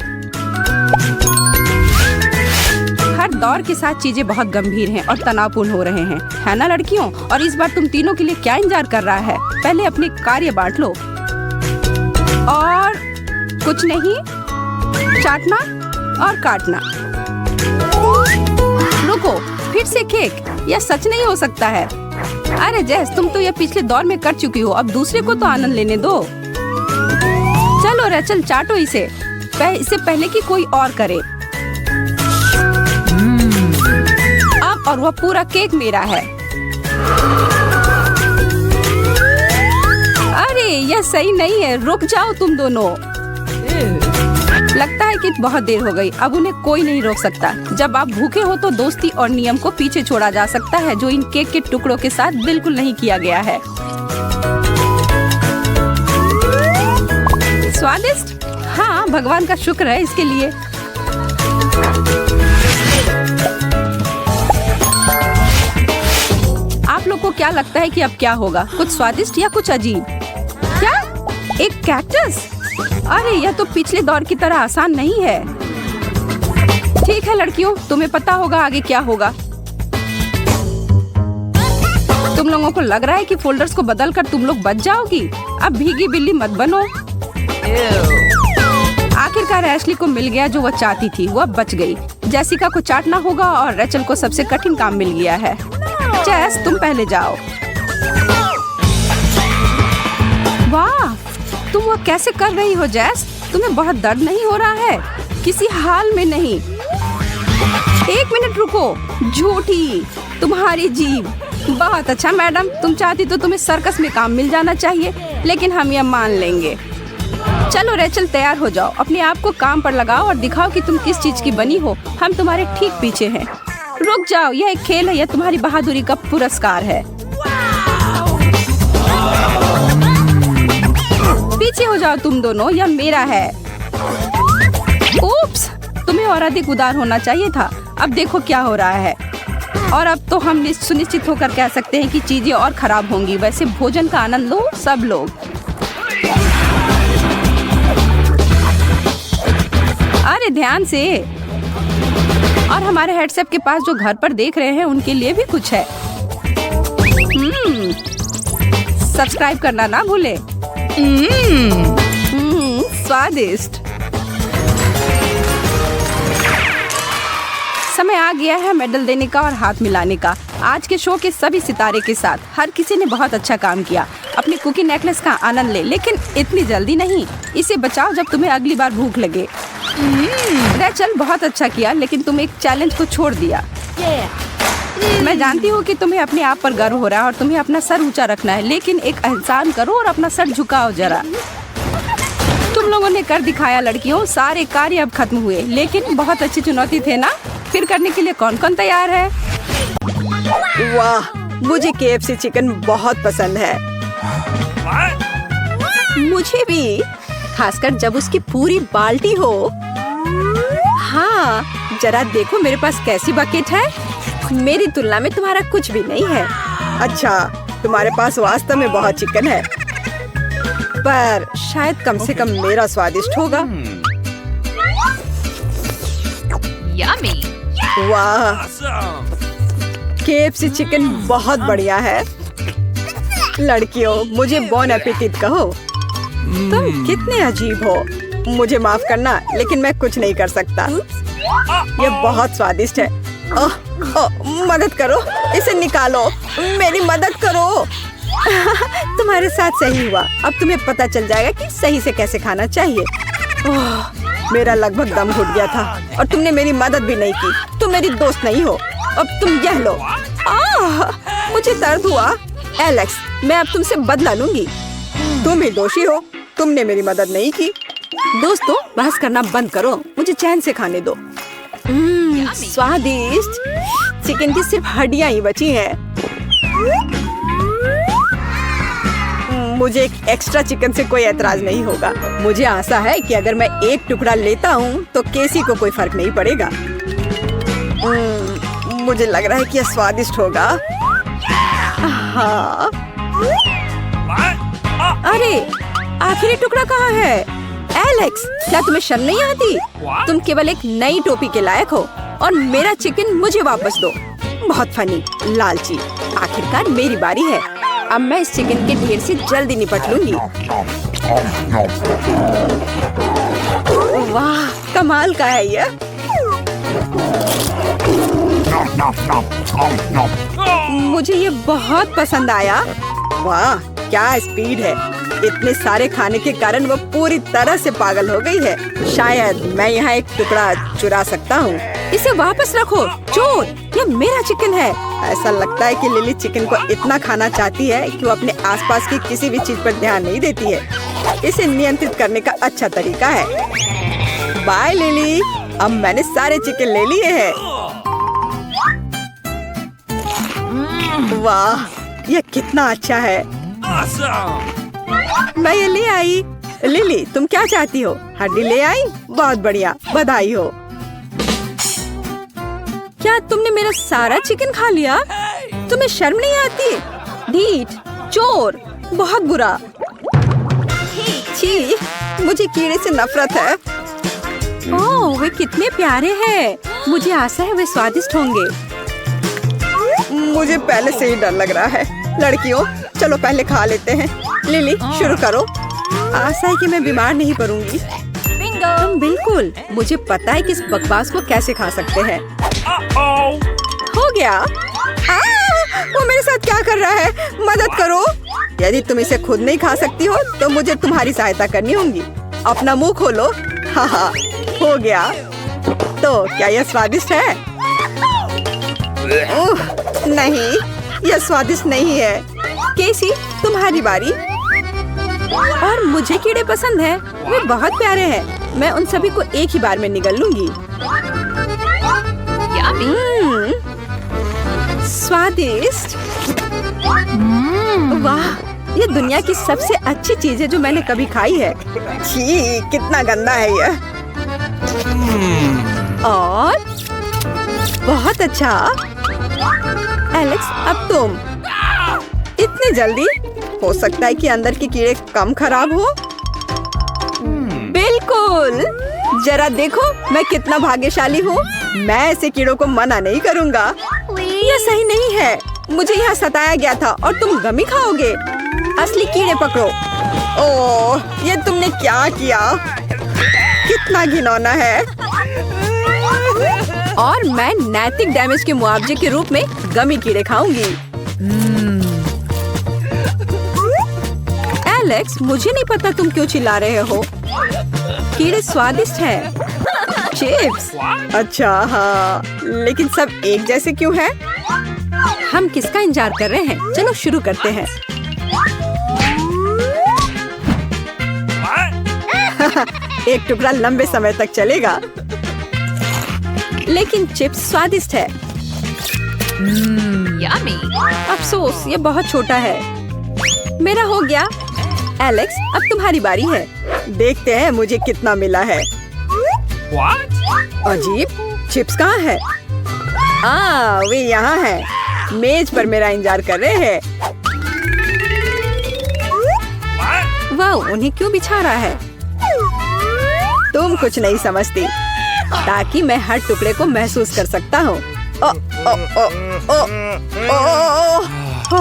हर दौर के साथ चीजें बहुत गंभीर हैं और तनावपूर्ण हो रहे हैं, है ना लड़कियों? और इस बार तुम तीनों के लिए क्या इंतजार कर रहा है? पहले अपने कार्य बांट लो। और कुछ नहीं, चाटना और काटना। रुको, फिर से केक? यह सच नहीं हो सकता है। अरे जेस, तुम तो यह पिछले दौर में कर चुकी हो, अब दूसरे को तो आनंद लेने दो। चलो रेचल, चाटो इसे, इससे पहले कि कोई और करे। अब और वह पूरा केक मेरा है। अरे यह सही नहीं है, रुक जाओ तुम दोनों। लगता है कि बहुत देर हो गई, अब उन्हें कोई नहीं रोक सकता। जब आप भूखे हो तो दोस्ती और नियम को पीछे छोड़ा जा सकता है, जो इन केक के टुकड़ों के साथ बिल्कुल नहीं किया गया है। स्वादिष्ट? हाँ, भगवान का शुक्र है इसके लिए। आप लोग को क्या लगता है कि अब क्या होगा? कुछ स्वादिष्ट या कुछ अजीब? क्या? एक कैक्टस? अरे यह तो पिछले दौर की तरह आसान नहीं है। ठीक है लड़कियों, तुम्हें पता होगा आगे क्या होगा। तुम लोगों को लग रहा है कि फोल्डर्स को बदलकर तुम लोग बच जाओगी? अब भीगी बिल्ली मत बनो। आखिरकार एशली को मिल गया जो वह चाहती थी, वह बच गई। जेसिका को चाटना होगा और रेचल को सबसे कठिन काम मिल गया है। जेस, तुम पहले जाओ। वाह, तुम वह कैसे कर रही हो जेस? तुम्हें बहुत दर्द नहीं हो रहा है? किसी हाल में नहीं। एक मिनट रुको, झूठी, तुम्हारी जीभ। बहुत अच्छा मैडम, तुम चाहती तो तुम्हें सर्कस में काम मिल जाना चाहिए, लेकिन हम यह मान लेंगे। चलो रेचल, तैयार हो जाओ, अपने आप को काम पर लगाओ और दिखाओ कि तुम किस चीज की बनी हो। हम तुम्हारे ठीक पीछे हैं। रुक जाओ, यह एक खेल है, यह तुम्हारी बहादुरी का पुरस्कार है। पीछे हो जाओ तुम दोनों, यह मेरा है। उप्स, तुम्हें और अधिक उदार होना चाहिए था। अब देखो क्या हो रहा है। और अब तो हम सुनिश्चित होकर कह सकते हैं कि चीजें और खराब होंगी। वैसे भोजन का आनंद लो सब लोग। अरे ध्यान से। और हमारे हेडसेट के पास जो घर पर देख रहे हैं उनके लिए भी कुछ है। सब्सक्राइब करना ना भूले। स्वादिष्ट। समय आ गया है मेडल देने का और हाथ मिलाने का। आज के शो के सभी सितारे के साथ हर किसी ने बहुत अच्छा काम किया। अपने कुकी नेकलेस का आनंद ले, लेकिन इतनी जल्दी नहीं। इसे बचाओ जब तुम्हें अगली बार भूख लगे। रेचल, बहुत अच्छा किया, लेकिन तुम एक चैलेंज को छोड़ दिया। मैं जानती हूँ कि तुम्हें अपने आप पर गर्व हो रहा है और तुम्हें अपना सर ऊंचा रखना है, लेकिन एक एहसान करो और अपना सर झुकाओ जरा। तुम लोगों ने कर दिखाया लड़कियों, सारे कार्य अब खत्म हुए, लेकिन बहुत अच्छी चुनौती थे ना? फिर करने के लिए कौन कौन तैयार है? वाह, मुझे KFC चिकन बहुत पसंद है। मुझे भी, खासकर जब उसकी पूरी बाल्टी हो। हाँ, जरा देखो मेरे पास कैसी बकेट है। मेरी तुलना में तुम्हारा कुछ भी नहीं है। अच्छा, तुम्हारे पास वास्तव में बहुत चिकन है, पर शायद कम से कम मेरा स्वादिष्ट होगा। Yummy. वाह, KFC चिकन बहुत बढ़िया है। लड़कियों, मुझे बॉन एपेटिट कहो। तुम कितने अजीब हो। मुझे माफ करना, लेकिन मैं कुछ नहीं कर सकता। ये बहुत स्वादिष्ट है। ओह, मदद करो, इसे निकालो। मेरी मदद करो। तुम्हारे साथ सही हुआ। अब तुम्हें पता चल जाएगा कि सही से कैसे खाना चाहिए। ओह, मेरा लगभग दम घुट गया था और तुमने मेरी मदद भी नहीं की। तुम मेरी दोस्त नहीं हो। अब तुम यह लो। मुझे दर्द हुआ। एलेक्स, मैं अब तुमसे बदला लूंगी। तुम ही दोषी हो। तुमने मेरी मदद नहीं की। दोस्तों, बहस करना बंद करो। मुझे चैन से खाने दो। स्वादिष्ट। चिकन की सिर्फ हड्डियां ही बची हैं। मुझे एक एक्स्ट्रा चिकन से कोई एतराज नहीं होगा। मुझे आशा है कि अगर मैं एक टुकड़ा लेता हूँ तो केसी को कोई फर्क नहीं पड़ेगा। मुझे लग रहा है कि यह स्वादिष्ट होगा। हाँ। अरे, आखिरी टुकड़ा कहाँ है? एलेक्स, क्या तुम्हें शर्म नहीं आती? तुम केवल एक नई टोपी के लायक हो और मेरा चिकन मुझे वापस दो। बहुत फनी, लालची। आखिरकार मेरी बारी है। अब मैं इस चिकन के ढेर से जल्दी निपट लूंगी। वाह, कमाल का है यह। मुझे ये बहुत पसंद आया। वाह, क्या स्पीड है। इतने सारे खाने के कारण वो पूरी तरह से पागल हो गई है। शायद मैं यहाँ एक टुकड़ा चुरा सकता हूँ। इसे वापस रखो, चोर। ये मेरा चिकन है। ऐसा लगता है कि लिली चिकन को इतना खाना चाहती है कि वो अपने आसपास की किसी भी चीज पर ध्यान नहीं देती है। इसे नियंत्रित करने का अच्छा तरीका है। बाय लिली, अब मैंने सारे चिकन ले लिए हैं। वाह, ये कितना अच्छा है। मैं ये ले आई। लिली, तुम क्या चाहती हो? हड्डी ले आई? बहुत बढ़िया, बधाई हो। क्या तुमने मेरा सारा चिकन खा लिया? तुम्हें शर्म नहीं आती? ढीठ, चोर, बहुत बुरा। छी, मुझे कीड़े से नफरत है। ओह, वे कितने प्यारे हैं। मुझे आशा है वे स्वादिष्ट होंगे। मुझे पहले से ही डर लग रहा है। लड़कियों, चलो पहले खा लेते हैं। लिली, शुरू करो। आशा है कि मैं बीमार नहीं पड़ूंगी। बिल्कुल, मुझे पता है कि इस बकवास को कैसे खा सकते हैं। हो गया। वो मेरे साथ क्या कर रहा है? मदद करो। यदि तुम इसे खुद नहीं खा सकती हो तो मुझे तुम्हारी सहायता करनी होगी। अपना मुंह खोलो। हाँ, हो गया। तो क्या यह स्वादिष्ट है? नहीं, यह स्वादिष्ट नहीं है। केसी, तुम्हारी बारी। और मुझे कीड़े पसंद हैं। वे बहुत प्यारे हैं। मैं उन सभी को एक ही बार में निगल लूंगी। स्वादिष्ट। वाह, ये दुनिया की सबसे अच्छी चीज है जो मैंने कभी खाई है। छी, कितना गंदा है यह। और बहुत अच्छा। एलेक्स, अब तुम। इतनी जल्दी? हो सकता है कि अंदर के कीड़े कम खराब हो। बिल्कुल। जरा देखो मैं कितना भाग्यशाली हूँ। मैं ऐसे कीड़ों को मना नहीं करूँगा। यह सही नहीं है। मुझे यहाँ सताया गया था और तुम गमी खाओगे। असली कीड़े पकड़ो। ओह, ये तुमने क्या किया? कितना घिनौना है। और मैं नैतिक डैमेज के मुआवजे के रूप में गमी कीड़े खाऊंगी। एलेक्स, मुझे नहीं पता तुम क्यों चिल्ला रहे हो। कीड़े स्वादिष्ट हैं। चिप्स? अच्छा हाँ, लेकिन सब एक जैसे क्यों हैं? हम किसका इंतजार कर रहे हैं? चलो शुरू करते हैं। एक टुकड़ा लंबे समय तक चलेगा। लेकिन चिप्स स्वादिष्ट है। अफसोस, ये बहुत छोटा है। मेरा हो गया। एलेक्स, अब तुम्हारी बारी है। देखते हैं मुझे कितना मिला है। अजीब, चिप्स कहाँ है? वे यहाँ हैं। मेज पर मेरा इंतजार कर रहे हैं। वाह, उन्हें क्यों बिछा रहा है? तुम कुछ नहीं समझती। ताकि मैं हर टुकड़े को महसूस कर सकता हूँ। ओ, ओ, ओ, ओ, ओ, ओ, ओ,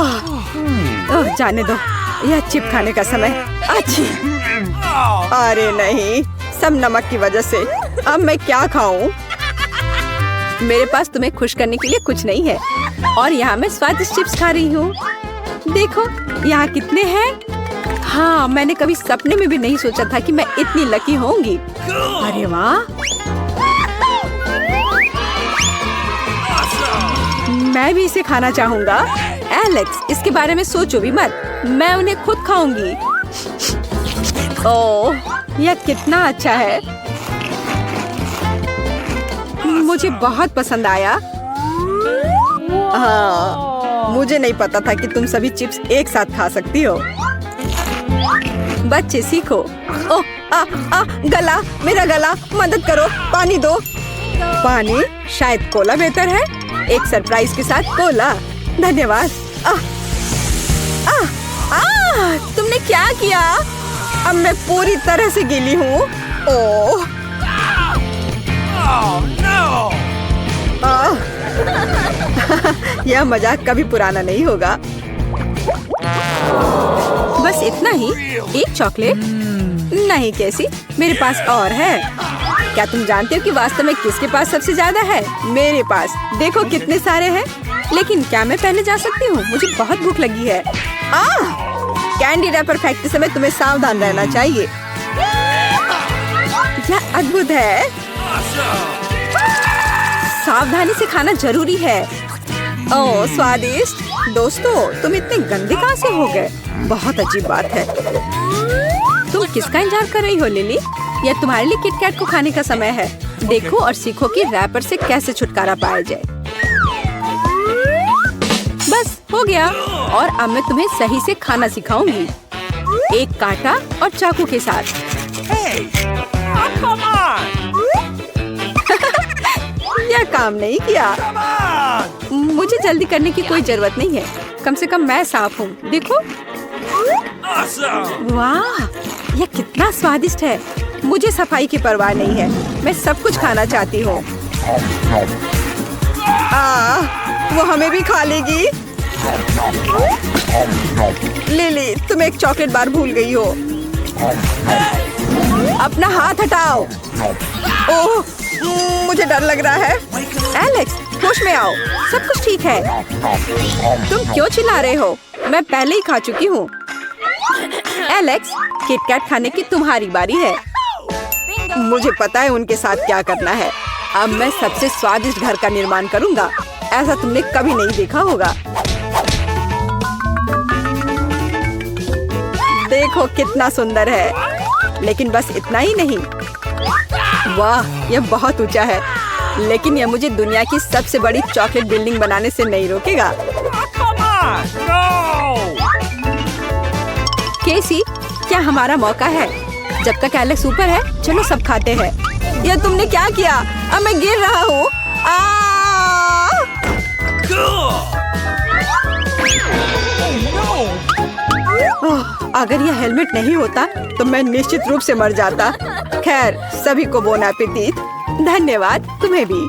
ओ, जाने दो, यह चिप खाने का समय। अच्छी, अरे नहीं, सब नमक की वजह से। अब मैं क्या खाऊं? मेरे पास तुम्हें खुश करने के लिए कुछ नहीं है और यहाँ मैं स्वादिष्ट चिप्स खा रही हूँ। देखो यहाँ कितने हैं। हाँ, मैंने कभी सपने में भी नहीं सोचा था कि मैं इतनी लकी होंगी। अरे वाह, मैं भी इसे खाना चाहूँगा। एलेक्स, इसके बारे में सोचो भी मत, मैं उन्हें खुद खाऊंगी। ओह, यह कितना अच्छा है, मुझे बहुत पसंद आया। हाँ, मुझे नहीं पता था कि तुम सभी चिप्स एक साथ खा सकती हो। बच्चे सीखो। ओह, गला, मेरा गला, मदद करो, पानी दो। पानी? शायद कोला बेहतर है। एक सरप्राइज के साथ कोला। धन्यवाद। तुमने क्या किया? अब मैं पूरी तरह से गीली हूँ। ओह, यह मजाक कभी पुराना नहीं होगा। बस इतना ही? एक चॉकलेट? नहीं कैसी, मेरे पास और है। क्या तुम जानते हो कि वास्तव में किसके पास सबसे ज्यादा है? मेरे पास। देखो कितने सारे हैं। लेकिन क्या मैं पहले जा सकती हूँ? मुझे बहुत भूख लगी है। कैंडी रैपर फेंकते समय तुम्हें सावधान रहना चाहिए। यह अद्भुत है। सावधानी से खाना जरूरी है। ओह, स्वादिष्ट। दोस्तों, तुम इतने गंदे कहाँ से हो गए? बहुत अजीब बात है। तुम किसका इंतजार कर रही हो लिली? यह तुम्हारे लिए किटकैट को खाने का समय है। देखो और सीखो कि रैपर से कैसे छुटकारा पाया जाए। बस हो गया। और अब मैं तुम्हें सही से खाना सिखाऊंगी, एक कांटा और चाकू के साथ। यह काम नहीं किया। मुझे जल्दी करने की कोई जरूरत नहीं है, कम से कम मैं साफ हूँ। देखो, वाह, यह कितना स्वादिष्ट है। मुझे सफाई की परवाह नहीं है, मैं सब कुछ खाना चाहती हूँ। वो हमें भी खा लेगी। लिली, तुम एक चॉकलेट बार भूल गई हो। अपना हाथ हटाओ। ओह, मुझे डर लग रहा है। एलेक्स, होश में आओ, सब कुछ ठीक है। तुम क्यों चिल्ला रहे हो? मैं पहले ही खा चुकी हूँ। एलेक्स, किटकैट खाने की तुम्हारी बारी है। मुझे पता है उनके साथ क्या करना है। अब मैं सबसे स्वादिष्ट घर का निर्माण करूँगा। ऐसा तुमने कभी नहीं देखा होगा। देखो कितना सुंदर है। लेकिन बस इतना ही नहीं। वाह, यह बहुत ऊंचा है। लेकिन यह मुझे दुनिया की सबसे बड़ी चॉकलेट बिल्डिंग बनाने से नहीं रोकेगा। केसी, क्या हमारा मौका है? जब तक एलेक्स ऊपर है, चलो सब खाते हैं। यह तुमने क्या किया? अब मैं गिर रहा हूँ। अगर यह हेलमेट नहीं होता तो मैं निश्चित रूप से मर जाता। खैर, सभी को बोन एपेटिट। धन्यवाद, तुम्हें भी।